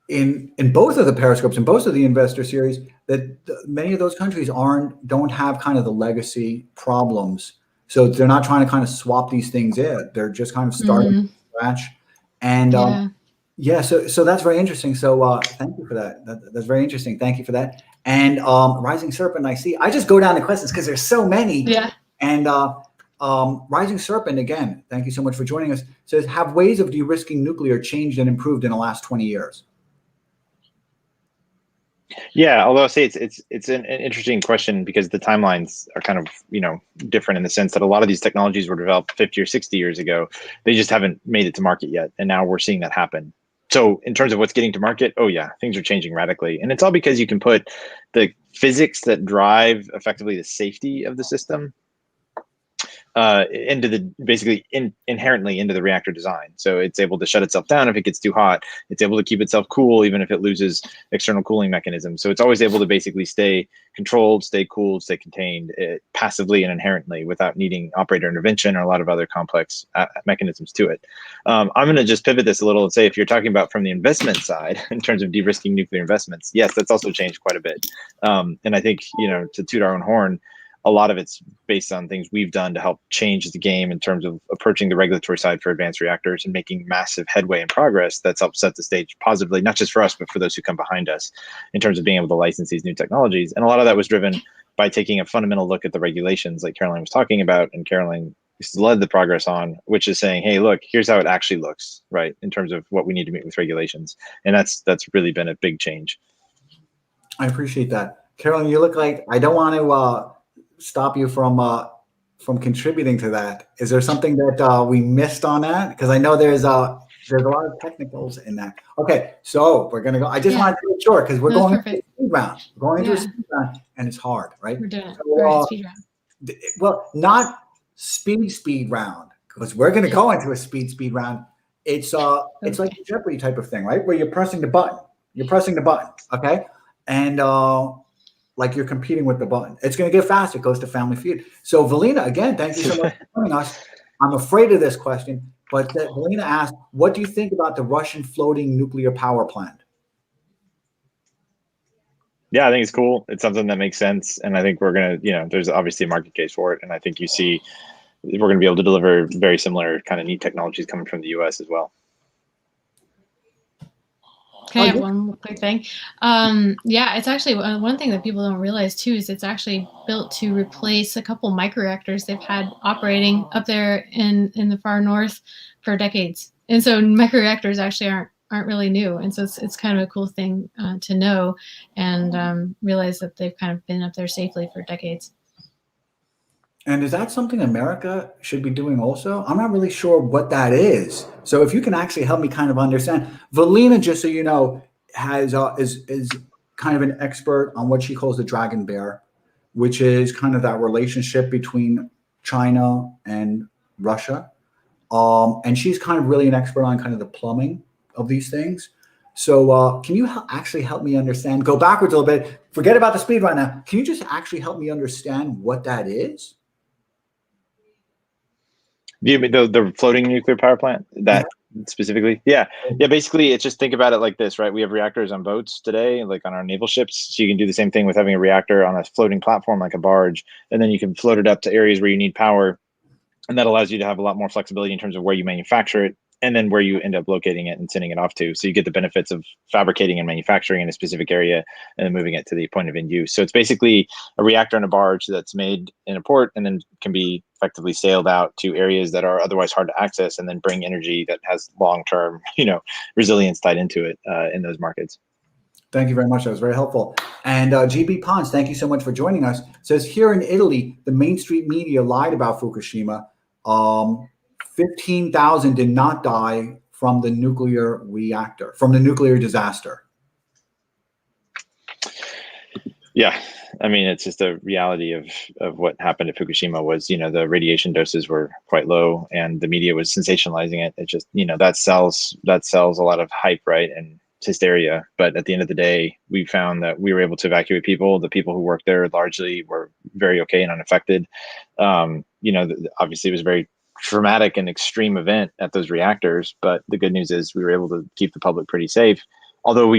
in both of the periscopes, in both of the investor series, that many of those countries don't have kind of the legacy problems. So they're not trying to kind of swap these things in. They're just kind of starting from scratch. And so that's very interesting. So thank you for that. That's very interesting. Thank you for that. And Rising Serpent, I just go down to questions because there's so many. Yeah. And Rising Serpent, again, thank you so much for joining us, says, have ways of de-risking nuclear changed and improved in the last 20 years? Yeah, although I'll say it's an interesting question, because the timelines are kind of, different in the sense that a lot of these technologies were developed 50 or 60 years ago. They just haven't made it to market yet. And now we're seeing that happen. So in terms of what's getting to market, oh yeah, things are changing radically. And it's all because you can put the physics that drive effectively the safety of the system inherently into the reactor design. So it's able to shut itself down if it gets too hot. It's able to keep itself cool even if it loses external cooling mechanisms. So it's always able to basically stay controlled, stay cooled, stay contained passively and inherently without needing operator intervention or a lot of other complex mechanisms to it. I'm going to just pivot this a little and say, if you're talking about from the investment side in terms of de-risking nuclear investments, yes, that's also changed quite a bit. And I think, to toot our own horn, a lot of it's based on things we've done to help change the game in terms of approaching the regulatory side for advanced reactors and making massive headway and progress that's helped set the stage positively, not just for us, but for those who come behind us in terms of being able to license these new technologies. And a lot of that was driven by taking a fundamental look at the regulations like Caroline was talking about, and Caroline led the progress on, which is saying, hey, look, here's how it actually looks, right, in terms of what we need to meet with regulations. And that's really been a big change. I appreciate that. Caroline, you look like, I don't want to stop you from contributing to that. Is there something that we missed on that? Because I know there's a lot of technicals in that. Okay, so we're gonna go. I just wanted to make sure, because we're going into a speed round. We're going into a speed round, and it's hard, right? We're doing it. So, speed round. Well, not speed round, because we're gonna go into a speed round. It's like a Jeopardy type of thing, right? Where you're pressing the button. Okay, and like you're competing with the button. It's going to get faster. It goes to Family Feud. So Valina, again, thank you so much for joining us. I'm afraid of this question, but Valina asked, what do you think about the Russian floating nuclear power plant? Yeah, I think it's cool. It's something that makes sense. And I think we're going to, there's obviously a market case for it. And I think we're going to be able to deliver very similar kind of neat technologies coming from the US as well. Can I have one quick thing? Yeah, it's actually one thing that people don't realize too is it's actually built to replace a couple microreactors they've had operating up there in the far north for decades. And so microreactors actually aren't really new. And so it's kind of a cool thing to know and realize that they've kind of been up there safely for decades. And is that something America should be doing also? I'm not really sure what that is. So if you can actually help me kind of understand, Valina, just so you know, has is kind of an expert on what she calls the dragon bear, which is kind of that relationship between China and Russia. And she's kind of really an expert on kind of the plumbing of these things. So can you actually help me understand? Go backwards a little bit. Forget about the speed right now. Can you just actually help me understand what that is? Do you mean the floating nuclear power plant that specifically? Yeah. Basically, it's just think about it like this, right? We have reactors on boats today, like on our naval ships. So you can do the same thing with having a reactor on a floating platform like a barge, and then you can float it up to areas where you need power, and that allows you to have a lot more flexibility in terms of where you manufacture it, and then where you end up locating it and sending it off to. So you get the benefits of fabricating and manufacturing in a specific area and then moving it to the point of end use. So it's basically a reactor and a barge that's made in a port and then can be effectively sailed out to areas that are otherwise hard to access, and then bring energy that has long-term, resilience tied into it in those markets. Thank you very much. That was very helpful. And GB Pons, thank you so much for joining us. It says here in Italy, the Main Street media lied about Fukushima. 15,000 did not die from the nuclear reactor, from the nuclear disaster. Yeah, I mean, it's just a reality of what happened at Fukushima was, the radiation doses were quite low, and the media was sensationalizing it. It just, that sells a lot of hype, right, and hysteria. But at the end of the day, we found that we were able to evacuate people. The people who worked there largely were very okay and unaffected. Obviously, it was a very traumatic and extreme event at those reactors, but the good news is we were able to keep the public pretty safe. Although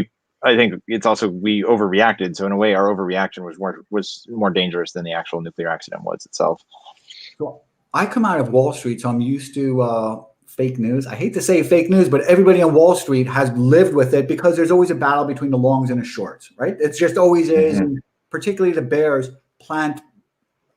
I think it's also we overreacted. So in a way, our overreaction was more dangerous than the actual nuclear accident was itself. So I come out of Wall Street, so I'm used to fake news. I hate to say fake news, but everybody on Wall Street has lived with it because there's always a battle between the longs and the shorts, right? It's just always is, and particularly the bears plant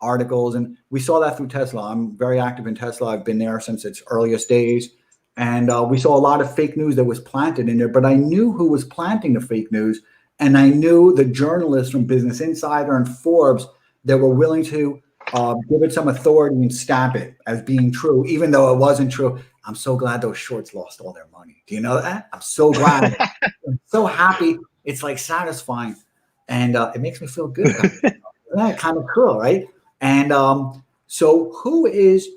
articles, and we saw that through Tesla. I'm very active in Tesla. I've been there since its earliest days. And we saw a lot of fake news that was planted in there, but I knew who was planting the fake news. And I knew the journalists from Business Insider and Forbes that were willing to give it some authority and stamp it as being true, even though it wasn't true. I'm so glad those shorts lost all their money. Do you know that? I'm so glad. I'm so happy. It's like satisfying. And it makes me feel good. That kind of cool, right? And so who is...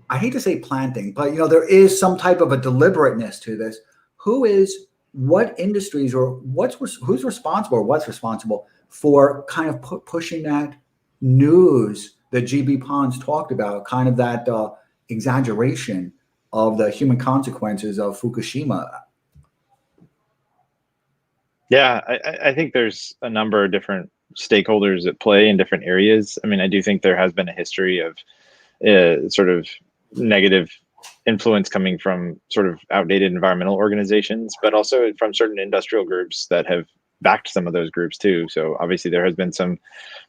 I hate to say planting, but there is some type of a deliberateness to this. What industries or who's responsible or what's responsible for kind of pushing that news that GB Pons talked about, kind of that exaggeration of the human consequences of Fukushima? Yeah, I think there's a number of different stakeholders at play in different areas. I mean, I do think there has been a history of sort of negative influence coming from sort of outdated environmental organizations, but also from certain industrial groups that have backed some of those groups too. So obviously there has been some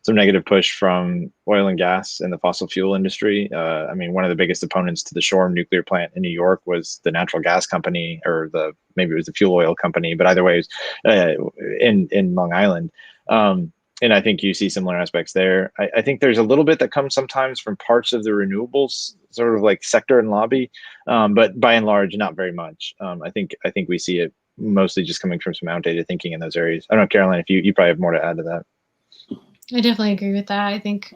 negative push from oil and gas and the fossil fuel industry. I mean, one of the biggest opponents to the Shore nuclear plant in New York was the natural gas company, or maybe it was the fuel oil company, but either way, it was in Long Island. And I think you see similar aspects there. I think there's a little bit that comes sometimes from parts of the renewables sort of like sector and lobby, but by and large, not very much. I think we see it mostly just coming from some outdated thinking in those areas. I don't know, Caroline, if you probably have more to add to that. I definitely agree with that. I think,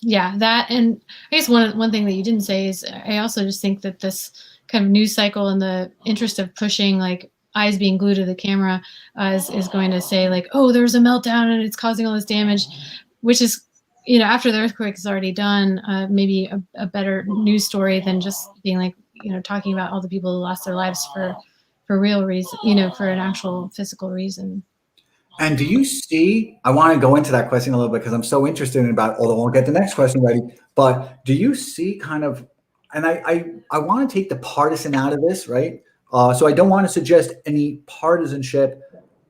yeah, that, and I guess one thing that you didn't say is I also just think that this kind of news cycle and the interest of pushing like eyes being glued to the camera is going to say like, oh, there's a meltdown and it's causing all this damage, which is, after the earthquake is already done, maybe a better news story than just being like, talking about all the people who lost their lives for real reason, for an actual physical reason. And do you see, I want to go into that question a little bit because I'm so interested in about, although we'll get the next question ready, but do you see kind of, and I want to take the partisan out of this, right? So I don't want to suggest any partisanship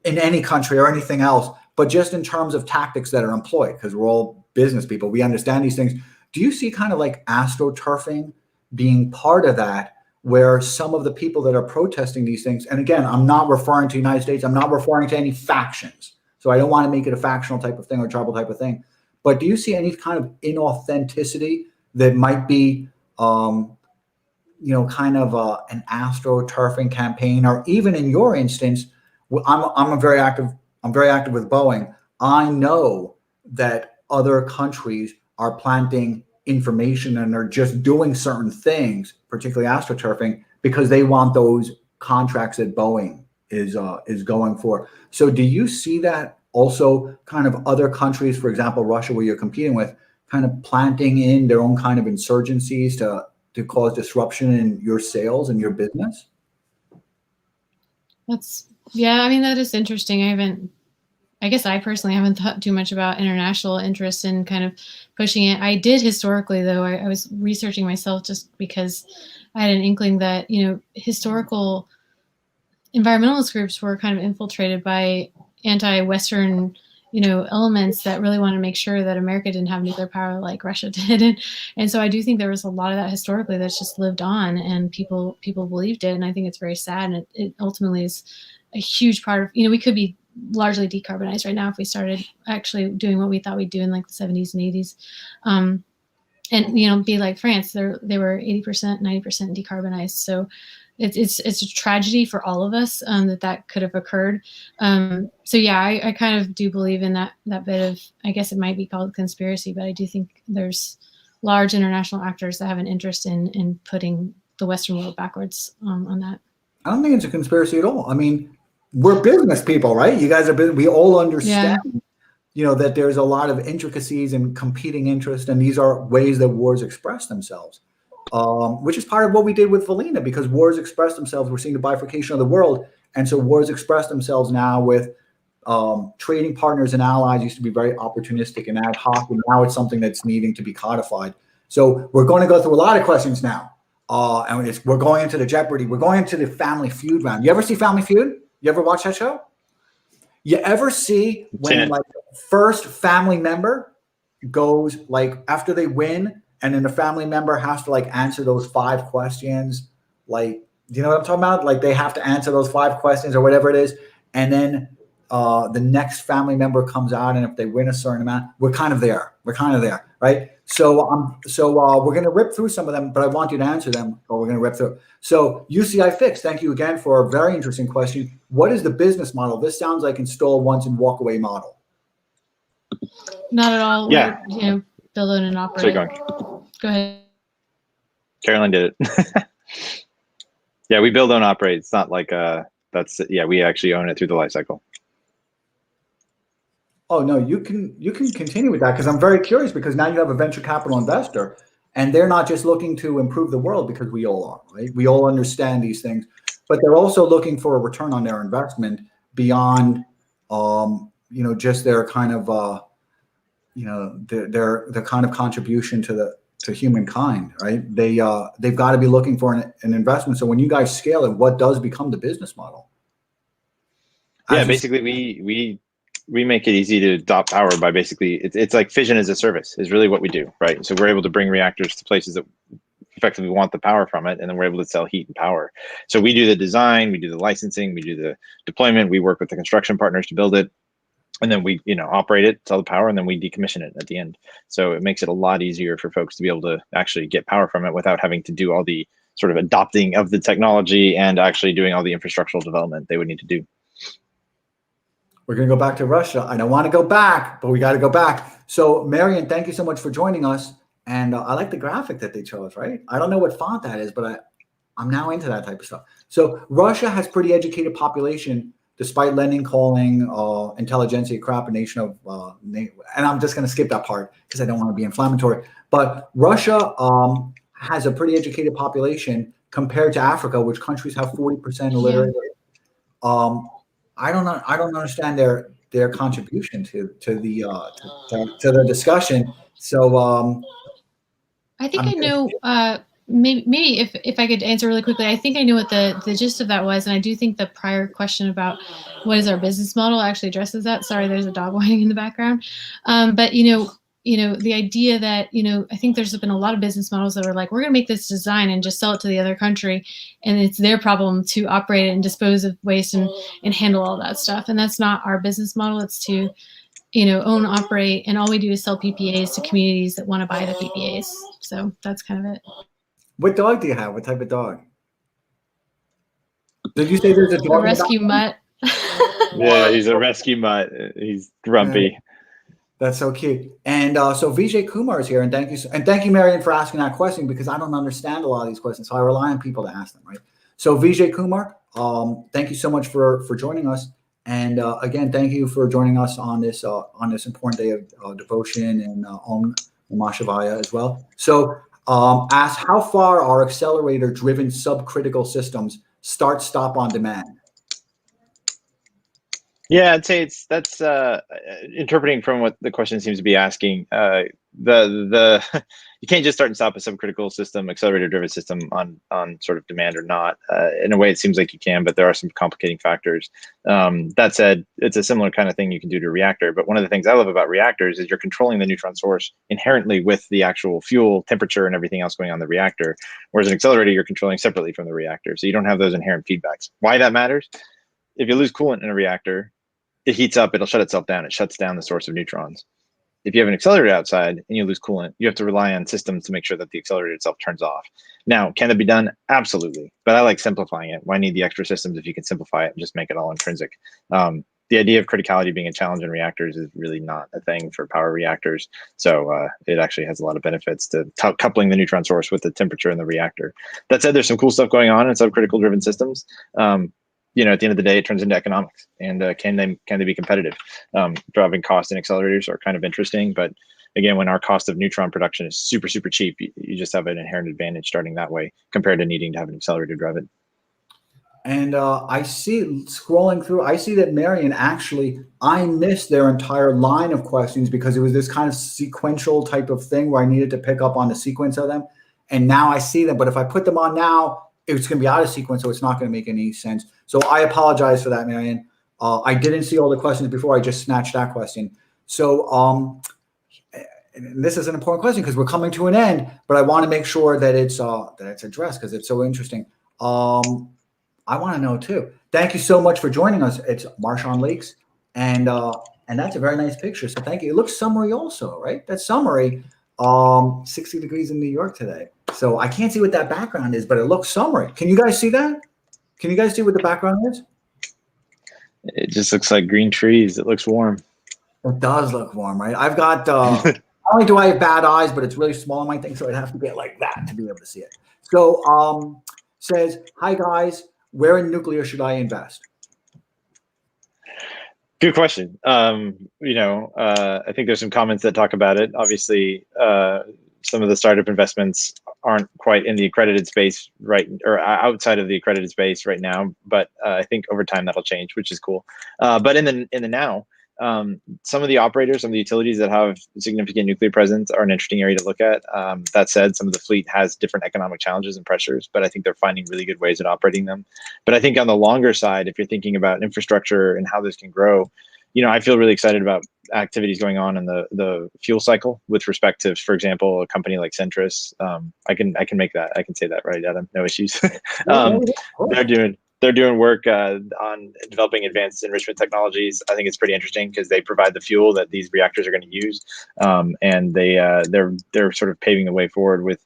in any country or anything else, but just in terms of tactics that are employed, because we're all business people, we understand these things. Do you see kind of like astroturfing being part of that, where some of the people that are protesting these things, and again, I'm not referring to the United States, I'm not referring to any factions, so I don't want to make it a factional type of thing or tribal type of thing, but do you see any kind of inauthenticity that might be, kind of an astroturfing campaign, or even in your instance, I'm very active with Boeing. I know that other countries are planting information and are just doing certain things, particularly astroturfing, because they want those contracts that Boeing is going for. So do you see that also kind of other countries, for example, Russia, where you're competing with, kind of planting in their own kind of insurgencies to cause disruption in your sales and your business? That is interesting. I guess I personally haven't thought too much about international interest in kind of pushing it. I did historically, though. I was researching myself just because I had an inkling that, historical environmentalist groups were kind of infiltrated by anti-Western, elements that really want to make sure that America didn't have nuclear power like Russia did. And so I do think there was a lot of that historically that's just lived on, and people believed it. And I think it's very sad. And it ultimately is a huge part of, we could be largely decarbonized right now if we started actually doing what we thought we'd do in like the 70s and 80s. And be like France, they were 80%, 90% decarbonized. So it's a tragedy for all of us that could have occurred. So yeah, I kind of do believe in that bit of, I guess it might be called conspiracy, but I do think there's large international actors that have an interest in putting the Western world backwards on that. I don't think it's a conspiracy at all. I mean, we're business people, right? You guys are we all understand, that there's a lot of intricacies and competing interest, and these are ways that wars express themselves. Which is part of what we did with Valina, because wars express themselves. We're seeing the bifurcation of the world. And so wars express themselves now with trading partners and allies. Used to be very opportunistic and ad hoc, and now it's something that's needing to be codified. So we're going to go through a lot of questions now. And we're going into the Jeopardy. We're going into the Family Feud round. You ever see Family Feud? You ever watch that show? You ever see when like the first family member goes, like, after they win, and then the family member has to like answer those 5 questions? Like, do you know what I'm talking about? Like, they have to answer those 5 questions or whatever it is. And then the next family member comes out, and if they win a certain amount, we're kind of there. Right? So we're going to rip through some of them, but I want you to answer them, or we're going to rip through. So UCI Fix, thank you again for a very interesting question. What is the business model? This sounds like install once and walk away model. Not at all. Yeah. We're, build it and operate. Go ahead. Caroline did it. Yeah, we build, own, operate. It's not like we actually own it through the life cycle. Oh no, you can continue with that, because I'm very curious, because now you have a venture capital investor, and they're not just looking to improve the world, because we all are, right? We all understand these things, but they're also looking for a return on their investment beyond, just their kind of, their kind of contribution to humankind, right? They've got to be looking for an investment. So when you guys scale it, what does become the business model? Basically we make it easy to adopt power by basically, it's like fission as a service is really what we do, right? So we're able to bring reactors to places that effectively want the power from it, and then we're able to sell heat and power. So we do the design, we do the licensing, we do the deployment, we work with the construction partners to build it, and then we operate it, sell the power, and then we decommission it at the end. So it makes it a lot easier for folks to be able to actually get power from it without having to do all the sort of adopting of the technology and actually doing all the infrastructural development they would need to do. We're going to go back to Russia. I don't want to go back, but we got to go back. So Marion, thank you so much for joining us. And I like the graphic that they chose, right? I don't know what font that is, but I'm now into that type of stuff. So Russia has pretty educated population, despite Lenin calling intelligentsia crap a nation of, and I'm just going to skip that part because I don't want to be inflammatory. But Russia has a pretty educated population compared to Africa, which countries have 40% illiterate. I don't understand their contribution to the discussion. So I think I know. Maybe if I could answer really quickly, I think I know what the gist of that was, and I do think the prior question about what is our business model actually addresses that. Sorry, there's a dog whining in the background, but the idea that I think there's been a lot of business models that are like, we're going to make this design and just sell it to the other country, and it's their problem to operate it and dispose of waste and handle all that stuff, and that's not our business model. It's to own, operate, and all we do is sell PPAs to communities that want to buy the PPAs. So that's kind of it. What dog do you have? What type of dog? Did you say there's a dog? A rescue mutt. Yeah, he's a rescue mutt. He's grumpy. That's so cute. And so Vijay Kumar is here, and thank you, Marion, for asking that question, because I don't understand a lot of these questions, so I rely on people to ask them, right? So Vijay Kumar, thank you so much for joining us, and again, thank you for joining us on this important day of devotion and Om Namah Shivaya as well. So ask, how far are accelerator-driven subcritical systems start-stop on demand? Yeah, I'd say that's interpreting from what the question seems to be asking. You can't just start and stop a subcritical system, accelerator-driven system on sort of demand or not. In a way, it seems like you can, but there are some complicating factors. That said, it's a similar kind of thing you can do to a reactor. But one of the things I love about reactors is you're controlling the neutron source inherently with the actual fuel, temperature, and everything else going on in the reactor. Whereas an accelerator, you're controlling separately from the reactor, so you don't have those inherent feedbacks. Why that matters? If you lose coolant in a reactor, it heats up, it'll shut itself down. It shuts down the source of neutrons. If you have an accelerator outside and you lose coolant, you have to rely on systems to make sure that the accelerator itself turns off. Now, can that be done? Absolutely. But I like simplifying it. Why need the extra systems if you can simplify it and just make it all intrinsic? The idea of criticality being a challenge in reactors is really not a thing for power reactors. So it actually has a lot of benefits to coupling the neutron source with the temperature in the reactor. That said, there's some cool stuff going on in subcritical driven systems. At the end of the day, it turns into economics, and can they be competitive? Driving cost in accelerators are kind of interesting, but again, when our cost of neutron production is super, super cheap, you just have an inherent advantage starting that way compared to needing to have an accelerator drive it. And I see, scrolling through, I see that Marion, actually, I missed their entire line of questions because it was this kind of sequential type of thing where I needed to pick up on the sequence of them. And now I see them, but if I put them on now, it's going to be out of sequence, so it's not going to make any sense. So I apologize for that, Marion. I didn't see all the questions before. I just snatched that question. So and this is an important question because we're coming to an end, but I want to make sure that it's addressed because it's so interesting. I want to know too. Thank you so much for joining us. It's Marshawn Lakes, and that's a very nice picture. So thank you. It looks summery also, right? That's summery. 60 degrees in New York today. So I can't see what that background is, but it looks summery. Can you guys see that? Can you guys see what the background is? It just looks like green trees. It looks warm. It does look warm, right? I've got, not only do I have bad eyes, but it's really small on my thing, so I'd have to get like that to be able to see it. So says, hi guys, where in nuclear should I invest? Good question. I think there's some comments that talk about it. Obviously, some of the startup investments aren't quite in the accredited space or outside of the accredited space right now. But I think over time that'll change, which is cool. But in the now, some of the operators, some of the utilities that have significant nuclear presence are an interesting area to look at. That said, some of the fleet has different economic challenges and pressures, but I think they're finding really good ways at operating them. But I think on the longer side, if you're thinking about infrastructure and how this can grow, I feel really excited about activities going on in the fuel cycle with respect to, for example, a company like Centrus. I can make that. I can say that, right, Adam? No issues. They're doing work on developing advanced enrichment technologies. I think it's pretty interesting because they provide the fuel that these reactors are going to use, and they're sort of paving the way forward with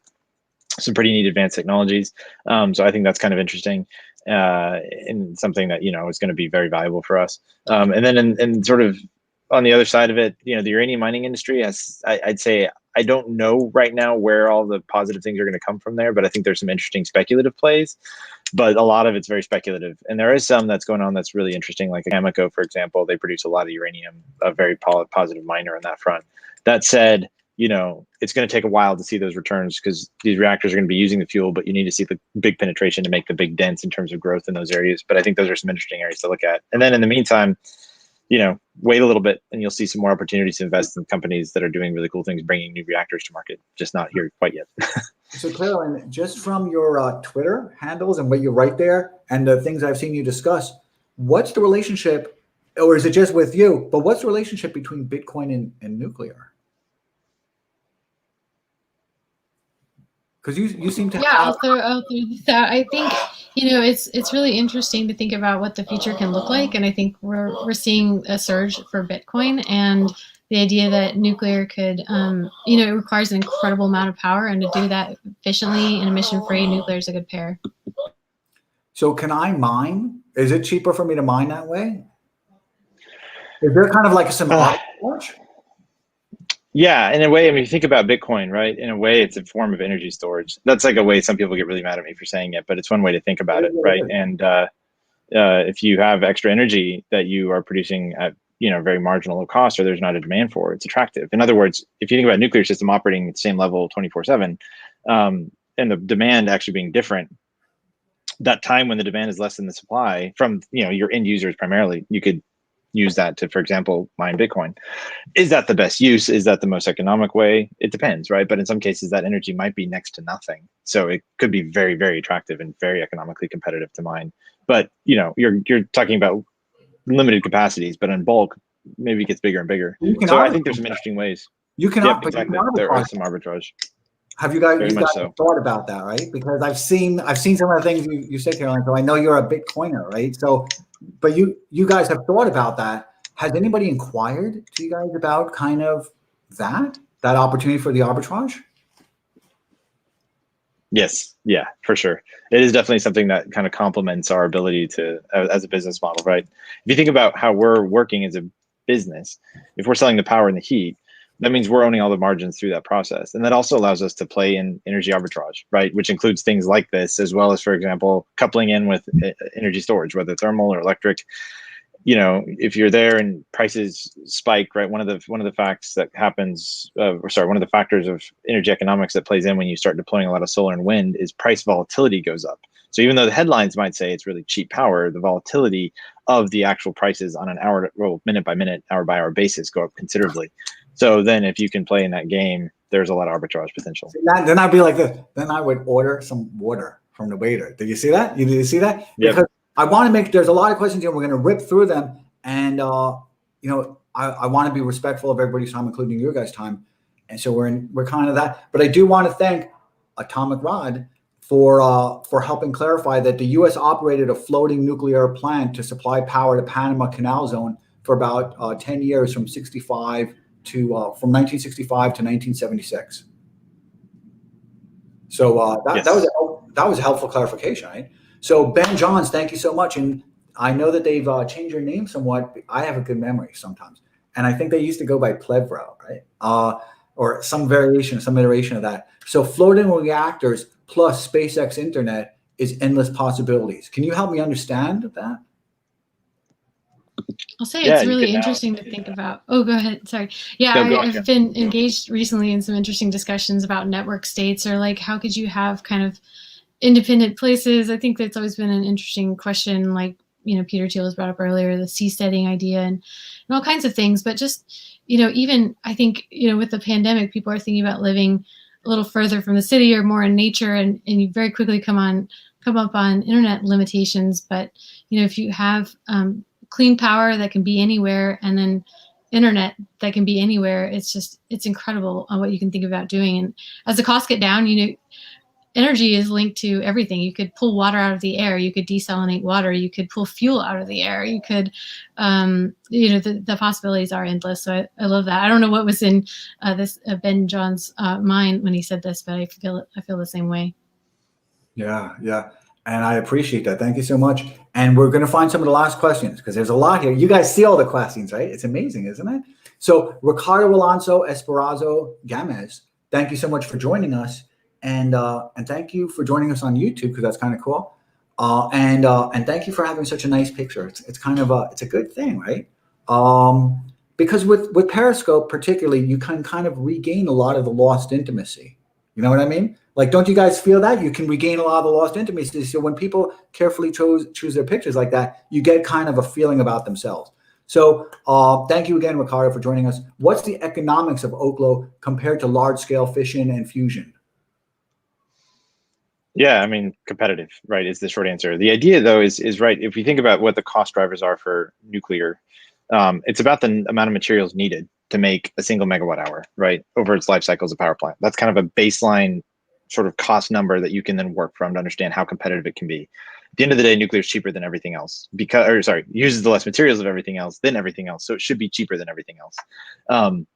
some pretty neat advanced technologies. So I think that's kind of interesting. And something that is going to be very valuable for us. And then in sort of on the other side of it, the uranium mining industry, I'd say I don't know right now where all the positive things are going to come from there, but I think there's some interesting speculative plays, but a lot of it's very speculative. And there is some that's going on that's really interesting, like Amoco, for example. They produce a lot of uranium, a very positive miner on that front. That said, it's going to take a while to see those returns because these reactors are going to be using the fuel, but you need to see the big penetration to make the big dents in terms of growth in those areas. But I think those are some interesting areas to look at. And then in the meantime, wait a little bit and you'll see some more opportunities to invest in companies that are doing really cool things, bringing new reactors to market, just not here quite yet. So Caroline, just from your Twitter handles and what you write there and the things I've seen you discuss, what's the relationship, or is it just with you, but what's the relationship between Bitcoin and nuclear? Because you seem to Yeah, have. I'll throw this out. I think it's really interesting to think about what the future can look like, and I think we're seeing a surge for Bitcoin, and the idea that nuclear could it requires an incredible amount of power, and to do that efficiently and emission-free, nuclear is a good pair. So can I mine? Is it cheaper for me to mine that way? Is there kind of like some arbitrage? Yeah, in a way, I mean, if you think about Bitcoin, right? In a way, it's a form of energy storage. That's like a way some people get really mad at me for saying it, but it's one way to think about it, right? And if you have extra energy that you are producing at very marginal low cost, or there's not a demand for, it's attractive. In other words, if you think about a nuclear system operating at the same level 24/7, and the demand actually being different, that time when the demand is less than the supply from your end users primarily, you could use that to, for example, mine Bitcoin. Is that the best use? Is that the most economic way? It depends, right? But in some cases, that energy might be next to nothing. So it could be very, very attractive and very economically competitive to mine. But you're talking about limited capacities, but in bulk, maybe it gets bigger and bigger. So I think there's some interesting ways. You can Yep, exactly. There is some arbitrage. Have you guys, Very much so. thought about that, right? Because I've seen some of the things you said, Caroline. So I know you're a Bitcoiner, right? So, but you guys have thought about that. Has anybody inquired to you guys about kind of that opportunity for the arbitrage? Yes, yeah, for sure. It is definitely something that kind of complements our ability to, as a business model, right? If you think about how we're working as a business, if we're selling the power and the heat, that means we're owning all the margins through that process. And that also allows us to play in energy arbitrage, right? Which includes things like this, as well as, for example, coupling in with energy storage, whether thermal or electric. If you're there and prices spike, right? One of the facts that happens, one of the factors of energy economics that plays in when you start deploying a lot of solar and wind is price volatility goes up. So even though the headlines might say it's really cheap power, the volatility of the actual prices on an minute by minute, hour by hour basis go up considerably. So then if you can play in that game, there's a lot of arbitrage potential. Then I'd be like this. Then I would order some water from the waiter. Did you see that? Did you see that? Yep. Because I want to there's a lot of questions here. We're going to rip through them. And, I want to be respectful of everybody's time, including your guys' time. And so we're kind of that. But I do want to thank Atomic Rod for helping clarify that the U.S. operated a floating nuclear plant to supply power to Panama Canal Zone for about 10 years from 1965 to 1976. So Yes. that was a helpful clarification, right? So Ben Johns, thank you so much. And I know that they've changed your name somewhat. I have a good memory sometimes, and I think they used to go by Plevro, right? Or some variation, some iteration of that. So floating reactors plus SpaceX internet is endless possibilities. Can you help me understand that? I'll say it's really interesting to think about. Oh, go ahead. Sorry. Yeah, I've been engaged recently in some interesting discussions about network states, or like how could you have kind of independent places. I think that's always been an interesting question, like, Peter Thiel was brought up earlier, the seasteading idea and all kinds of things. But just, even I think, with the pandemic, people are thinking about living a little further from the city or more in nature, and you very quickly come up on internet limitations. But, if you have clean power that can be anywhere, and then internet that can be anywhere, it's incredible on what you can think about doing. And as the costs get down, energy is linked to everything. You could pull water out of the air. You could desalinate water. You could pull fuel out of the air. You could, the possibilities are endless. So I love that. I don't know what was in this Ben John's mind when he said this, but I feel the same way. Yeah. And I appreciate that. Thank you so much. And we're going to find some of the last questions because there's a lot here. You guys see all the questions, right? It's amazing, isn't it? So Ricardo Alonso Esperanza Gamez, thank you so much for joining us. And thank you for joining us on YouTube, because that's kind of cool. And thank you for having such a nice picture. It's kind of it's a good thing, right? Because with Periscope particularly, you can kind of regain a lot of the lost intimacy. You know what I mean? Like, don't you guys feel that? You can regain a lot of the lost intimacy. So when people carefully choose their pictures like that, you get kind of a feeling about themselves. So thank you again, Ricardo, for joining us. What's the economics of Oklo compared to large-scale fission and fusion? Yeah, I mean, competitive, right, is the short answer. The idea, though, is right. If we think about what the cost drivers are for nuclear, it's about the amount of materials needed to make a single megawatt hour, right, over its life cycle as a power plant. That's kind of a baseline sort of cost number that you can then work from to understand how competitive it can be. At the end of the day, nuclear is cheaper than everything else uses the less materials of everything else than everything else. So it should be cheaper than everything else.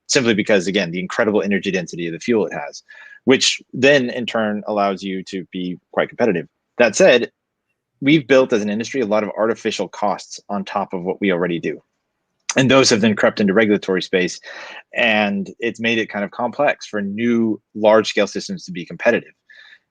Simply because, again, the incredible energy density of the fuel it has, which then in turn allows you to be quite competitive. That said, we've built as an industry a lot of artificial costs on top of what we already do. And those have then crept into regulatory space, and it's made it kind of complex for new large scale systems to be competitive.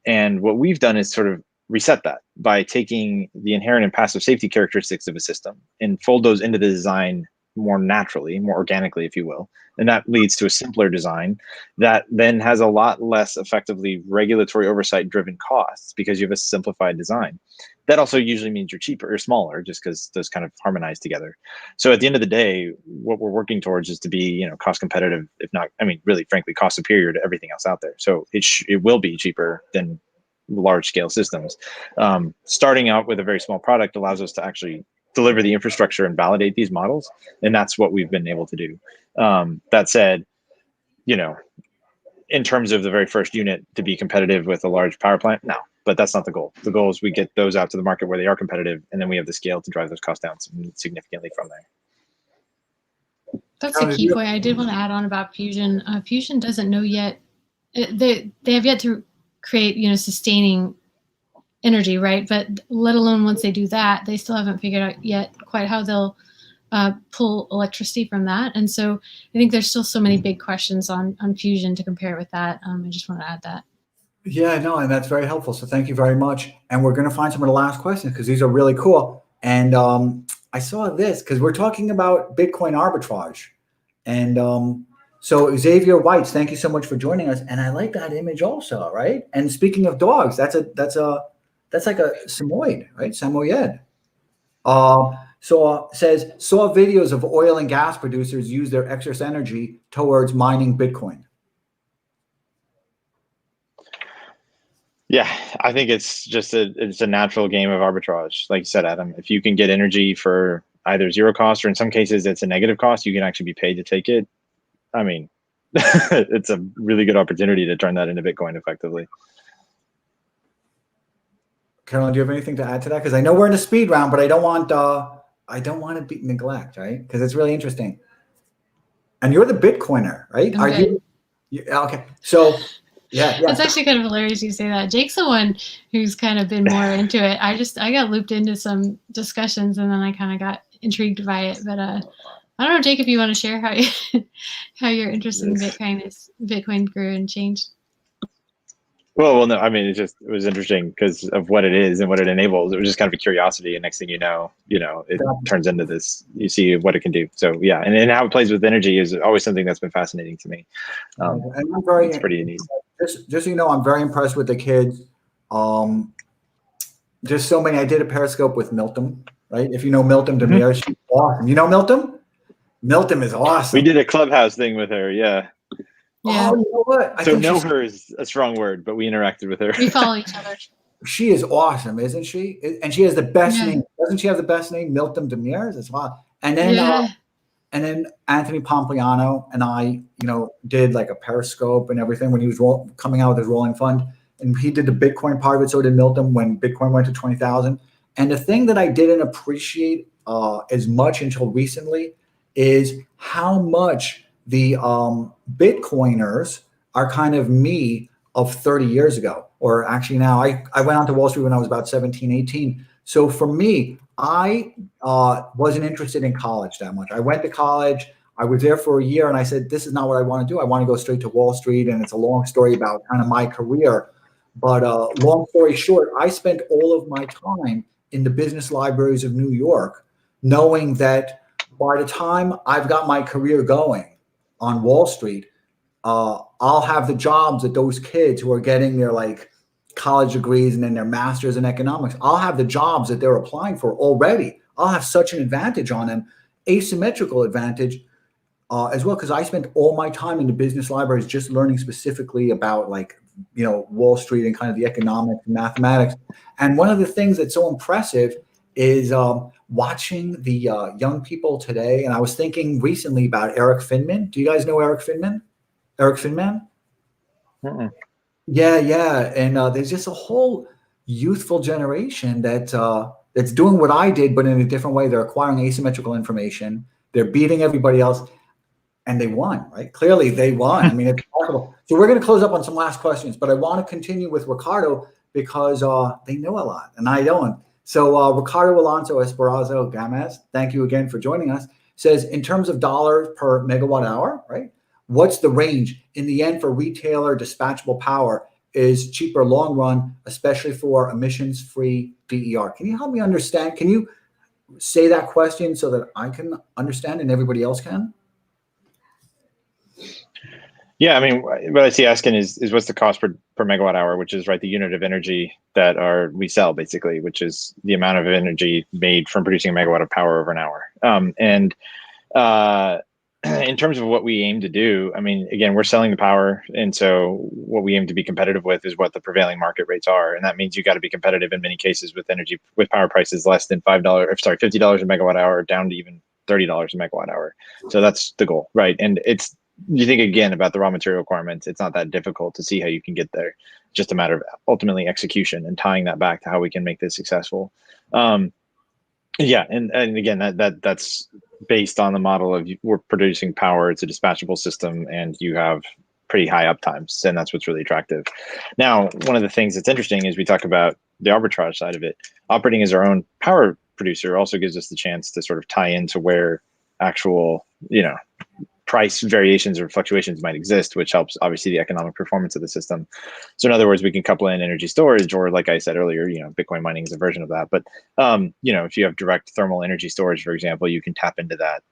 And what we've done is sort of reset that by taking the inherent and passive safety characteristics of a system and fold those into the design more naturally, more organically, if you will. And that leads to a simpler design that then has a lot less effectively regulatory oversight driven costs because you have a simplified design. That also usually means you're cheaper or smaller just because those kind of harmonize together. So at the end of the day, what we're working towards is to be, cost competitive, if not, really, frankly, cost superior to everything else out there. So it will be cheaper than large scale systems. Starting out with a very small product allows us to actually deliver the infrastructure and validate these models. And that's what we've been able to do. That said, in terms of the very first unit to be competitive with a large power plant, no, but that's not the goal. The goal is we get those out to the market where they are competitive, and then we have the scale to drive those costs down significantly from there. That's a key point. I did want to add on about fusion. Fusion doesn't know yet. They have yet to create, sustaining energy, right? But let alone once they do that, they still haven't figured out yet quite how they'll pull electricity from that. And so I think there's still so many big questions on fusion to compare it with that. I just want to add that. Yeah, no, and that's very helpful. So thank you very much. And we're going to find some of the last questions because these are really cool. And I saw this because we're talking about Bitcoin arbitrage. And so Xavier Whites, thank you so much for joining us. And I like that image also, right? And speaking of dogs, that's like a Samoyed, right? Samoyed. Says, saw videos of oil and gas producers use their excess energy towards mining Bitcoin. Yeah, I think it's just it's a natural game of arbitrage. Like you said, Adam, if you can get energy for either zero cost or in some cases it's a negative cost, you can actually be paid to take it. It's a really good opportunity to turn that into Bitcoin effectively. Carolyn, do you have anything to add to that? Because I know we're in a speed round, but I don't want to be neglect, right? Because it's really interesting. And you're the Bitcoiner, right? Okay. Are you? Okay. So, yeah. It's actually kind of hilarious you say that. Jake's the one who's kind of been more into it. I got looped into some discussions and then I kind of got intrigued by it. But I don't know, Jake, if you want to share how your interest in Bitcoin grew and changed. Well, no, it was interesting because of what it is and what it enables. It was just kind of a curiosity, and next thing you know, it turns into this. You see what it can do. So yeah, and how it plays with energy is always something that's been fascinating to me. And I'm very, it's pretty neat. Just so you know, I'm very impressed with the kids. Just so many. I did a Periscope with Milton, right? If you know Milton Demir, she's awesome. You know Milton? Milton is awesome. We did a Clubhouse thing with her. Yeah. Yeah. Oh, you know what? So know her is a strong word, but we interacted with her. We follow each other. She is awesome, isn't she? And she has the best name. Doesn't she have the best name? Milton Demir? That's wild. And then Anthony Pompliano and I, did like a Periscope and everything when he was coming out with his rolling fund. And he did the Bitcoin part of it. So did Milton when Bitcoin went to 20,000. And the thing that I didn't appreciate as much until recently is how much the Bitcoiners are kind of me of 30 years ago, or actually now I went onto Wall Street when I was about 17, 18. So for me, I wasn't interested in college that much. I went to college. I was there for a year and I said, this is not what I want to do. I want to go straight to Wall Street. And it's a long story about kind of my career. But long story short, I spent all of my time in the business libraries of New York, knowing that by the time I've got my career going on Wall Street, I'll have the jobs that those kids who are getting their college degrees and then their masters in economics, I'll have the jobs that they're applying for already. I'll have such an advantage on them, asymmetrical advantage as well, because I spent all my time in the business libraries just learning specifically about Wall Street and kind of the economics and mathematics. And one of the things that's so impressive is watching the young people today. And I was thinking recently about Eric Finman. Do you guys know Eric Finman? Eric Finman? Yeah. And there's just a whole youthful generation that that's doing what I did, but in a different way. They're acquiring asymmetrical information. They're beating everybody else, and they won, right? Clearly, they won. I mean, it's possible. So we're going to close up on some last questions, but I want to continue with Ricardo because they know a lot, and I don't. So Ricardo Alonso Esperanza Gamez, thank you again for joining us, says, in terms of dollars per megawatt hour, right? What's the range in the end for retailer dispatchable power is cheaper long run, especially for emissions-free DER? Can you help me understand? Can you say that question so that I can understand and everybody else can? Yeah, I mean, what I see asking is what's the cost per megawatt hour, which is right the unit of energy that we sell basically, which is the amount of energy made from producing a megawatt of power over an hour. In terms of what we aim to do, I mean, again, we're selling the power, and so what we aim to be competitive with is what the prevailing market rates are, and that means you got to be competitive in many cases with power prices less than $50 a megawatt hour, down to even $30 a megawatt hour. So that's the goal, right? And you think again about the raw material requirements, it's not that difficult to see how you can get there. Just a matter of ultimately execution and tying that back to how we can make this successful. Yeah, and again, that's based on the model of we're producing power, it's a dispatchable system, and you have pretty high uptimes, and that's what's really attractive. Now, one of the things that's interesting is we talk about the arbitrage side of it. Operating as our own power producer also gives us the chance to sort of tie into where actual, price variations or fluctuations might exist, which helps obviously the economic performance of the system. So in other words, we can couple in energy storage, or like I said earlier, Bitcoin mining is a version of that. But if you have direct thermal energy storage, for example, you can tap into that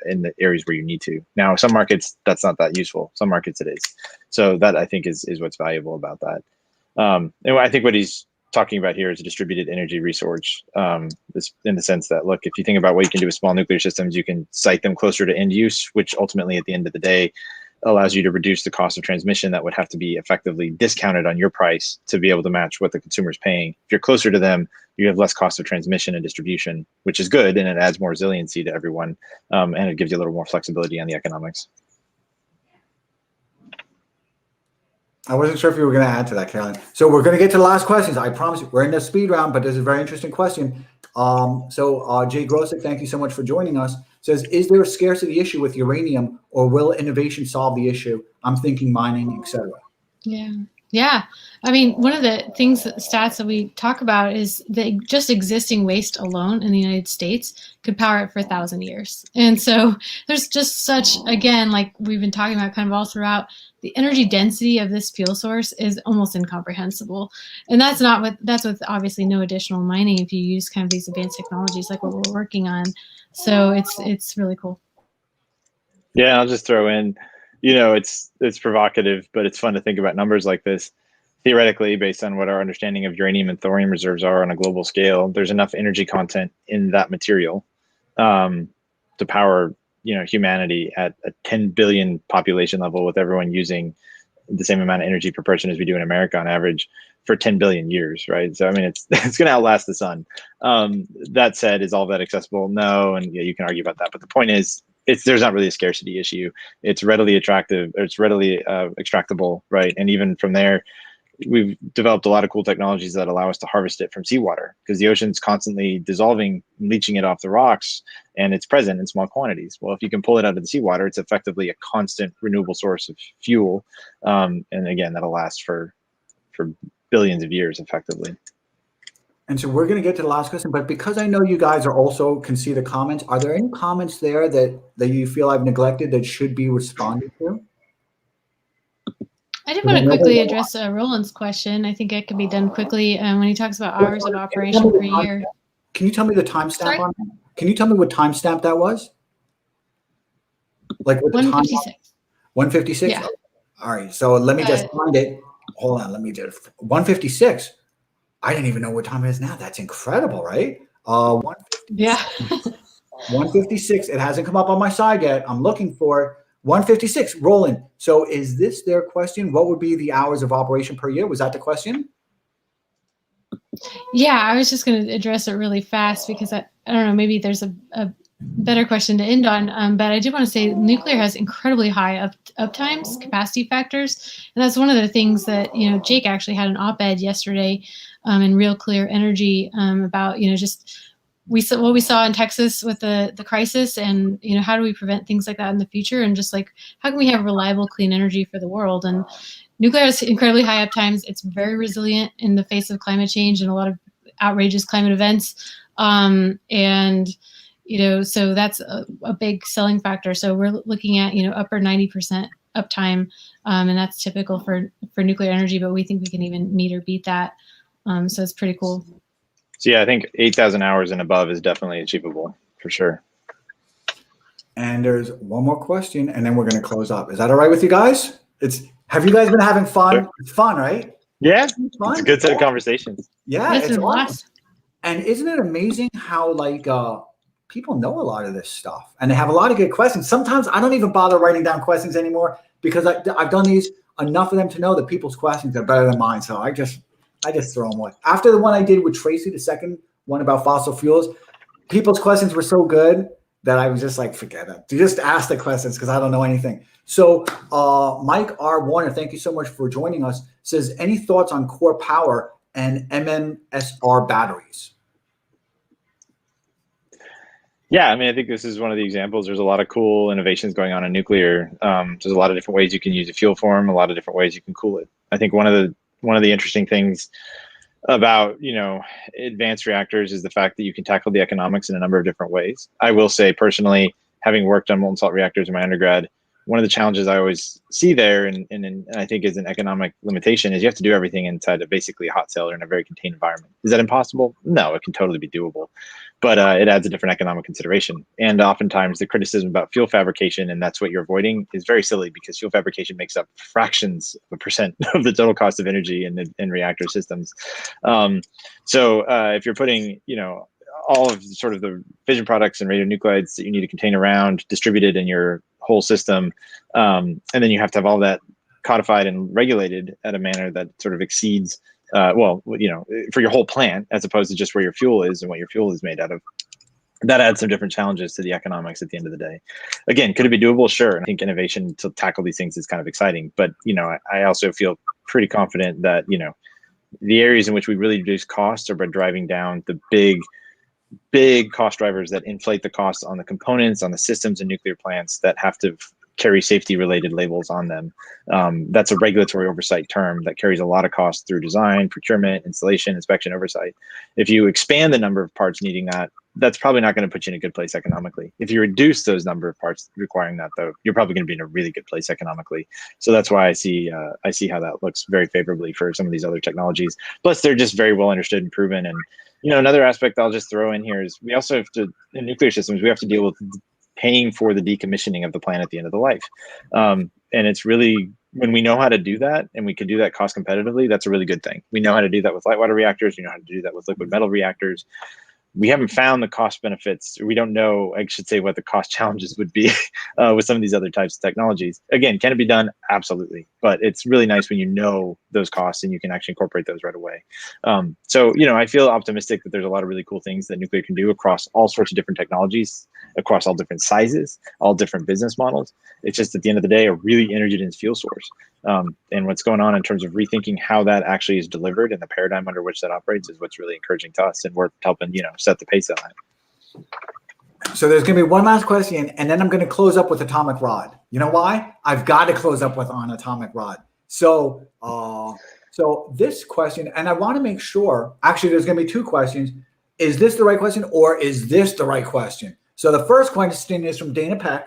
in the areas where you need to. Now, some markets that's not that useful. Some markets it is. So that I think is what's valuable about that. And I think what he's talking about here is a distributed energy resource, in the sense that, look, if you think about what you can do with small nuclear systems, you can site them closer to end use, which ultimately at the end of the day allows you to reduce the cost of transmission that would have to be effectively discounted on your price to be able to match what the consumer is paying. If you're closer to them, you have less cost of transmission and distribution, which is good, and it adds more resiliency to everyone, and it gives you a little more flexibility on the economics. I wasn't sure if you were going to add to that, Carolyn. So we're going to get to the last questions. I promise you, we're in the speed round, but this is a very interesting question. Jay Grosick, thank you so much for joining us. Says, is there a scarcity issue with uranium, or will innovation solve the issue? I'm thinking mining, etc. Yeah. I mean, one of the stats that we talk about is that just existing waste alone in the United States could power it for 1,000 years. And so there's just such, again, like we've been talking about kind of all throughout, the energy density of this fuel source is almost incomprehensible. And that's with obviously no additional mining if you use kind of these advanced technologies like what we're working on. So it's really cool. Yeah, I'll just throw in, it's provocative, but it's fun to think about numbers like this. Theoretically, based on what our understanding of uranium and thorium reserves are on a global scale, there's enough energy content in that material to power, humanity at a 10 billion population level, with everyone using the same amount of energy per person as we do in America on average for 10 billion years, right? So I mean, it's going to outlast the sun. That said, is all that accessible? No, and you can argue about that. But the point is, there's not really a scarcity issue. It's readily attractive, or it's readily extractable, right? And even from there, we've developed a lot of cool technologies that allow us to harvest it from seawater, because the ocean's constantly dissolving, leaching it off the rocks, and it's present in small quantities. Well, if you can pull it out of the seawater, it's effectively a constant renewable source of fuel. And again, that'll last for billions of years effectively. And so we're going to get to the last question, but because I know you guys can see the comments, are there any comments there that you feel I've neglected that should be responded to? I did want to quickly address Roland's question. I think it can be done quickly when he talks about hours of operation per year. Can you tell me the timestamp on that? Can you tell me what timestamp that was? Like what 156. 156? Yeah. All right. So let me just find it. Hold on. Let me just 156. I didn't even know what time it is now. That's incredible, right? 156. Yeah. 156. It hasn't come up on my side yet. I'm looking for it. 156. Roland. So is this their question? What would be the hours of operation per year? Was that the question? Yeah, I was just going to address it really fast because I don't know, maybe there's a better question to end on. But I did want to say nuclear has incredibly high uptimes, capacity factors. And that's one of the things that, Jake actually had an op-ed yesterday in Real Clear Energy about, just what we saw in Texas with the crisis, and, how do we prevent things like that in the future? And just like, how can we have reliable, clean energy for the world? And nuclear has incredibly high uptimes. It's very resilient in the face of climate change and a lot of outrageous climate events. So that's a big selling factor. So we're looking at, upper 90% uptime, and that's typical for nuclear energy, but we think we can even meet or beat that. So it's pretty cool. So yeah, I think 8,000 hours and above is definitely achievable for sure. And there's one more question, and then we're going to close up. Is that all right with you guys? Have you guys been having fun? Sure. It's fun, right? Yeah, it's a good set of conversations. Yeah, it's awesome. And isn't it amazing how people know a lot of this stuff, and they have a lot of good questions. Sometimes I don't even bother writing down questions anymore because I've done these enough of them to know that people's questions are better than mine. So I just throw them away. After the one I did with Tracy, the second one about fossil fuels, people's questions were so good that I was just like, forget it. Just ask the questions because I don't know anything. So Mike R. Warner, thank you so much for joining us, says, any thoughts on core power and MMSR batteries? Yeah, I mean, I think this is one of the examples. There's a lot of cool innovations going on in nuclear. There's a lot of different ways you can use a fuel form, a lot of different ways you can cool it. I think one of the interesting things about, advanced reactors is the fact that you can tackle the economics in a number of different ways. I will say personally, having worked on molten salt reactors in my undergrad, one of the challenges I always see there, and I think is an economic limitation, is you have to do everything inside of basically a hot cell or in a very contained environment. Is that impossible? No, it can totally be doable. But it adds a different economic consideration. And oftentimes the criticism about fuel fabrication, and that's what you're avoiding, is very silly because fuel fabrication makes up fractions of a percent of the total cost of energy in reactor systems. So if you're putting, all of sort of the fission products and radionuclides that you need to contain around distributed in your whole system, and then you have to have all that codified and regulated at a manner that sort of exceeds for your whole plant, as opposed to just where your fuel is and what your fuel is made out of. That adds some different challenges to the economics at the end of the day. Again, could it be doable? Sure. And I think innovation to tackle these things is kind of exciting, but I also feel pretty confident that the areas in which we really reduce costs are by driving down the big cost drivers that inflate the costs on the components, on the systems and nuclear plants that have to carry safety related labels on them. That's a regulatory oversight term that carries a lot of costs through design, procurement, installation, inspection, oversight. If you expand the number of parts needing that, that's probably not going to put you in a good place economically. If you reduce those number of parts requiring that, though, you're probably going to be in a really good place economically. So that's why I see how that looks very favorably for some of these other technologies. Plus, they're just very well understood and proven. And another aspect I'll just throw in here is we also have to, in nuclear systems, we have to deal with paying for the decommissioning of the plant at the end of the life. And it's really, when we know how to do that and we can do that cost competitively, that's a really good thing. We know how to do that with light water reactors. We know how to do that with liquid metal reactors. We haven't found the cost benefits. We don't know, I should say, what the cost challenges would be with some of these other types of technologies. Again, can it be done? Absolutely. But it's really nice when you know those costs and you can actually incorporate those right away. So, I feel optimistic that there's a lot of really cool things that nuclear can do across all sorts of different technologies, across all different sizes, all different business models. It's just at the end of the day, a really energy dense fuel source. And what's going on in terms of rethinking how that actually is delivered and the paradigm under which that operates is what's really encouraging to us. And we're helping, set the pace on it. So there's going to be one last question, and then I'm going to close up with atomic rod. You know why? I've got to close up on atomic rod. So this question, and I want to make sure, actually, there's going to be two questions. Is this the right question, or is this the right question? So the first question is from Dana Peck.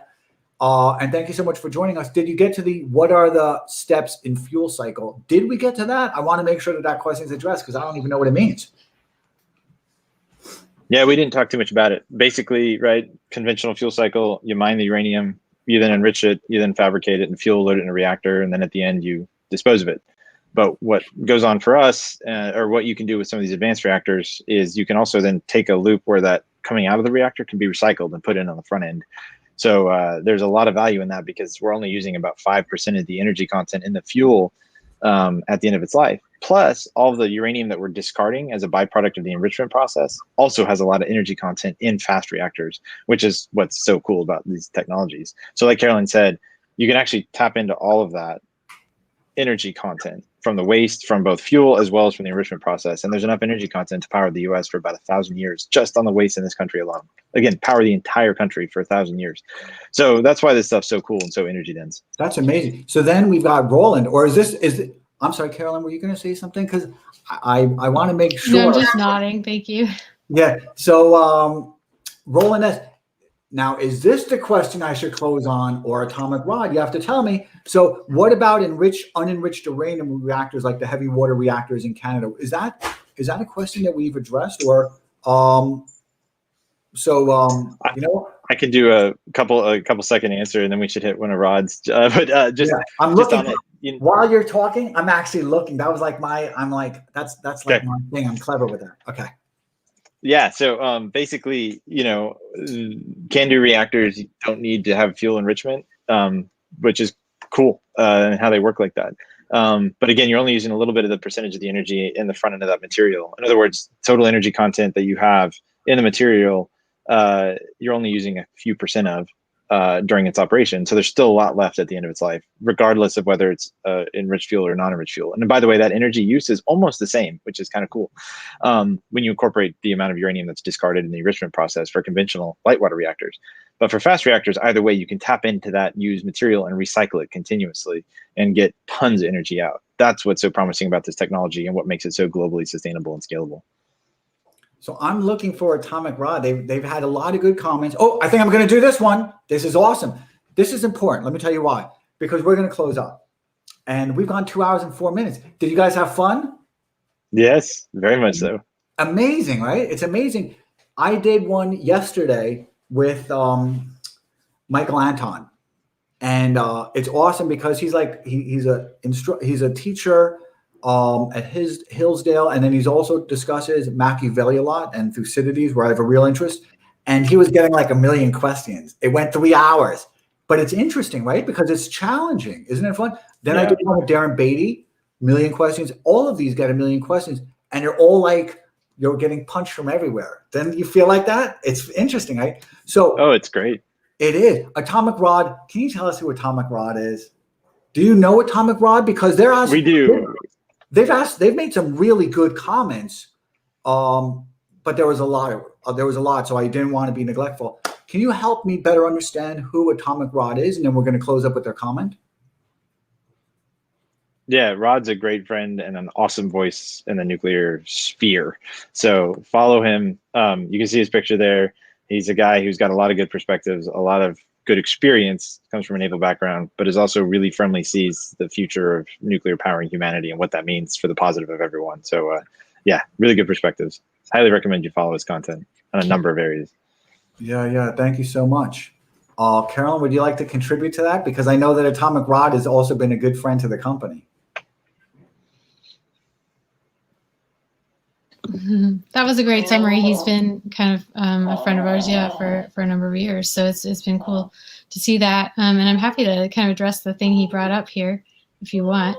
And thank you so much for joining us. Did you get to what are the steps in fuel cycle? Did we get to that? I want to make sure that question is addressed because I don't even know what it means. Yeah, we didn't talk too much about it. Basically, right, conventional fuel cycle, you mine the uranium, you then enrich it, you then fabricate it and fuel load it in a reactor, and then at the end you dispose of it. But what goes on for us, or what you can do with some of these advanced reactors, is you can also then take a loop where that coming out of the reactor can be recycled and put in on the front end. So there's a lot of value in that because we're only using about 5% of the energy content in the fuel at the end of its life. Plus, all of the uranium that we're discarding as a byproduct of the enrichment process also has a lot of energy content in fast reactors, which is what's so cool about these technologies. So like Carolyn said, you can actually tap into all of that energy content from the waste, from both fuel as well as from the enrichment process. And there's enough energy content to power the US for about 1,000 years, just on the waste in this country alone. Again, power the entire country for 1,000 years. So that's why this stuff's so cool and so energy dense. That's amazing. So then we've got Roland, or I'm sorry, Carolyn, were you going to say something? Because I want to make sure. No, I'm just nodding. Thank you. Yeah. So Roland S. Now, is this the question I should close on, or atomic rod? You have to tell me. So what about unenriched uranium reactors like the heavy water reactors in Canada? Is that a question that we've addressed, or you know? I could do a couple second answer, and then we should hit one of Rod's. I'm looking. Just on it, while you're talking, I'm actually looking. That was like that's like my thing. I'm clever with that. Okay. Yeah. So basically, you know, CANDU reactors don't need to have fuel enrichment, which is cool, and how they work like that. But again, you're only using a little bit of the percentage of the energy in the front end of that material. In other words, total energy content that you have in the material, you're only using a few percent of during its operation. So there's still a lot left at the end of its life, regardless of whether it's enriched fuel or non-enriched fuel. And by the way, that energy use is almost the same, which is kind of cool when you incorporate the amount of uranium that's discarded in the enrichment process for conventional light water reactors. But for fast reactors, either way, you can tap into that used material and recycle it continuously and get tons of energy out. That's what's so promising about this technology and what makes it so globally sustainable and scalable. So I'm looking for atomic rod. They've had a lot of good comments. Oh, I think I'm going to do this one. This is awesome. This is important. Let me tell you why. Because we're going to close up. And we've gone 2 hours and 4 minutes. Did you guys have fun? Yes, very much so. Amazing, right? It's amazing. I did one yesterday with Michael Anton. And it's awesome because he's a teacher at Hillsdale, and then he's also discusses Machiavelli a lot and Thucydides, where I have a real interest. And he was getting like 1 million questions. It went 3 hours, but it's interesting, right? Because it's challenging, isn't it fun? Then I did one with Darren Beatty, 1 million questions. All of these get 1 million questions, and they're all like you're getting punched from everywhere. Then you feel like that. It's interesting, right? So it's great. It is. Atomic Rod. Can you tell us who Atomic Rod is? Do you know Atomic Rod? Because they're asking. We do. They've made some really good comments, but there was a lot, so I didn't want to be neglectful. Can you help me better understand who Atomic Rod is, and then we're going to close up with their comment? Yeah, Rod's a great friend and an awesome voice in the nuclear sphere. So follow him. You can see his picture there. He's a guy who's got a lot of good perspectives, a lot of good experience, comes from a naval background, but is also really firmly sees the future of nuclear powering humanity and what that means for the positive of everyone. So yeah, really good perspectives. Highly recommend you follow his content on a number of areas. Yeah. Thank you so much. Carolyn, would you like to contribute to that? Because I know that Atomic Rod has also been a good friend to the company. That was a great summary. He's been kind of a friend of ours, for a number of years. So it's been cool to see that. And I'm happy to kind of address the thing he brought up here, if you want.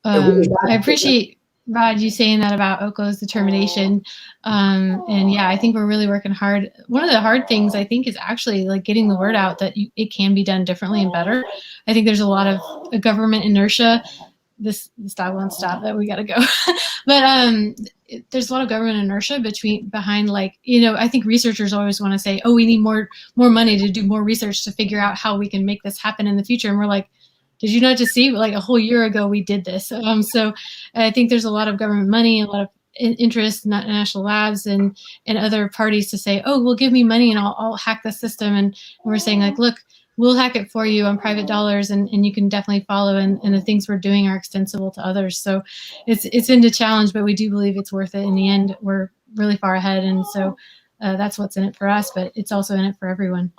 I appreciate, Rod, you saying that about Oklo's determination. And yeah, I think we're really working hard. One of the hard things, I think, is actually like getting the word out that it can be done differently and better. I think there's a lot of government inertia. This dog won't stop, that we got to go. But there's a lot of government inertia behind, like, I think researchers always want to say, oh, we need more money to do more research to figure out how we can make this happen in the future. And we're like, did you not just see, like, a whole year ago we did this? So I think there's a lot of government money, a lot of interest, national labs and other parties to say, oh, well, give me money and I'll hack the system. And we're saying, like, look, we'll hack it for you on private dollars, and you can definitely follow, and the things we're doing are extensible to others. So it's been a challenge, but we do believe it's worth it. In the end, we're really far ahead, and so that's what's in it for us, but it's also in it for everyone.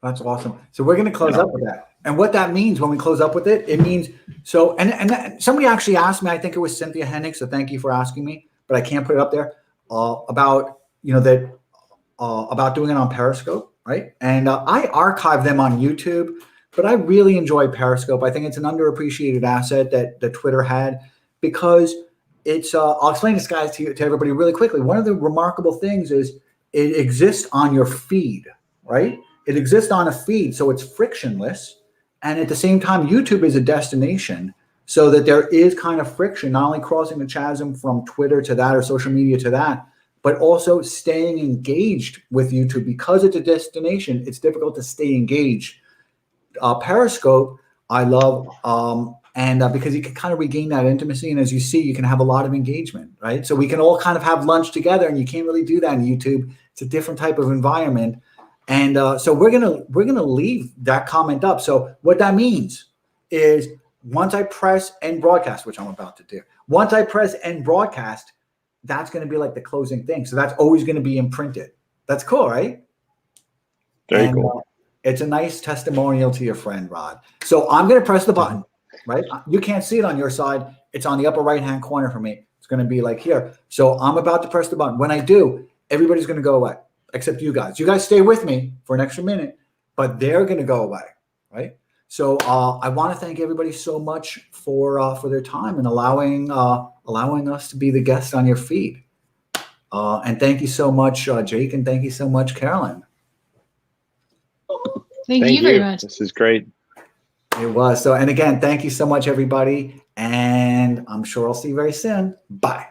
That's awesome. So we're going to close up with that. And what that means when we close up with it, it means, so, and somebody actually asked me, I think it was Cynthia Hennig, so thank you for asking me, but I can't put it up there, about doing it on Periscope. Right. And I archive them on YouTube, but I really enjoy Periscope. I think it's an underappreciated asset that Twitter had, because it's, I'll explain this, guys, to everybody really quickly. One of the remarkable things is it exists on your feed, right? It exists on a feed, so it's frictionless. And at the same time, YouTube is a destination, so that there is kind of friction, not only crossing the chasm from Twitter to that or social media to that, but also staying engaged with YouTube. Because it's a destination, it's difficult to stay engaged. Periscope, I love, because you can kind of regain that intimacy. And as you see, you can have a lot of engagement, right? So we can all kind of have lunch together, and you can't really do that on YouTube. It's a different type of environment. And so we're gonna leave that comment up. So what that means is once I press end broadcast, which I'm about to do, once I press end broadcast, that's going to be like the closing thing. So that's always going to be imprinted. That's cool, right? Very cool. It's a nice testimonial to your friend, Rod. So I'm going to press the button, right? You can't see it on your side. It's on the upper right-hand corner for me. It's going to be like here. So I'm about to press the button. When I do, everybody's going to go away, except you guys. You guys stay with me for an extra minute, but they're going to go away, right? So I want to thank everybody so much for their time and allowing us to be the guest on your feed. And thank you so much, Jake, and thank you so much, Carolyn. Thank you very much. This is great. It was. So, and again, thank you so much, everybody. And I'm sure I'll see you very soon. Bye.